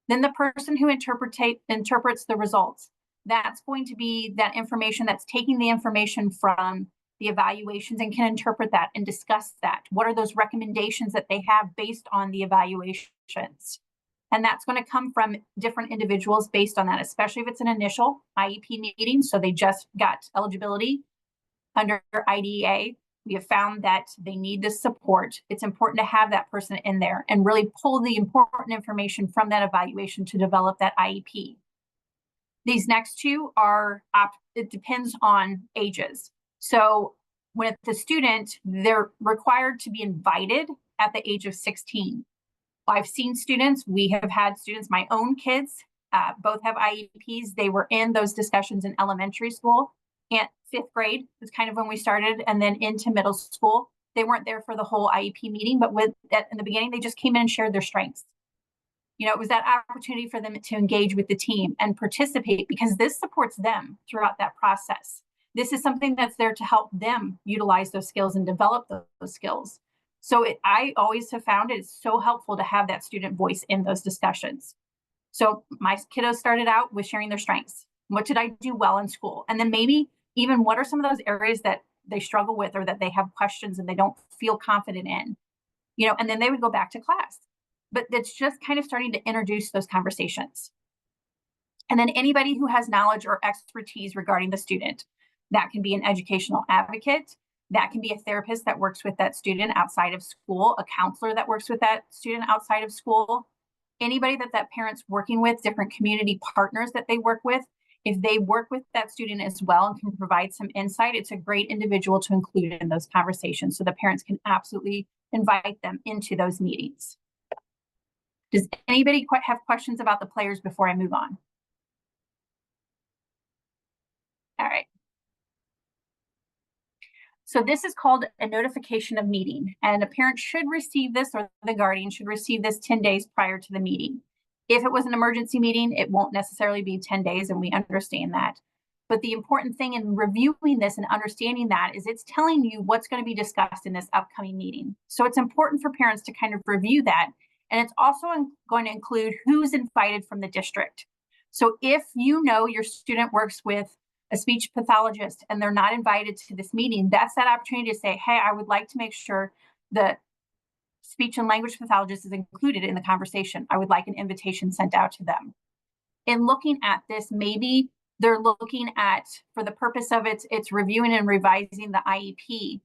Then the person who interprets the results, that's going to be that information that's taking the information from the evaluations and can interpret that and discuss that. What are those recommendations that they have based on the evaluations? And that's going to come from different individuals based on that, especially if it's an initial IEP meeting. So they just got eligibility under IDEA. We have found that they need this support. It's important to have that person in there and really pull the important information from that evaluation to develop that IEP. These next two are, it depends on ages. So with the student, they're required to be invited at the age of 16. I've seen students, we have had students, my own kids, both have IEPs. They were in those discussions in elementary school. And fifth grade was kind of when we started, and then into middle school. They weren't there for the whole IEP meeting, but in the beginning, they just came in and shared their strengths. It was that opportunity for them to engage with the team and participate, because this supports them throughout that process. This is something that's there to help them utilize those skills and develop those skills. So I always have found it's so helpful to have that student voice in those discussions. So my kiddos started out with sharing their strengths. What did I do well in school? And then maybe even what are some of those areas that they struggle with or that they have questions and they don't feel confident in, and then they would go back to class. But it's just kind of starting to introduce those conversations. And then anybody who has knowledge or expertise regarding the student, that can be an educational advocate, that can be a therapist that works with that student outside of school, a counselor that works with that student outside of school, anybody that parent's working with, different community partners that they work with. If they work with that student as well and can provide some insight, it's a great individual to include in those conversations. So the parents can absolutely invite them into those meetings. Does anybody have questions about the players before I move on? All right. So this is called a notification of meeting, and a parent should receive this, or the guardian should receive this 10 days prior to the meeting. If it was an emergency meeting, it won't necessarily be 10 days, and we understand that. But the important thing in reviewing this and understanding that is it's telling you what's going to be discussed in this upcoming meeting. So it's important for parents to kind of review that. And it's also going to include who's invited from the district. So if you know your student works with a speech pathologist and they're not invited to this meeting, that's that opportunity to say, hey, I would like to make sure the speech and language pathologist is included in the conversation. I would like an invitation sent out to them. In looking at this, maybe they're looking at, for the purpose of it's reviewing and revising the IEP,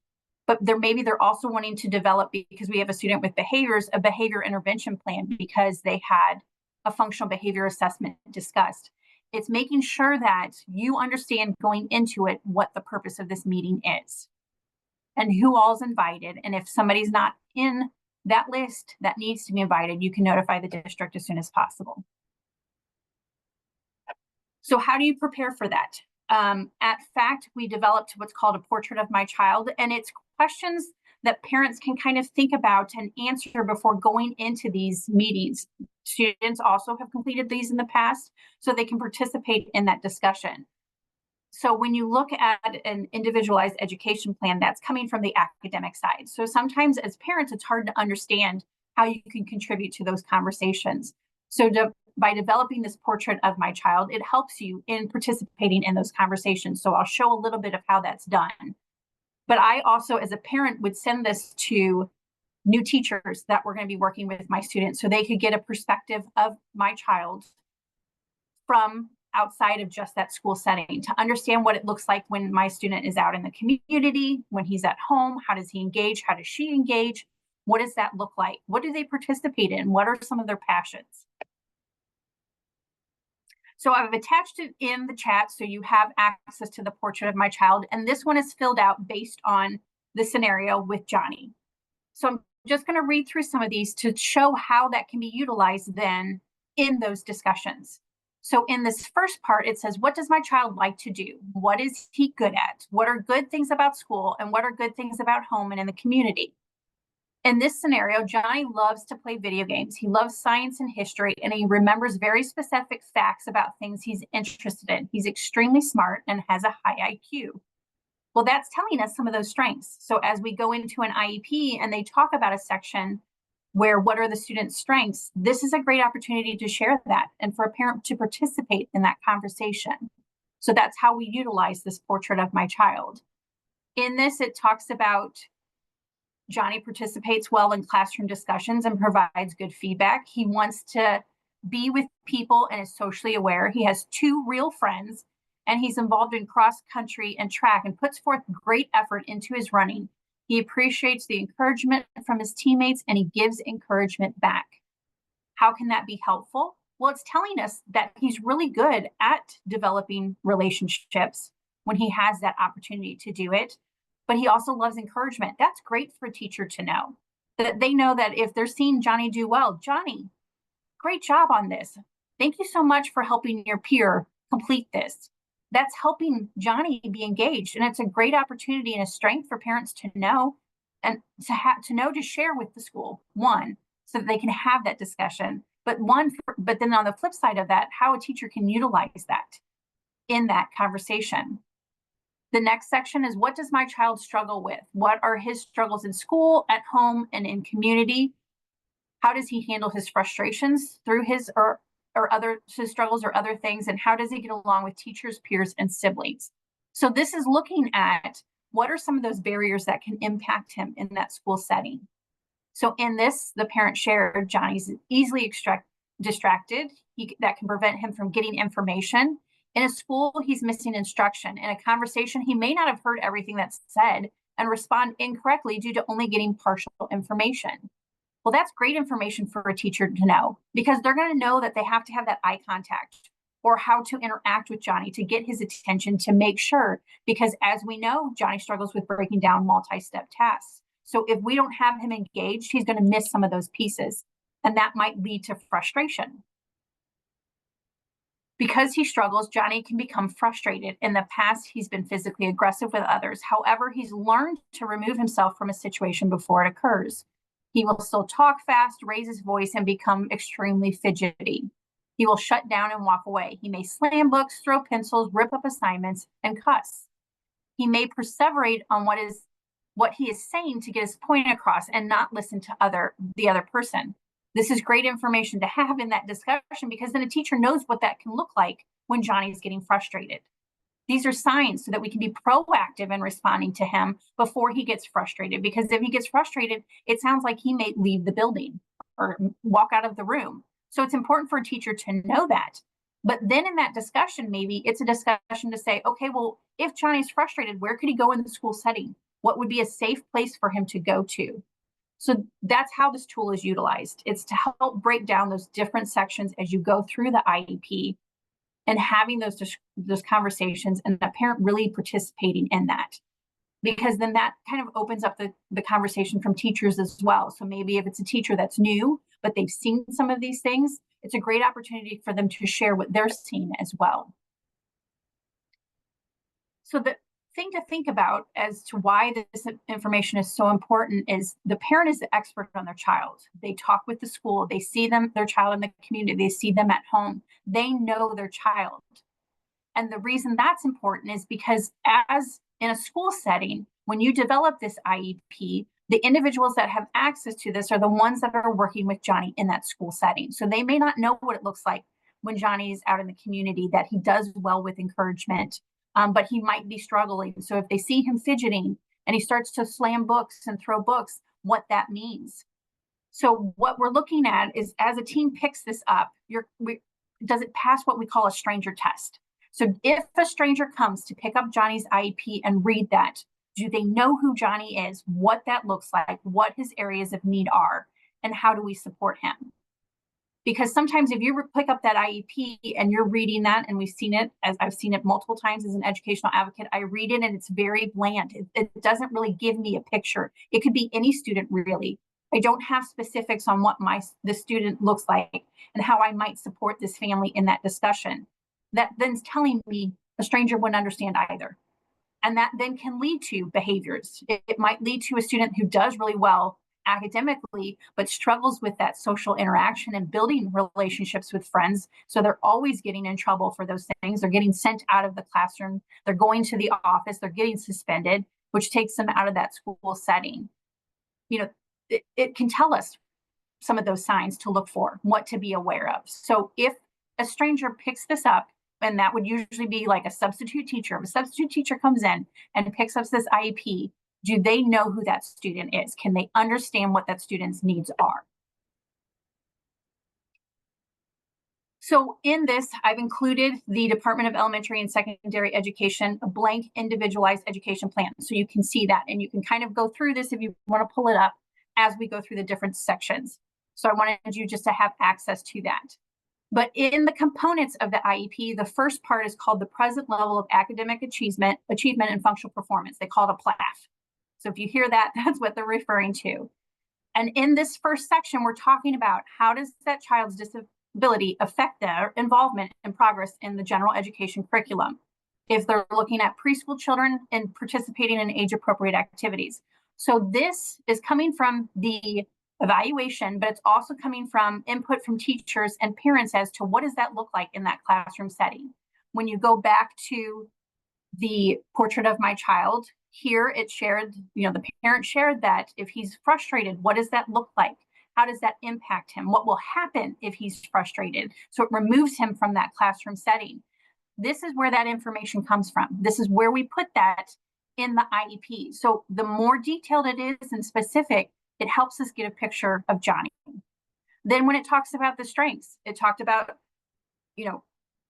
but maybe they're also wanting to develop, because we have a student with behaviors, a behavior intervention plan because they had a functional behavior assessment discussed. It's making sure that you understand going into it what the purpose of this meeting is and who all's invited. And if somebody's not in that list that needs to be invited, you can notify the district as soon as possible. So how do you prepare for that? At FACT, we developed what's called a portrait of my child, and it's questions that parents can kind of think about and answer before going into these meetings. Students also have completed these in the past, so they can participate in that discussion. So when you look at an individualized education plan, that's coming from the academic side. So sometimes as parents, it's hard to understand how you can contribute to those conversations. So by developing this portrait of my child, it helps you in participating in those conversations. So I'll show a little bit of how that's done. But I also, as a parent, would send this to new teachers that were going to be working with my students so they could get a perspective of my child from outside of just that school setting, to understand what it looks like when my student is out in the community, when he's at home. How does he engage? How does she engage? What does that look like? What do they participate in? What are some of their passions? So I've attached it in the chat so you have access to the portrait of my child. And this one is filled out based on the scenario with Johnny. So I'm just going to read through some of these to show how that can be utilized then in those discussions. So in this first part, it says, what does my child like to do? What is he good at? What are good things about school? And what are good things about home and in the community? In this scenario, Johnny loves to play video games. He loves science and history, and he remembers very specific facts about things he's interested in. He's extremely smart and has a high IQ. Well, that's telling us some of those strengths. So as we go into an IEP and they talk about a section where what are the students' strengths, this is a great opportunity to share that and for a parent to participate in that conversation. So that's how we utilize this portrait of my child. In this, it talks about Johnny participates well in classroom discussions and provides good feedback. He wants to be with people and is socially aware. He has 2 real friends, and he's involved in cross country and track and puts forth great effort into his running. He appreciates the encouragement from his teammates and he gives encouragement back. How can that be helpful? Well, it's telling us that he's really good at developing relationships when he has that opportunity to do it. But he also loves encouragement. That's great for a teacher to know, that they know that if they're seeing Johnny do well, Johnny, great job on this. Thank you so much for helping your peer complete this. That's helping Johnny be engaged. And it's a great opportunity and a strength for parents to know and to know to share with the school, one, so that they can have that discussion. But then on the flip side of that, how a teacher can utilize that in that conversation. The next section is, what does my child struggle with? What are his struggles in school, at home, and in community? How does he handle his frustrations through his struggles or other things? And how does he get along with teachers, peers, and siblings? So this is looking at what are some of those barriers that can impact him in that school setting. So in this, the parent shared Johnny's easily distracted. That can prevent him from getting information. In a school, he's missing instruction. In a conversation, he may not have heard everything that's said and respond incorrectly due to only getting partial information. Well, that's great information for a teacher to know, because they're going to know that they have to have that eye contact or how to interact with Johnny to get his attention, to make sure, because as we know, Johnny struggles with breaking down multi-step tasks. So if we don't have him engaged, he's going to miss some of those pieces, and that might lead to frustration. Because he struggles, Johnny can become frustrated. In the past, he's been physically aggressive with others. However, he's learned to remove himself from a situation before it occurs. He will still talk fast, raise his voice, and become extremely fidgety. He will shut down and walk away. He may slam books, throw pencils, rip up assignments, and cuss. He may perseverate on what he is saying to get his point across and not listen to the other person. This is great information to have in that discussion, because then a teacher knows what that can look like when Johnny's getting frustrated. These are signs so that we can be proactive in responding to him before he gets frustrated, because if he gets frustrated, it sounds like he may leave the building or walk out of the room. So it's important for a teacher to know that. But then in that discussion, maybe it's a discussion to say, okay, well, if Johnny's frustrated, where could he go in the school setting? What would be a safe place for him to go to? So that's how this tool is utilized. It's to help break down those different sections as you go through the IEP, and having those conversations, and the parent really participating in that. Because then that kind of opens up the conversation from teachers as well. So maybe if it's a teacher that's new, but they've seen some of these things, it's a great opportunity for them to share what they're seeing as well. So the thing to think about as to why this information is so important is the parent is the expert on their child. They talk with the school, they see their child in the community, they see them at home, they know their child. And the reason that's important is because as in a school setting, when you develop this IEP, the individuals that have access to this are the ones that are working with Johnny in that school setting. So they may not know what it looks like when Johnny's out in the community, that he does well with encouragement, but he might be struggling. So if they see him fidgeting and he starts to slam books and throw books, what that means. So what we're looking at is, as a team picks this up, does it pass what we call a stranger test? So if a stranger comes to pick up Johnny's IEP and read that, do they know who Johnny is, what that looks like, what his areas of need are, and how do we support him? Because sometimes if you pick up that IEP and you're reading that, and we've seen it, as I've seen it multiple times as an educational advocate, I read it and it's very bland. It doesn't really give me a picture. It could be any student, really. I don't have specifics on what the student looks like and how I might support this family in that discussion. That then's telling me a stranger wouldn't understand either. And that then can lead to behaviors. It might lead to a student who does really well academically, but struggles with that social interaction and building relationships with friends. So they're always getting in trouble for those things. They're getting sent out of the classroom. They're going to the office. They're getting suspended, which takes them out of that school setting. It can tell us some of those signs to look for, what to be aware of. So if a stranger picks this up, and that would usually be like a substitute teacher. If a substitute teacher comes in and picks up this IEP, do they know who that student is? Can they understand what that student's needs are? So in this, I've included the Department of Elementary and Secondary Education, a blank individualized education plan. So you can see that, and you can kind of go through this if you want to pull it up as we go through the different sections. So I wanted you just to have access to that. But in the components of the IEP, the first part is called the present level of academic achievement and functional performance. They call it a PLAF. So if you hear that, that's what they're referring to. And in this first section, we're talking about how does that child's disability affect their involvement and progress in the general education curriculum. If they're looking at preschool children and participating in age-appropriate activities. So this is coming from the evaluation, but it's also coming from input from teachers and parents as to what does that look like in that classroom setting. When you go back to the portrait of my child, here it shared, the parent shared that if he's frustrated, what does that look like? How does that impact him? What will happen if he's frustrated? So it removes him from that classroom setting. This is where that information comes from. This is where we put that in the IEP. So the more detailed it is and specific, it helps us get a picture of Johnny. Then when it talks about the strengths, it talked about,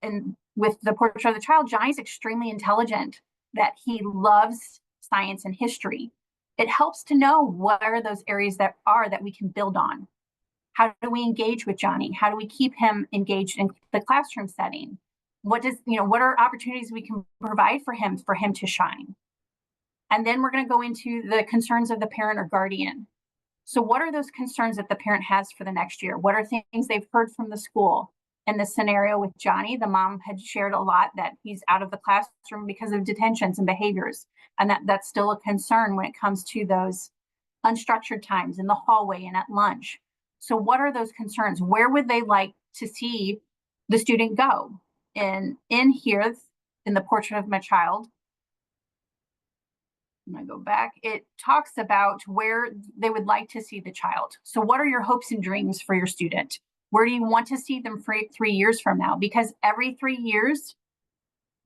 and with the portrait of the child, Johnny's extremely intelligent, that he loves science and history. It helps to know what are those areas that we can build on. How do we engage with Johnny? How do we keep him engaged in the classroom setting? What are opportunities we can provide for him to shine? And then we're going to go into the concerns of the parent or guardian. So what are those concerns that the parent has for the next year? What are things they've heard from the school? In the scenario with Johnny, the mom had shared a lot that he's out of the classroom because of detentions and behaviors. And that's still a concern when it comes to those unstructured times in the hallway and at lunch. So what are those concerns? Where would they like to see the student go? And in here, in the portrait of my child, I'm going to go back. It talks about where they would like to see the child. So what are your hopes and dreams for your student? Where do you want to see them for 3 years from now? Because every 3 years,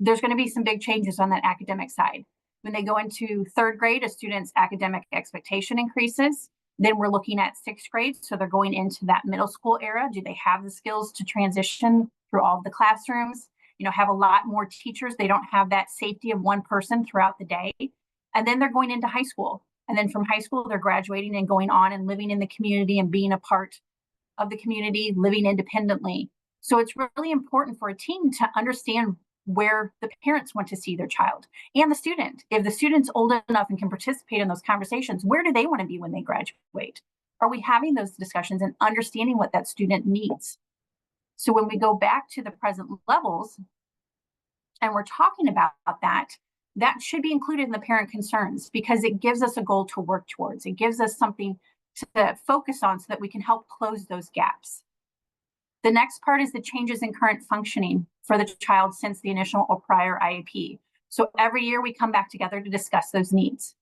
there's going to be some big changes on that academic side. When they go into 3rd grade, a student's academic expectation increases. Then we're looking at 6th grade. So they're going into that middle school era. Do they have the skills to transition through all of the classrooms? You know, have a lot more teachers. They don't have that safety of one person throughout the day. And then they're going into high school. And then from high school, they're graduating and going on and living in the community and being a part of the community, living independently. So it's really important for a team to understand where the parents want to see their child and the student. If the student's old enough and can participate in those conversations, where do they want to be when they graduate? Are we having those discussions and understanding what that student needs? So when we go back to the present levels and we're talking about that, that should be included in the parent concerns because it gives us a goal to work towards. It gives us something to focus on so that we can help close those gaps. The next part is the changes in current functioning for the child since the initial or prior IEP. So every year we come back together to discuss those needs.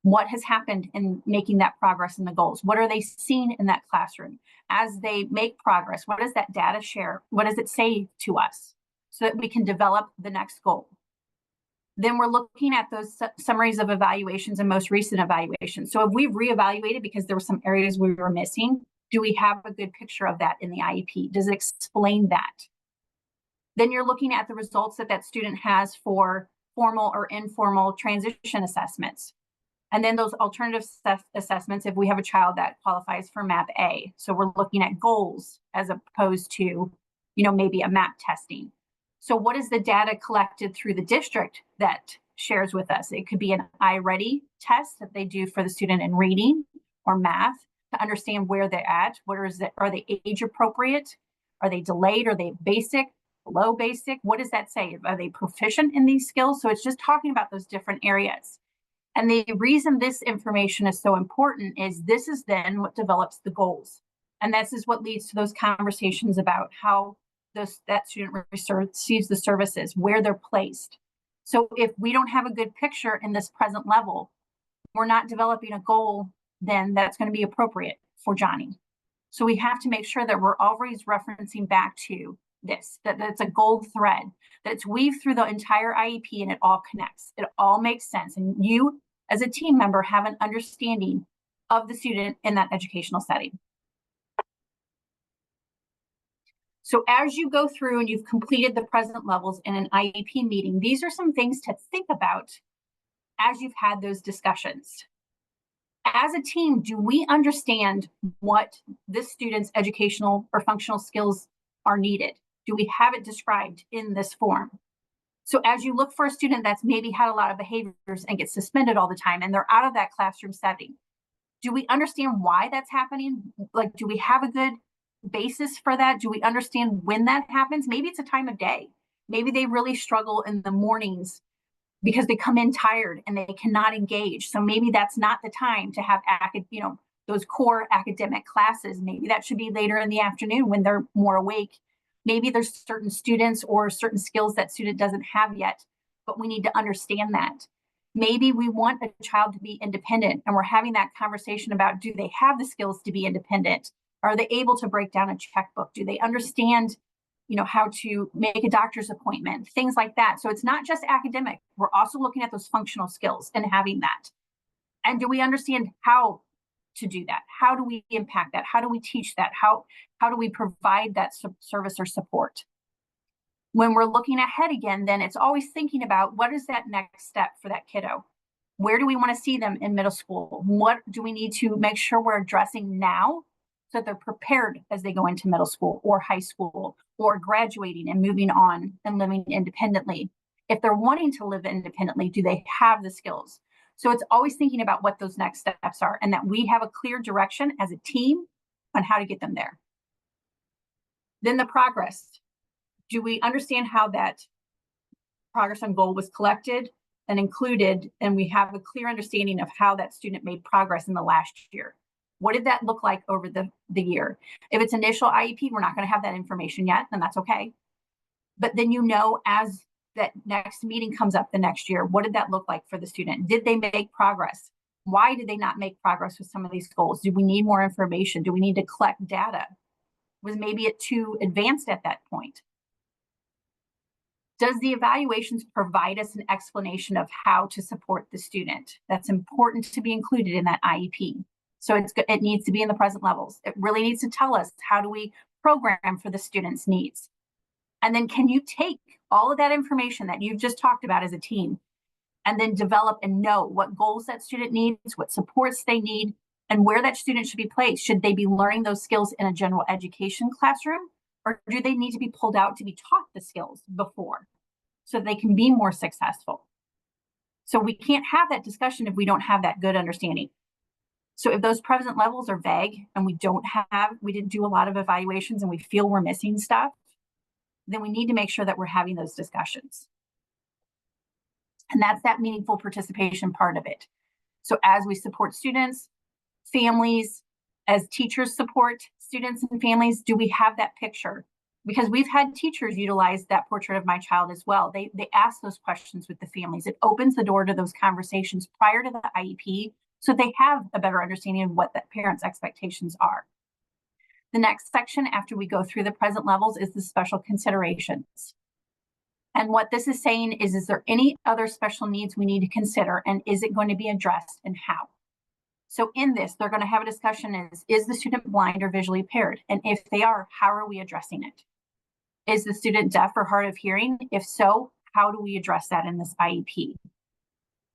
What has happened in making that progress in the goals? What are they seeing in that classroom? As they make progress, what does that data share? What does it say to us so that we can develop the next goal? Then we're looking at those summaries of evaluations and most recent evaluations. So if we've reevaluated because there were some areas we were missing, do we have a good picture of that in the IEP? Does it explain that? Then you're looking at the results that that student has for formal or informal transition assessments. And then those alternative assessments, if we have a child that qualifies for MAP A. So we're looking at goals as opposed to, you know, maybe a MAP testing. So what is the data collected through the district that shares with us? It could be an iReady test that they do for the student in reading or math to understand where they're at. Where is it? Are they age appropriate? Are they delayed? Are they basic, below basic? What does that say? Are they proficient in these skills? So it's just talking about those different areas. And the reason this information is so important is this is then what develops the goals. And this is what leads to those conversations about how that student receives the services, where they're placed. So if we don't have a good picture in this present level, we're not developing a goal then that's going to be appropriate for Johnny. So we have to make sure that we're always referencing back to this, that it's a gold thread, that it's weaved through the entire IEP and it all connects. It all makes sense. And you as a team member have an understanding of the student in that educational setting. So as you go through and you've completed the present levels in an IEP meeting, these are some things to think about as you've had those discussions. As a team, do we understand what this student's educational or functional skills are needed? Do we have it described in this form? So as you look for a student that's maybe had a lot of behaviors and gets suspended all the time and they're out of that classroom setting, do we understand why that's happening? Like, do we have a good basis for that? Do we understand when that happens? Maybe it's a time of day. Maybe they really struggle in the mornings because they come in tired and they cannot engage. So maybe that's not the time to have those core academic classes. Maybe that should be later in the afternoon when they're more awake. Maybe there's certain students or certain skills that student doesn't have yet, but we need to understand that. Maybe we want a child to be independent and we're having that conversation about, do they have the skills to be independent? Are they able to break down a checkbook? Do they understand, how to make a doctor's appointment? Things like that. So it's not just academic. We're also looking at those functional skills and having that. And do we understand how to do that? How do we impact that? How do we teach that? How do we provide that service or support? When we're looking ahead again, then it's always thinking about what is that next step for that kiddo? Where do we want to see them in middle school? What do we need to make sure we're addressing now so that they're prepared as they go into middle school or high school or graduating and moving on and living independently? If they're wanting to live independently, do they have the skills? So it's always thinking about what those next steps are and that we have a clear direction as a team on how to get them there. Then the progress. Do we understand how that progress on goal was collected and included, and we have a clear understanding of how that student made progress in the last year? What did that look like over the year? If it's initial IEP, we're not going to have that information yet, and that's okay. But then, as that next meeting comes up the next year, what did that look like for the student? Did they make progress? Why did they not make progress with some of these goals? Do we need more information? Do we need to collect data? Was maybe it too advanced at that point? Does the evaluations provide us an explanation of how to support the student? That's important to be included in that IEP. So it needs to be in the present levels. It really needs to tell us, how do we program for the student's needs? And then can you take all of that information that you've just talked about as a team and then develop and know what goals that student needs, what supports they need, and where that student should be placed? Should they be learning those skills in a general education classroom, or do they need to be pulled out to be taught the skills before so they can be more successful? So we can't have that discussion if we don't have that good understanding. So if those present levels are vague and we didn't do a lot of evaluations and we feel we're missing stuff, then we need to make sure that we're having those discussions. And that's that meaningful participation part of it. So as we support students, families, as teachers support students and families, do we have that picture? Because we've had teachers utilize that portrait of my child as well. They ask those questions with the families. It opens the door to those conversations prior to the IEP, so they have a better understanding of what the parents' expectations are. The next section after we go through the present levels is the special considerations. And what this is saying is there any other special needs we need to consider, and is it going to be addressed, and how? So in this, they're going to have a discussion is the student blind or visually impaired? And if they are, how are we addressing it? Is the student deaf or hard of hearing? If so, how do we address that in this IEP?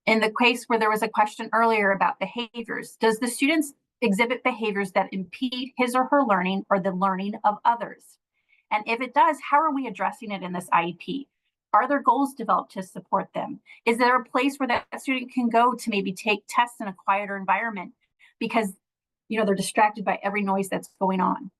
In the case where there was a question earlier about behaviors, does the student exhibit behaviors that impede his or her learning or the learning of others? And if it does, how are we addressing it in this IEP? Are there goals developed to support them? Is there a place where that student can go to maybe take tests in a quieter environment because they're distracted by every noise that's going on?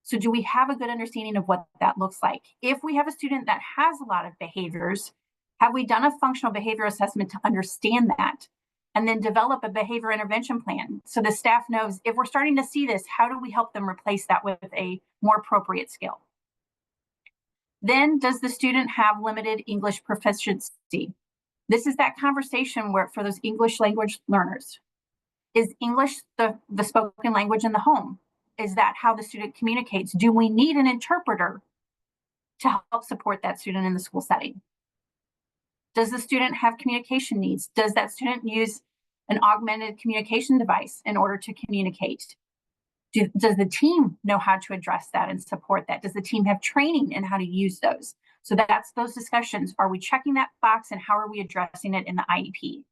So do we have a good understanding of what that looks like? If we have a student that has a lot of behaviors, have we done a functional behavior assessment to understand that? And then develop a behavior intervention plan so the staff knows if we're starting to see this, how do we help them replace that with a more appropriate skill? Then, does the student have limited English proficiency? This is that conversation where for those English language learners, is English the spoken language in the home? Is that how the student communicates? Do we need an interpreter to help support that student in the school setting? Does the student have communication needs? Does that student use an augmented communication device in order to communicate? Does the team know how to address that and support that? Does the team have training in how to use those? So that's those discussions. Are we checking that box, and how are we addressing it in the IEP?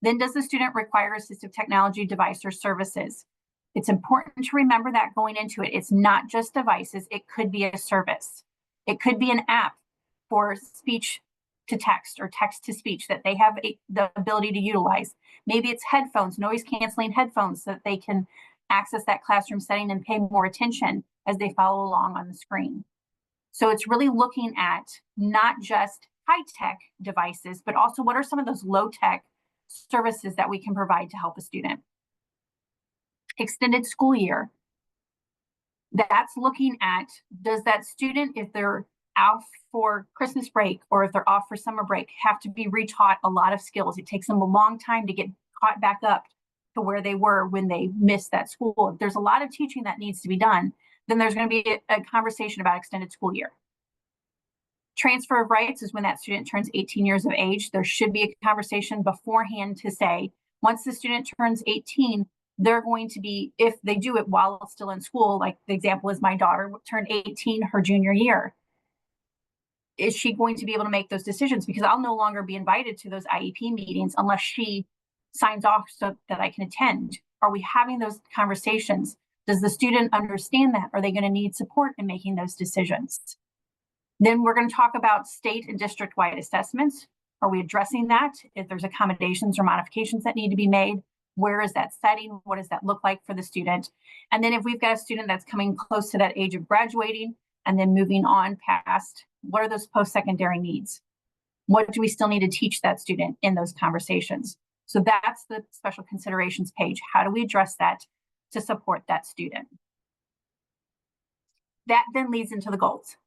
Then does the student require assistive technology device or services? It's important to remember that going into it, it's not just devices. It could be a service. It could be an app for speech to text or text to speech that they have the ability to utilize. Maybe it's headphones, noise canceling headphones, so that they can access that classroom setting and pay more attention as they follow along on the screen. So it's really looking at not just high-tech devices, but also what are some of those low-tech services that we can provide to help a student. Extended school year. That's looking at, does that student, if they're off for Christmas break or if they're off for summer break, have to be retaught a lot of skills? It takes them a long time to get caught back up to where they were when they missed that school. If there's a lot of teaching that needs to be done, then there's going to be a conversation about extended school year. Transfer of rights is when that student turns 18 years of age. There should be a conversation beforehand to say, once the student turns 18, they're going to be, if they do it while it's still in school, like the example is my daughter turned 18 her junior year. Is she going to be able to make those decisions? Because I'll no longer be invited to those IEP meetings unless she signs off so that I can attend. Are we having those conversations? Does the student understand that? Are they going to need support in making those decisions? Then we're going to talk about state and district-wide assessments. Are we addressing that? If there's accommodations or modifications that need to be made, where is that setting? What does that look like for the student? And then if we've got a student that's coming close to that age of graduating and then moving on past what are those post-secondary needs? What do we still need to teach that student in those conversations? So that's the special considerations page. How do we address that to support that student? That then leads into the goals.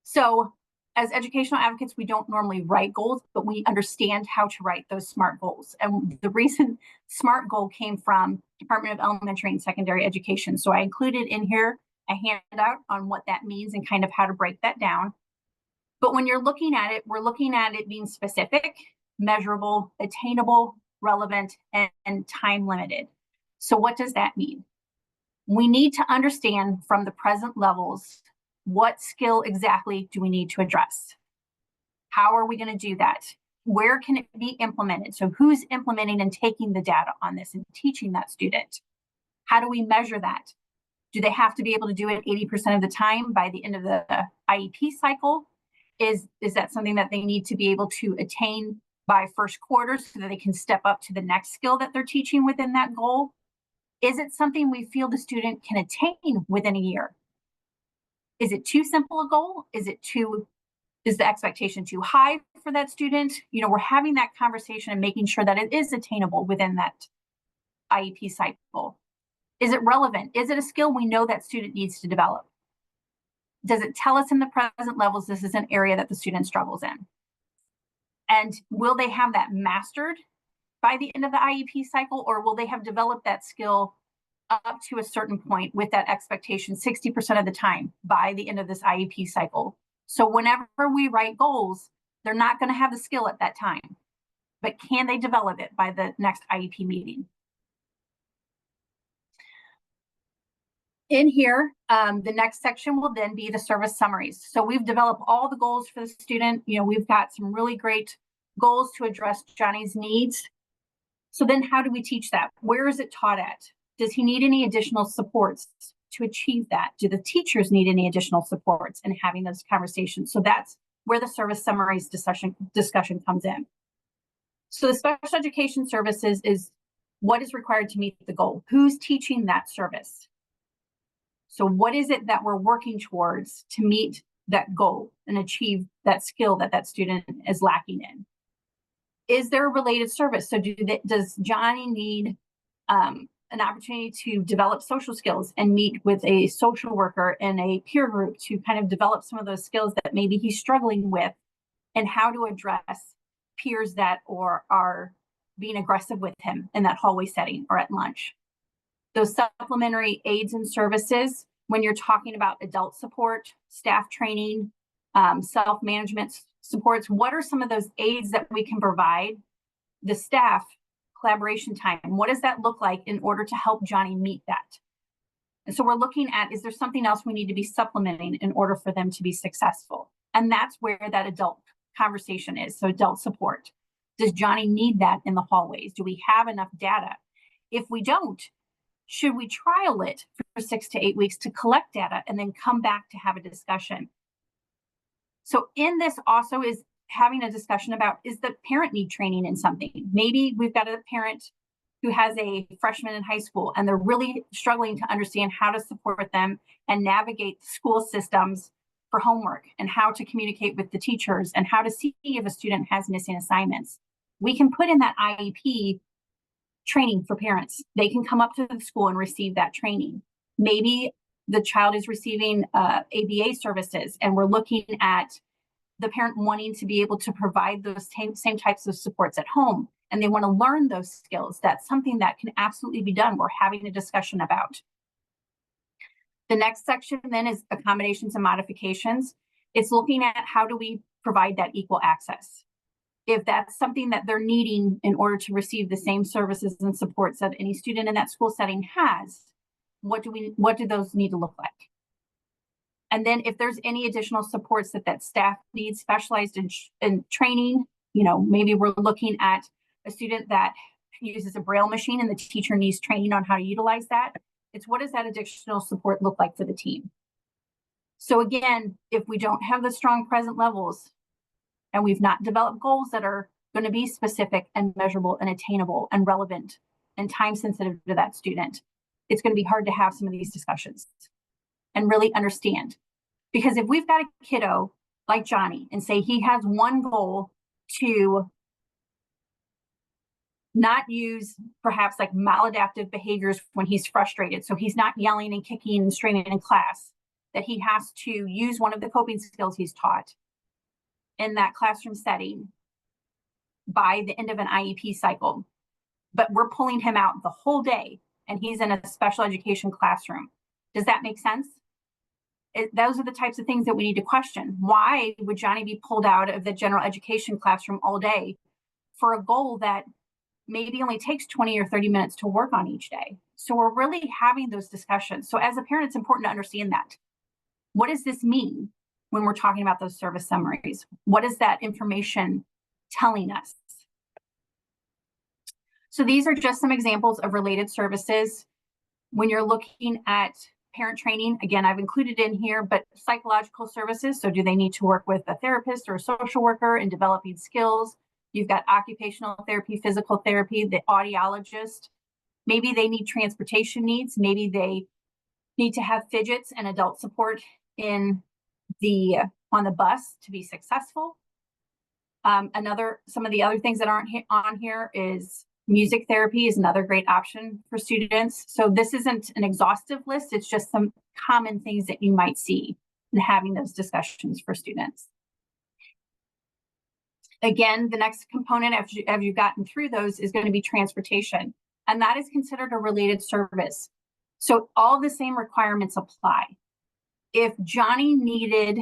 So as educational advocates, we don't normally write goals, but we understand how to write those SMART goals. And the reason SMART goal came from Department of Elementary and Secondary Education. So I included in here a handout on what that means and kind of how to break that down. But when you're looking at it, we're looking at it being specific, measurable, attainable, relevant, and time limited. So what does that mean? We need to understand from the present levels, what skill exactly do we need to address? How are we going to do that? Where can it be implemented? So who's implementing and taking the data on this and teaching that student? How do we measure that? Do they have to be able to do it 80% of the time by the end of the IEP cycle? Is that something that they need to be able to attain by first quarter so that they can step up to the next skill that they're teaching within that goal? Is it something we feel the student can attain within a year? Is it too simple a goal? Is the expectation too high for that student? You know, we're having that conversation and making sure that it is attainable within that IEP cycle. Is it relevant? Is it a skill we know that student needs to develop? Does it tell us in the present levels this is an area that the student struggles in? And will they have that mastered by the end of the IEP cycle, or will they have developed that skill up to a certain point with that expectation 60% of the time by the end of this IEP cycle? So whenever we write goals, they're not going to have the skill at that time, but can they develop it by the next IEP meeting? In here, the next section will then be the service summaries. So we've developed all the goals for the student. You know, we've got some really great goals to address Johnny's needs. So then how do we teach that? Where is it taught at? Does he need any additional supports to achieve that? Do the teachers need any additional supports in having those conversations? So that's where the service summaries discussion comes in. So the special education services is what is required to meet the goal. Who's teaching that service? So what is it that we're working towards to meet that goal and achieve that skill that that student is lacking in? Is there a related service? So does Johnny need an opportunity to develop social skills and meet with a social worker and a peer group to kind of develop some of those skills that maybe he's struggling with, and how to address peers that are being aggressive with him in that hallway setting or at lunch? Those supplementary aids and services, when you're talking about adult support, staff training, self-management supports, what are some of those aids that we can provide the staff? Collaboration time, what does that look like in order to help Johnny meet that? And so we're looking at, is there something else we need to be supplementing in order for them to be successful? And that's where that adult conversation is. So adult support. Does Johnny need that in the hallways? Do we have enough data? If we don't, should we trial it for 6 to 8 weeks to collect data and then come back to have a discussion? So in this also is having a discussion about, is the parent need training in something? Maybe we've got a parent who has a freshman in high school and they're really struggling to understand how to support them and navigate school systems for homework and how to communicate with the teachers and how to see if a student has missing assignments. We can put in that IEP training for parents. They can come up to the school and receive that training. Maybe the child is receiving ABA services and we're looking at the parent wanting to be able to provide those same types of supports at home, and they want to learn those skills. That's something that can absolutely be done. We're having a discussion about. The next section then is accommodations and modifications. It's looking at how do we provide that equal access. If that's something that they're needing in order to receive the same services and supports that any student in that school setting has, what do those need to look like? And then if there's any additional supports that staff needs, specialized in training, you know, maybe we're looking at a student that uses a Braille machine and the teacher needs training on how to utilize that. It's what does that additional support look like for the team? So again, if we don't have the strong present levels and we've not developed goals that are going to be specific and measurable and attainable and relevant and time sensitive to that student, it's going to be hard to have some of these discussions and really understand. Because if we've got a kiddo like Johnny and say he has one goal to not use perhaps like maladaptive behaviors when he's frustrated, so he's not yelling and kicking and screaming in class, that he has to use one of the coping skills he's taught in that classroom setting by the end of an IEP cycle. But we're pulling him out the whole day and he's in a special education classroom. Does that make sense? Those are the types of things that we need to question. Why would Johnny be pulled out of the general education classroom all day for a goal that maybe only takes 20 or 30 minutes to work on each day? So we're really having those discussions. So as a parent, it's important to understand that. What does this mean when we're talking about those service summaries? What is that information telling us? So these are just some examples of related services. When you're looking at parent training, again, I've included in here, but psychological services. So do they need to work with a therapist or a social worker in developing skills? You've got occupational therapy, physical therapy, the audiologist. Maybe they need transportation needs. Maybe they need to have fidgets and adult support on the bus to be successful. Some of the other things that aren't on here is music therapy is another great option for students. So this isn't an exhaustive list. It's just some common things that you might see in having those discussions for students. Again, the next component after you've gotten through those is going to be transportation, and that is considered a related service. So all the same requirements apply. If Johnny needed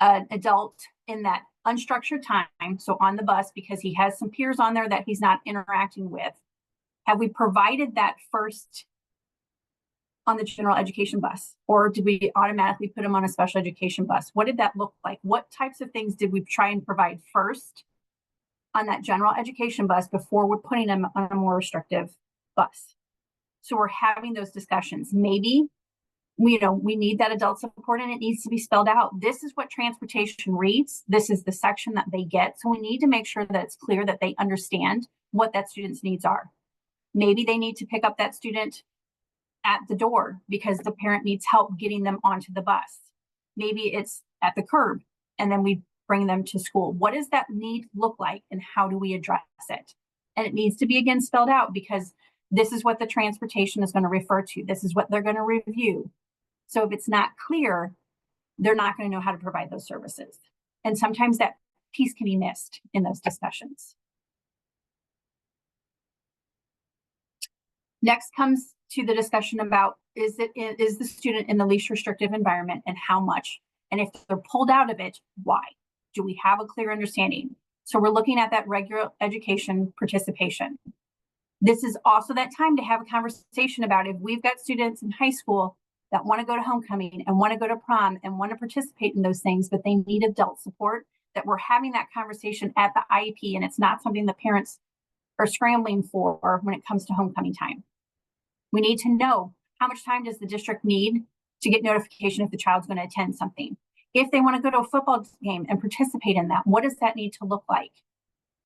an adult in that unstructured time, so on the bus, because he has some peers on there that he's not interacting with, have we provided that first on the general education bus? Or did we automatically put him on a special education bus? What did that look like? What types of things did we try and provide first on that general education bus before we're putting him on a more restrictive bus? So we're having those discussions. Maybe we need that adult support and it needs to be spelled out. This is what transportation reads. This is the section that they get. So we need to make sure that it's clear that they understand what that student's needs are. Maybe they need to pick up that student at the door because the parent needs help getting them onto the bus. Maybe it's at the curb and then we bring them to school. What does that need look like and how do we address it? And it needs to be again spelled out because this is what the transportation is going to refer to. This is what they're going to review. So if it's not clear, they're not going to know how to provide those services. And sometimes that piece can be missed in those discussions. Next comes to the discussion about is the student in the least restrictive environment and how much? And if they're pulled out of it, why? Do we have a clear understanding? So we're looking at that regular education participation. This is also that time to have a conversation about if we've got students in high school that want to go to homecoming and want to go to prom and want to participate in those things, but they need adult support, that we're having that conversation at the IEP and it's not something the parents are scrambling for when it comes to homecoming time. We need to know how much time does the district need to get notification if the child's going to attend something. If they want to go to a football game and participate in that, what does that need to look like?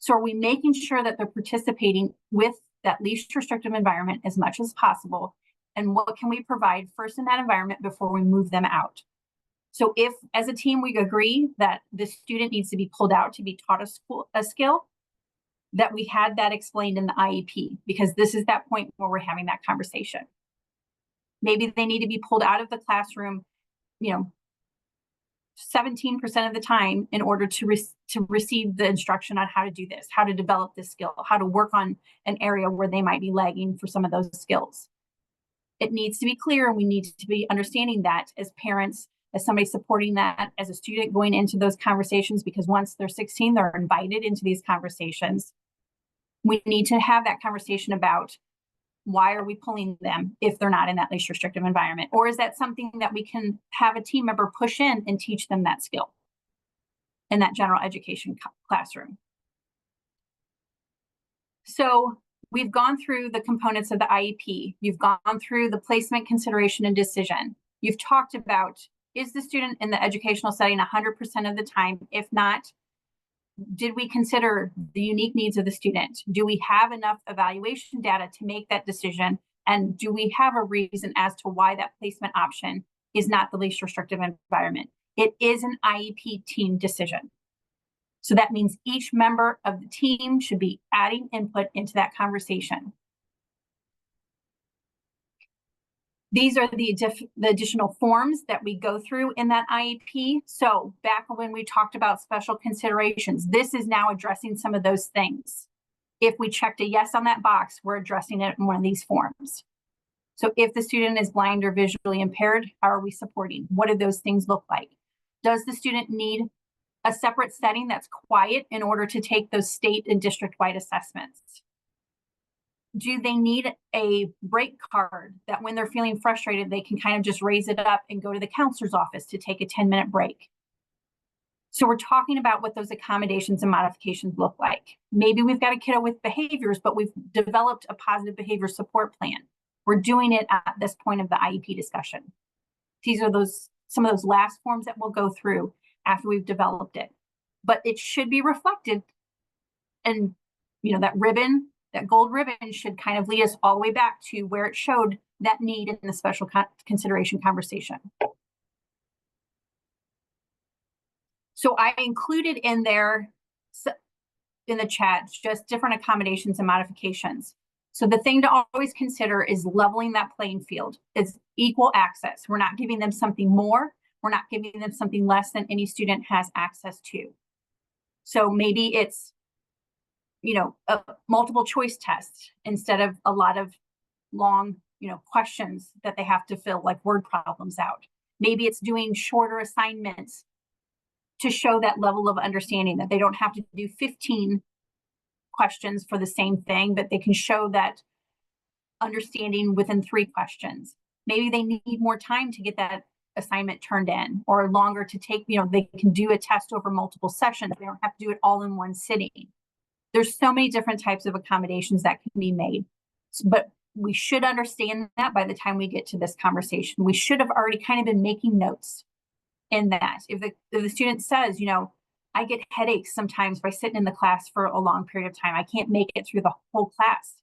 So are we making sure that they're participating with that least restrictive environment as much as possible? And what can we provide first in that environment before we move them out? So if as a team we agree that the student needs to be pulled out to be taught a skill, that we had that explained in the IEP, because this is that point where we're having that conversation. Maybe they need to be pulled out of the classroom, 17% of the time in order to receive the instruction on how to do this, how to develop this skill, how to work on an area where they might be lagging for some of those skills. It needs to be clear, and we need to be understanding that as parents, as somebody supporting that, as a student going into those conversations, because once they're 16, they're invited into these conversations. We need to have that conversation about why are we pulling them if they're not in that least restrictive environment? Or is that something that we can have a team member push in and teach them that skill in that general education classroom? So we've gone through the components of the IEP. You've gone through the placement, consideration, and decision. You've talked about, is the student in the educational setting 100% of the time? If not, did we consider the unique needs of the student? Do we have enough evaluation data to make that decision? And do we have a reason as to why that placement option is not the least restrictive environment. It is an IEP team decision. So that means each member of the team should be adding input into that conversation. These are the additional forms that we go through in that IEP. So back when we talked about special considerations, this is now addressing some of those things. If we checked a yes on that box, we're addressing it in one of these forms. So if the student is blind or visually impaired, how are we supporting? What do those things look like? Does the student need a separate setting that's quiet in order to take those state and district-wide assessments? Do they need a break card that when they're feeling frustrated, they can kind of just raise it up and go to the counselor's office to take a 10-minute break? So we're talking about what those accommodations and modifications look like. Maybe we've got a kiddo with behaviors, but we've developed a positive behavior support plan. We're doing it at this point of the IEP discussion. These are some of those last forms that we'll go through after we've developed it. But it should be reflected, and that ribbon, that gold ribbon should kind of lead us all the way back to where it showed that need in the special consideration conversation. So I included in there, in the chat, just different accommodations and modifications. So the thing to always consider is leveling that playing field. It's equal access. We're not giving them something more. We're not giving them something less than any student has access to. So maybe it's, a multiple choice test instead of a lot of long, questions that they have to fill, like word problems out. Maybe it's doing shorter assignments to show that level of understanding, that they don't have to do 15 questions for the same thing, but they can show that understanding within 3 questions. Maybe they need more time to get that assignment turned in, or longer to take, they can do a test over multiple sessions. They don't have to do it all in one sitting. There's so many different types of accommodations that can be made, but we should understand that by the time we get to this conversation. We should have already kind of been making notes in that. If the student says, I get headaches sometimes by sitting in the class for a long period of time, I can't make it through the whole class.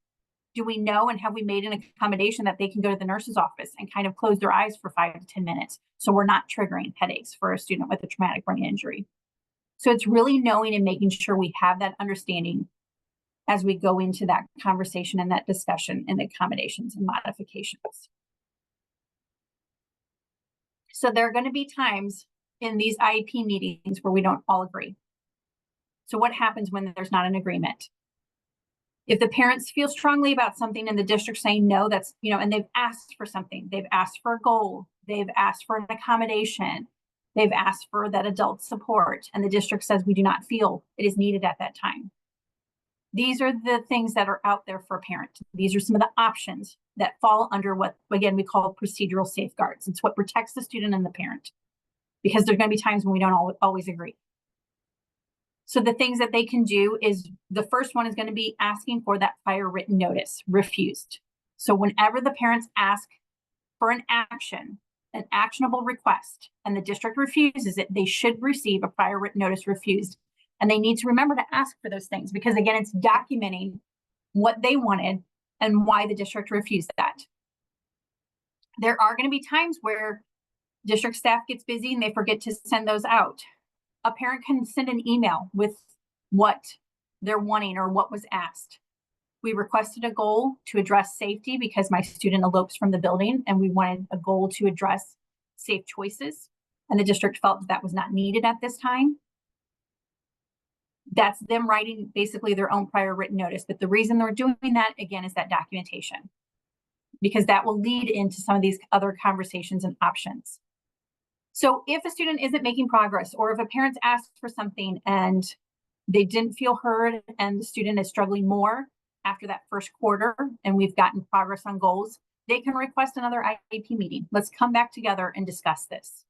Do we know, and have we made an accommodation that they can go to the nurse's office and kind of close their eyes for 5 to 10 minutes so we're not triggering headaches for a student with a traumatic brain injury? So it's really knowing and making sure we have that understanding as we go into that conversation and that discussion and the accommodations and modifications. So there are going to be times in these IEP meetings where we don't all agree. So what happens when there's not an agreement? If the parents feel strongly about something and the district saying no, that's, and they've asked for something, they've asked for a goal, they've asked for an accommodation, they've asked for that adult support, and the district says we do not feel it is needed at that time. These are the things that are out there for a parent. These are some of the options that fall under what, again, we call procedural safeguards. It's what protects the student and the parent, because there's going to be times when we don't always agree. So the things that they can do is, the first one is going to be asking for that prior written notice refused. So whenever the parents ask for an action, an actionable request, and the district refuses it, they should receive a prior written notice refused. And they need to remember to ask for those things, because again, it's documenting what they wanted and why the district refused that. There are going to be times where district staff gets busy and they forget to send those out. A parent can send an email with what they're wanting or what was asked. We requested a goal to address safety because my student elopes from the building, and we wanted a goal to address safe choices, and the district felt that was not needed at this time. That's them writing basically their own prior written notice. But the reason they're doing that, again, is that documentation, because that will lead into some of these other conversations and options. So if a student isn't making progress, or if a parent's asked for something and they didn't feel heard and the student is struggling more after that first quarter and we've gotten progress on goals, they can request another IEP meeting. Let's come back together and discuss this.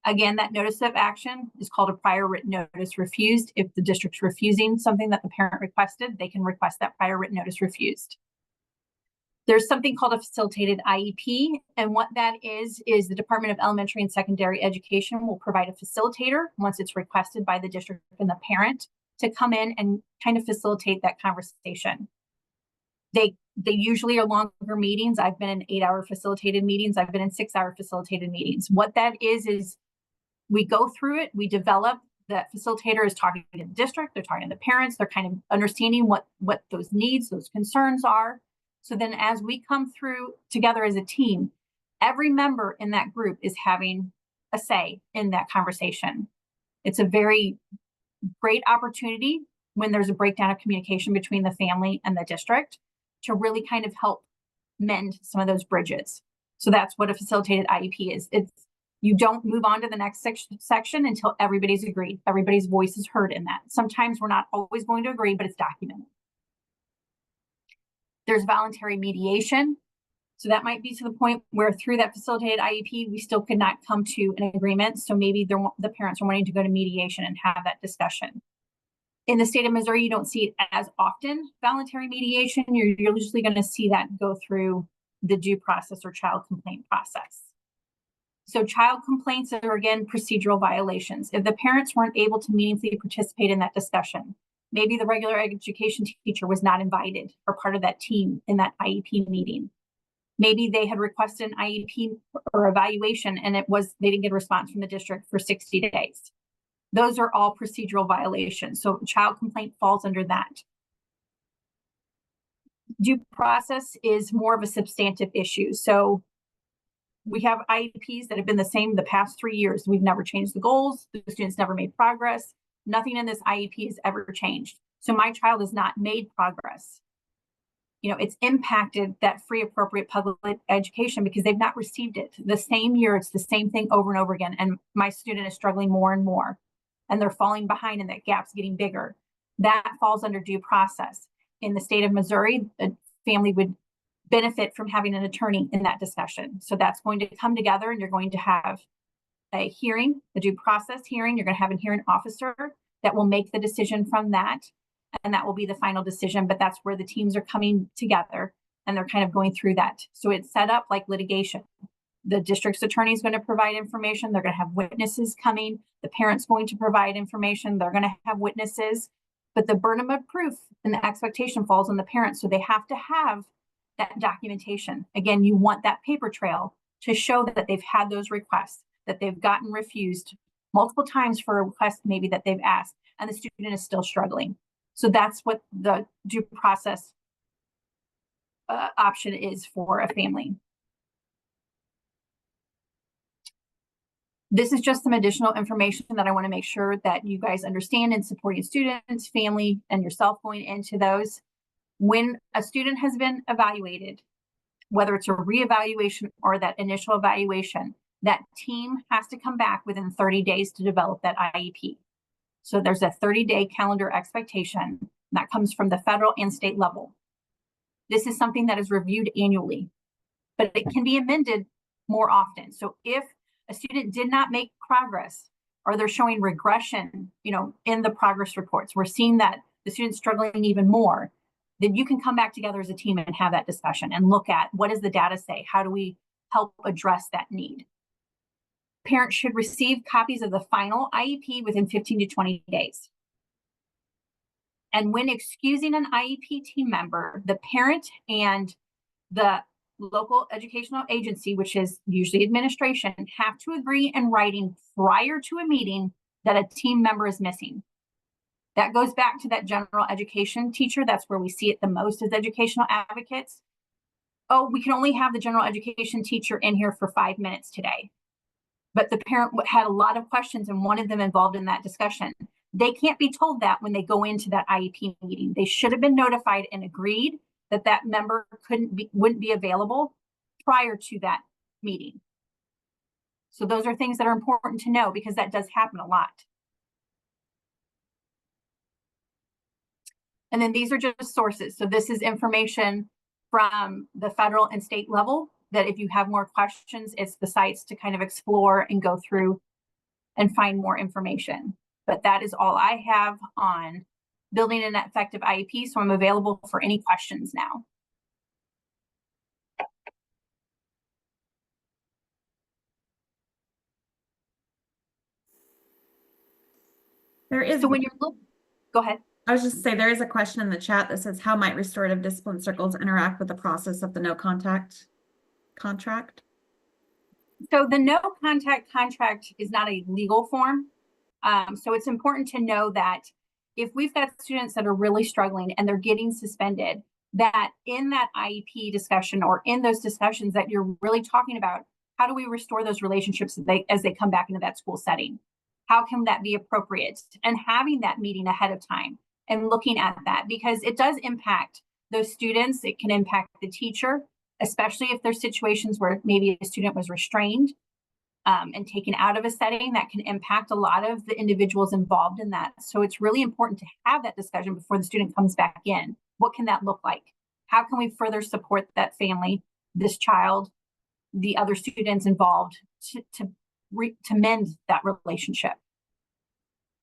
Again, that notice of action is called a prior written notice refused. If the district's refusing something that the parent requested, they can request that prior written notice refused. There's something called a facilitated IEP, and what that is the Department of Elementary and Secondary Education will provide a facilitator once it's requested by the district and the parent to come in and kind of facilitate that conversation. They They usually are longer meetings. I've been in 8-hour facilitated meetings. I've been in 6-hour facilitated meetings. What that is we go through it, we develop, that facilitator is talking to the district, they're talking to the parents, they're kind of understanding what those needs, those concerns are. So then as we come through together as a team, every member in that group is having a say in that conversation. It's a very great opportunity when there's a breakdown of communication between the family and the district to really kind of help mend some of those bridges. So that's what a facilitated IEP is. You don't move on to the next section until everybody's agreed. Everybody's voice is heard in that. Sometimes we're not always going to agree, but it's documented. There's voluntary mediation. So that might be to the point where through that facilitated IEP, we still could not come to an agreement. So maybe the parents are wanting to go to mediation and have that discussion. In the state of Missouri, you don't see it as often, voluntary mediation. You're usually going to see that go through the due process or child complaint process. So child complaints are, again, procedural violations. If the parents weren't able to meaningfully participate in that discussion, maybe the regular education teacher was not invited or part of that team in that IEP meeting. Maybe they had requested an IEP or evaluation and they didn't get a response from the district for 60 days. Those are all procedural violations. So child complaint falls under that. Due process is more of a substantive issue. So we have IEPs that have been the same the past 3 years. We've never changed the goals. The students never made progress. Nothing in this IEP has ever changed. So my child has not made progress. It's impacted that free appropriate public education because they've not received it. The same year, it's the same thing over and over again. And my student is struggling more and more. And they're falling behind and that gap's getting bigger. That falls under due process. In the state of Missouri, a family would benefit from having an attorney in that discussion. So that's going to come together and you're going to have a hearing, a due process hearing. You're going to have a hearing officer that will make the decision from that. And that will be the final decision, but that's where the teams are coming together and they're kind of going through that. So it's set up like litigation. The district's attorney is going to provide information. They're going to have witnesses coming. The parent's going to provide information. They're going to have witnesses, but the burden of proof and the expectation falls on the parents. So they have to have that documentation. Again, you want that paper trail to show that they've had those requests, that they've gotten refused multiple times for a request maybe that they've asked, and the student is still struggling. So that's what the due process option is for a family. This is just some additional information that I want to make sure that you guys understand in supporting students, family, and yourself going into those. When a student has been evaluated, whether it's a reevaluation or that initial evaluation, that team has to come back within 30 days to develop that IEP. So there's a 30-day calendar expectation that comes from the federal and state level. This is something that is reviewed annually, but it can be amended more often. So if a student did not make progress or they're showing regression, in the progress reports, we're seeing that the student's struggling even more, then you can come back together as a team and have that discussion and look at what does the data say? How do we help address that need? Parents should receive copies of the final IEP within 15 to 20 days. And when excusing an IEP team member, the parent and the local educational agency, which is usually administration, have to agree in writing prior to a meeting that a team member is missing. That goes back to that general education teacher. That's where we see it the most as educational advocates. Oh, we can only have the general education teacher in here for 5 minutes today. But the parent had a lot of questions and wanted them involved in that discussion. They can't be told that when they go into that IEP meeting. They should have been notified and agreed that that member wouldn't be available prior to that meeting. So those are things that are important to know because that does happen a lot. And then these are just sources. So this is information from the federal and state level that if you have more questions, it's the sites to kind of explore and go through and find more information. But that is all I have on building an effective IEP. So I'm available for any questions now. There is So when you're looking, go ahead. I was just saying there is a question in the chat that says, how might restorative discipline circles interact with the process of the no contact contract? So the no contact contract is not a legal form. So it's important to know that if we've got students that are really struggling and they're getting suspended, that in that IEP discussion or in those discussions that you're really talking about, how do we restore those relationships as they come back into that school setting? How can that be appropriate? And having that meeting ahead of time and looking at that, because it does impact those students. It can impact the teacher, especially if there's situations where maybe a student was restrained and taken out of a setting. That can impact a lot of the individuals involved in that. So it's really important to have that discussion before the student comes back in. What can that look like? How can we further support that family, this child, the other students involved to mend that relationship?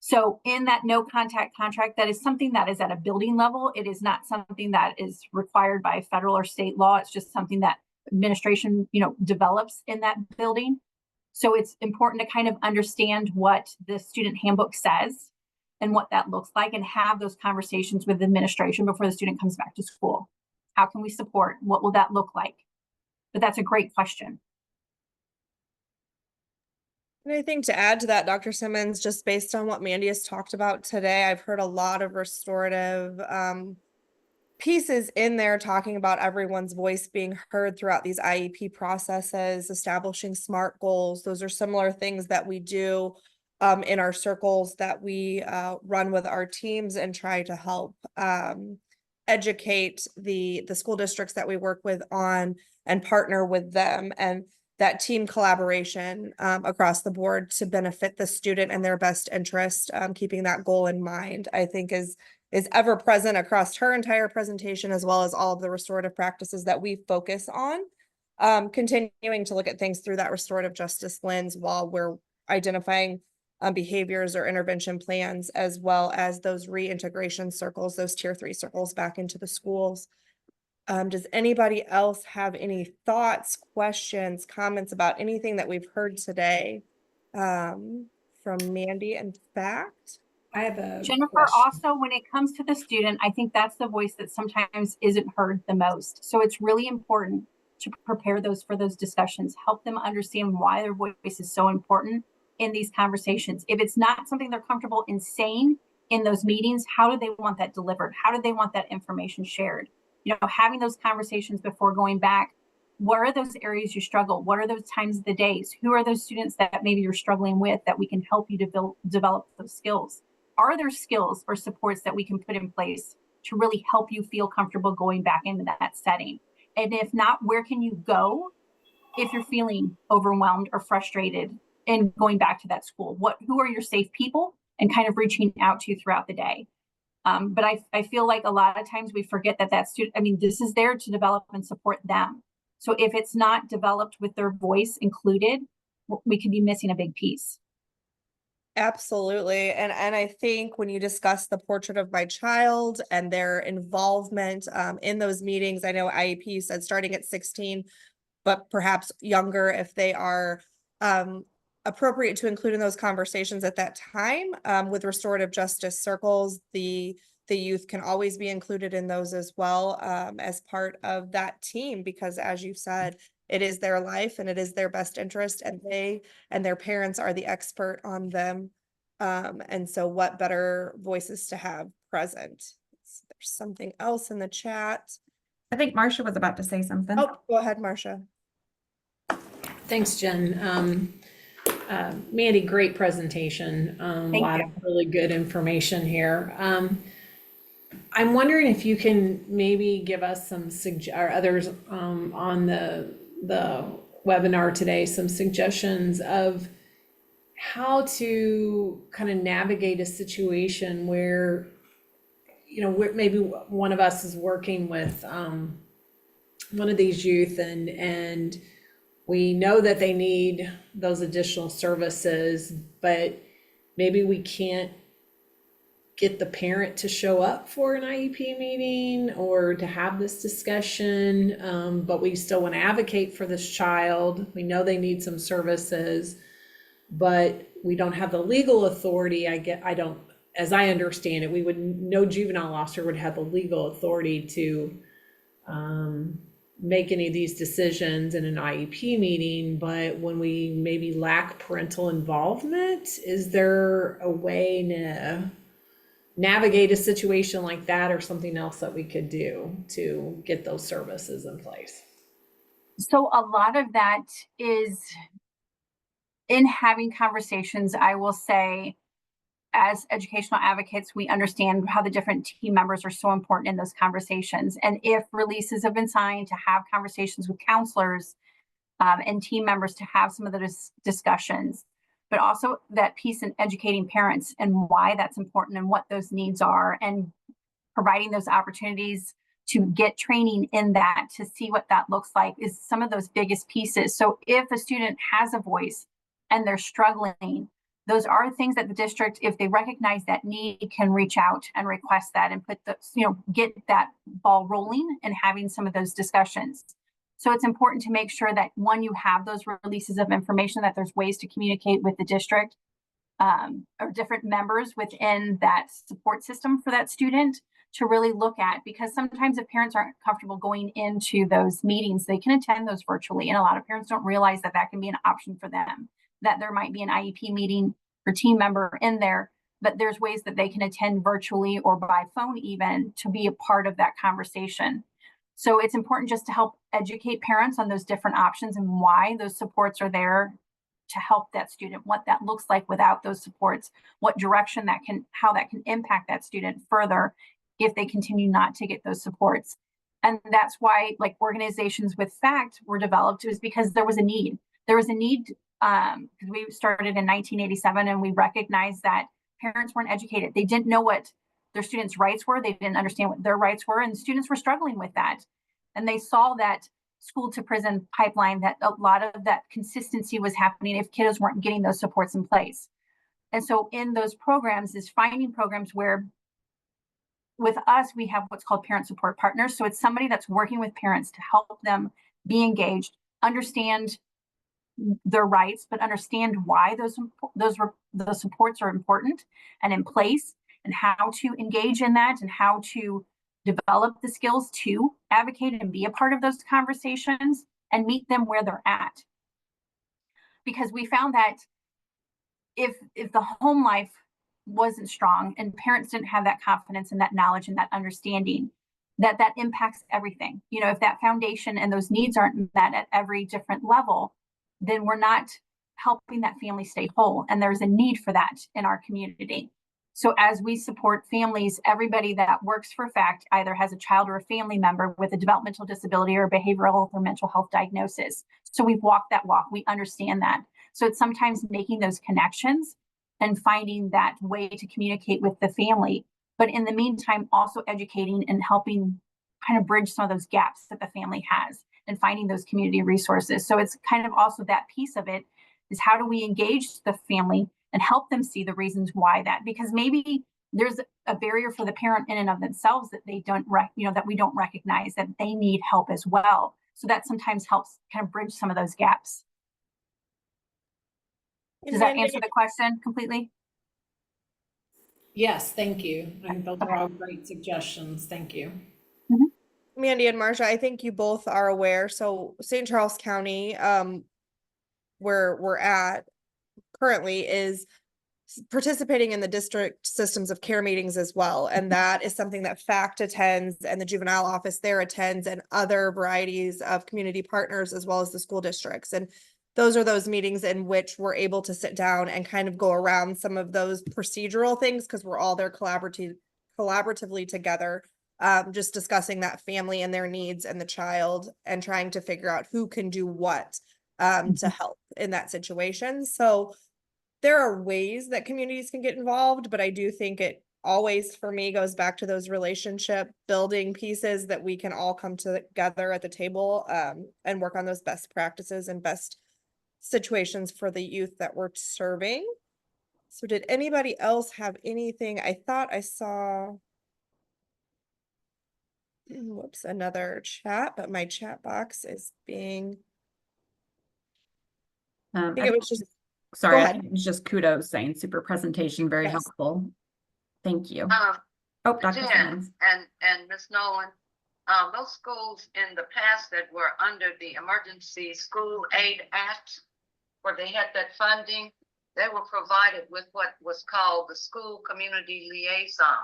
So in that no contact contract, that is something that is at a building level. It is not something that is required by federal or state law. It's just something that administration, develops in that building. So it's important to kind of understand what the student handbook says and what that looks like, and have those conversations with administration before the student comes back to school. How can we support? What will that look like? But that's a great question. And I think to add to that, Dr. Simmons, just based on what Mandy has talked about today, I've heard a lot of restorative pieces in there talking about everyone's voice being heard throughout these IEP processes, establishing SMART goals. Those are similar things that we do in our circles that we run with our teams and try to help educate the school districts that we work with on and partner with them. And that team collaboration across the board to benefit the student and their best interest, keeping that goal in mind, I think is ever present across her entire presentation, as well as all of the restorative practices that we focus on, continuing to look at things through that restorative justice lens while we're identifying behaviors or intervention plans, as well as those reintegration circles, those tier 3 circles back into the schools. Does anybody else have any thoughts, questions, comments about anything that we've heard today from Mandy? In fact, I have a Jennifer, question. also, when it comes to the student, I think that's the voice that sometimes isn't heard the most. So it's really important to prepare those for those discussions, help them understand why their voice is so important in these conversations. If it's not something they're comfortable in saying in those meetings, how do they want that delivered? How do they want that information shared? Having those conversations before going back. What are those areas you struggle? What are those times of the days? Who are those students that maybe you're struggling with that we can help you to develop those skills? Are there skills or supports that we can put in place to really help you feel comfortable going back into that setting? And if not, where can you go if you're feeling overwhelmed or frustrated and going back to that school? Who are your safe people, and kind of reaching out to you throughout the day? But I feel like a lot of times we forget that student, this is there to develop and support them. So if it's not developed with their voice included, we could be missing a big piece. absolutely. And I think when you discuss the portrait of my child and their involvement in those meetings, I know IEP said starting at 16, but perhaps younger if they are appropriate to include in those conversations at that time. With restorative justice circles, the youth can always be included in those as well, as part of that team, because as you said, it is their life and it is their best interest, and they and their parents are the expert on them. And so what better voices to have present? There's something else in the chat. I think Marcia was about to say something. Oh, go ahead, Marcia. Thanks, Jen. Mandy, great presion. A lot of really good information here. I'm wondering if you can maybe give us some or others on the webinar today, some suggestions of how to kind of navigate a situation where, maybe one of us is working with one of these youth and we know that they need those additional services, but maybe we can't get the parent to show up for an IEP meeting or to have this discussion, but we still want to advocate for this child. We know they need some services, but we don't have the legal authority, as I understand it, no juvenile officer would have the legal authority to make any of these decisions in an IEP meeting, but when we maybe lack parental involvement, is there a way to navigate a situation like that, or something else that we could do to get those services in place? So a lot of that is in having conversations. I will say, as educational advocates, we understand how the different team members are so important in those conversations. And if releases have been signed, to have conversations with counselors and team members to have some of those discussions, but also that piece in educating parents and why that's important and what those needs are, and providing those opportunities to get training in that, to see what that looks like, is some of those biggest pieces. So if a student has a voice and they're struggling, those are things that the district, if they recognize that need, can reach out and request that and put the, get that ball rolling and having some of those discussions. So it's important to make sure that, one, you have those releases of information, that there's ways to communicate with the district or different members within that support system for that student to really look at, because sometimes if parents aren't comfortable going into those meetings, they can attend those virtually. And a lot of parents don't realize that that can be an option for them, that there might be an IEP meeting or team member in there, but there's ways that they can attend virtually or by phone even to be a part of that conversation. So it's important just to help educate parents on those different options and why those supports are there to help that student, what that looks like without those supports, what direction that can, how that can impact that student further if they continue not to get those supports. And that's why, like, organizations with FACT were developed, was because there was a need. There was a need because we started in 1987 and we recognized that parents weren't educated. They didn't know what their students' rights were. They didn't understand what their rights were, and students were struggling with that. And they saw that school to prison pipeline, that a lot of that consistency was happening if kiddos weren't getting those supports in place. And so in those programs is finding programs where, with us, we have what's called parent support partners. So it's somebody that's working with parents to help them be engaged, understand their rights, but understand why those supports are important and in place, and how to engage in that, and how to develop the skills to advocate and be a part of those conversations and meet them where they're at. Because we found that if the home life wasn't strong and parents didn't have that confidence and that knowledge and that understanding, that impacts everything. If that foundation and those needs aren't met at every different level, then we're not helping that family stay whole. And there's a need for that in our community. So as we support families, everybody that works for FACT either has a child or a family member with a developmental disability or behavioral or mental health diagnosis. So we've walked that walk. We understand that. So it's sometimes making those connections and finding that way to communicate with the family. But in the meantime, also educating and helping kind of bridge some of those gaps that the family has and finding those community resources. So it's kind of also that piece of it is, how do we engage the family and help them see the reasons why that, because maybe there's a barrier for the parent in and of themselves that they don't, that we don't recognize, that they need help as well. So that sometimes helps kind of bridge some of those gaps. Does that answer the question completely? Yes, thank you. I think those are all great suggestions. Thank you. Mandy and Marcia, I think you both are aware. So St. Charles County, where we're at currently, is participating in the district systems of care meetings as well. And that is something that FACT attends, and the juvenile office there attends, and other varieties of community partners, as well as the school districts. And those are those meetings in which we're able to sit down and kind of go around some of those procedural things, because we're all there collaboratively together, just discussing that family and their needs and the child, and trying to figure out who can do what to help in that situation. So there are ways that communities can get involved, but I do think it always, for me, goes back to those relationship building pieces that we can all come together at the table and work on those best practices and best situations for the youth that we're serving. So did anybody else have anything? I thought I saw, whoops, another chat, but my chat box is being, I think it was just, sorry, go I ahead. think it was just kudos saying super presentation, very Yes. helpful. Thank you. Um, Oh, Dr. Jen Simmons. and Ms. Nolan, those schools in the past that were under the Emergency School Aid Act, where they had that funding, they were provided with what was called the school community liaison.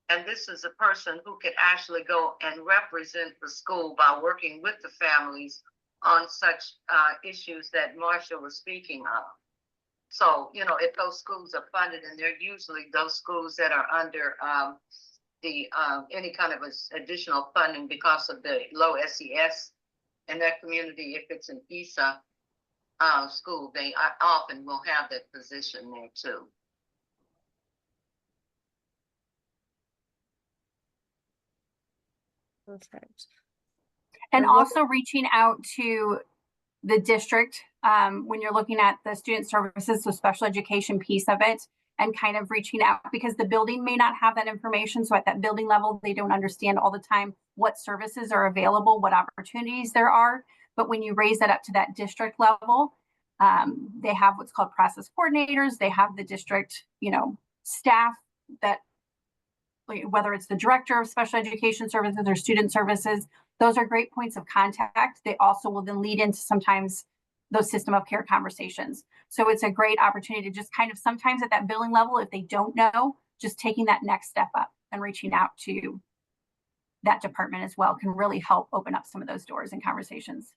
And this is a person who could actually go and represent the school by working with the families on such issues that Marcia was speaking of. So, you know, if those schools are funded, and they're usually those schools that are under any kind of additional funding because of the low SES in that community, if it's an ESA school, they often will have that position there too. Perfect. And And what- also reaching out to the district when you're looking at the student services, so special education piece of it, and kind of reaching out, because the building may not have that information. So at that building level, they don't understand all the time what services are available, what opportunities there are. But when you raise that up to that district level, they have what's called process coordinators. They have the district, staff that, whether it's the director of special education services or student services, those are great points of contact. They also will then lead into sometimes those system of care conversations. So it's a great opportunity to just kind of sometimes at that billing level, if they don't know, just taking that next step up and reaching out to that department as well can really help open up some of those doors and conversations.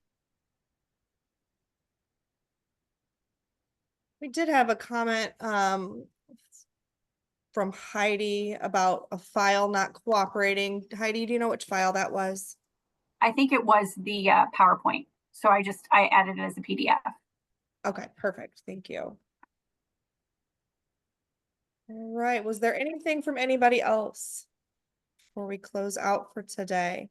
We did have a comment from Heidi about a file not cooperating. Heidi, do you know which file that was? I think it was the PowerPoint. So I added it as a PDF. Okay, perfect. Thank you. All right. Was there anything from anybody else before we close out for today?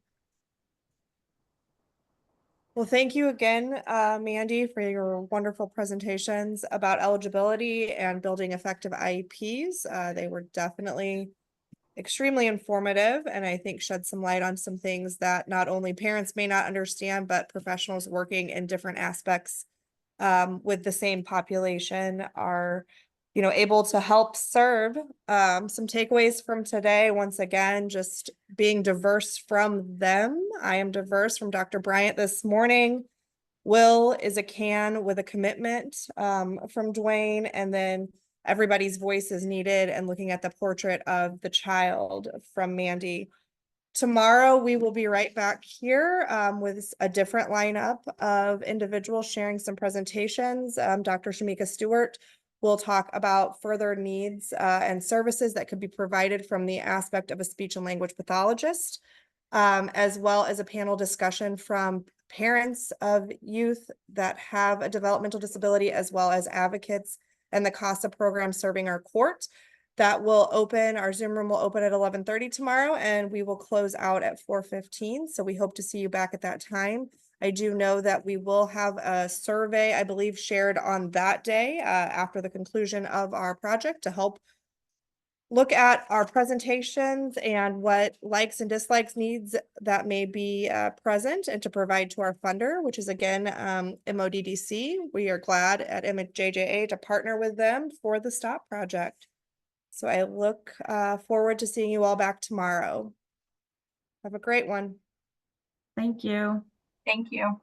Well, thank you again, Mandy, for your wonderful presentations about eligibility and building effective IEPs. They were definitely extremely informative, and I think shed some light on some things that not only parents may not understand, but professionals working in different aspects with the same population are, able to help serve. Some takeaways from today, once again, just being diverse from them. I am diverse from Dr. Bryant this morning. Will is a can with a commitment from Duane, and then everybody's voice is needed, and looking at the portrait of the child from Mandy. Tomorrow, we will be right back here with a different lineup of individuals sharing some presentations. Dr. Shamika Stewart will talk about further needs and services that could be provided from the aspect of a speech and language pathologist, as well as a panel discussion from parents of youth that have a developmental disability, as well as advocates and the CASA program serving our court. That will open, our Zoom room will open at 11:30 tomorrow, and we will close out at 4:15. So we hope to see you back at that time. I do know that we will have a survey, I believe, shared on that day after the conclusion of our project to help look at our presentations and what likes and dislikes needs that may be present, and to provide to our funder, which is again MODDC. We are glad at MJJA to partner with them for the STOP project. So I look forward to seeing you all back tomorrow. Have a great one. Thank you. Thank you.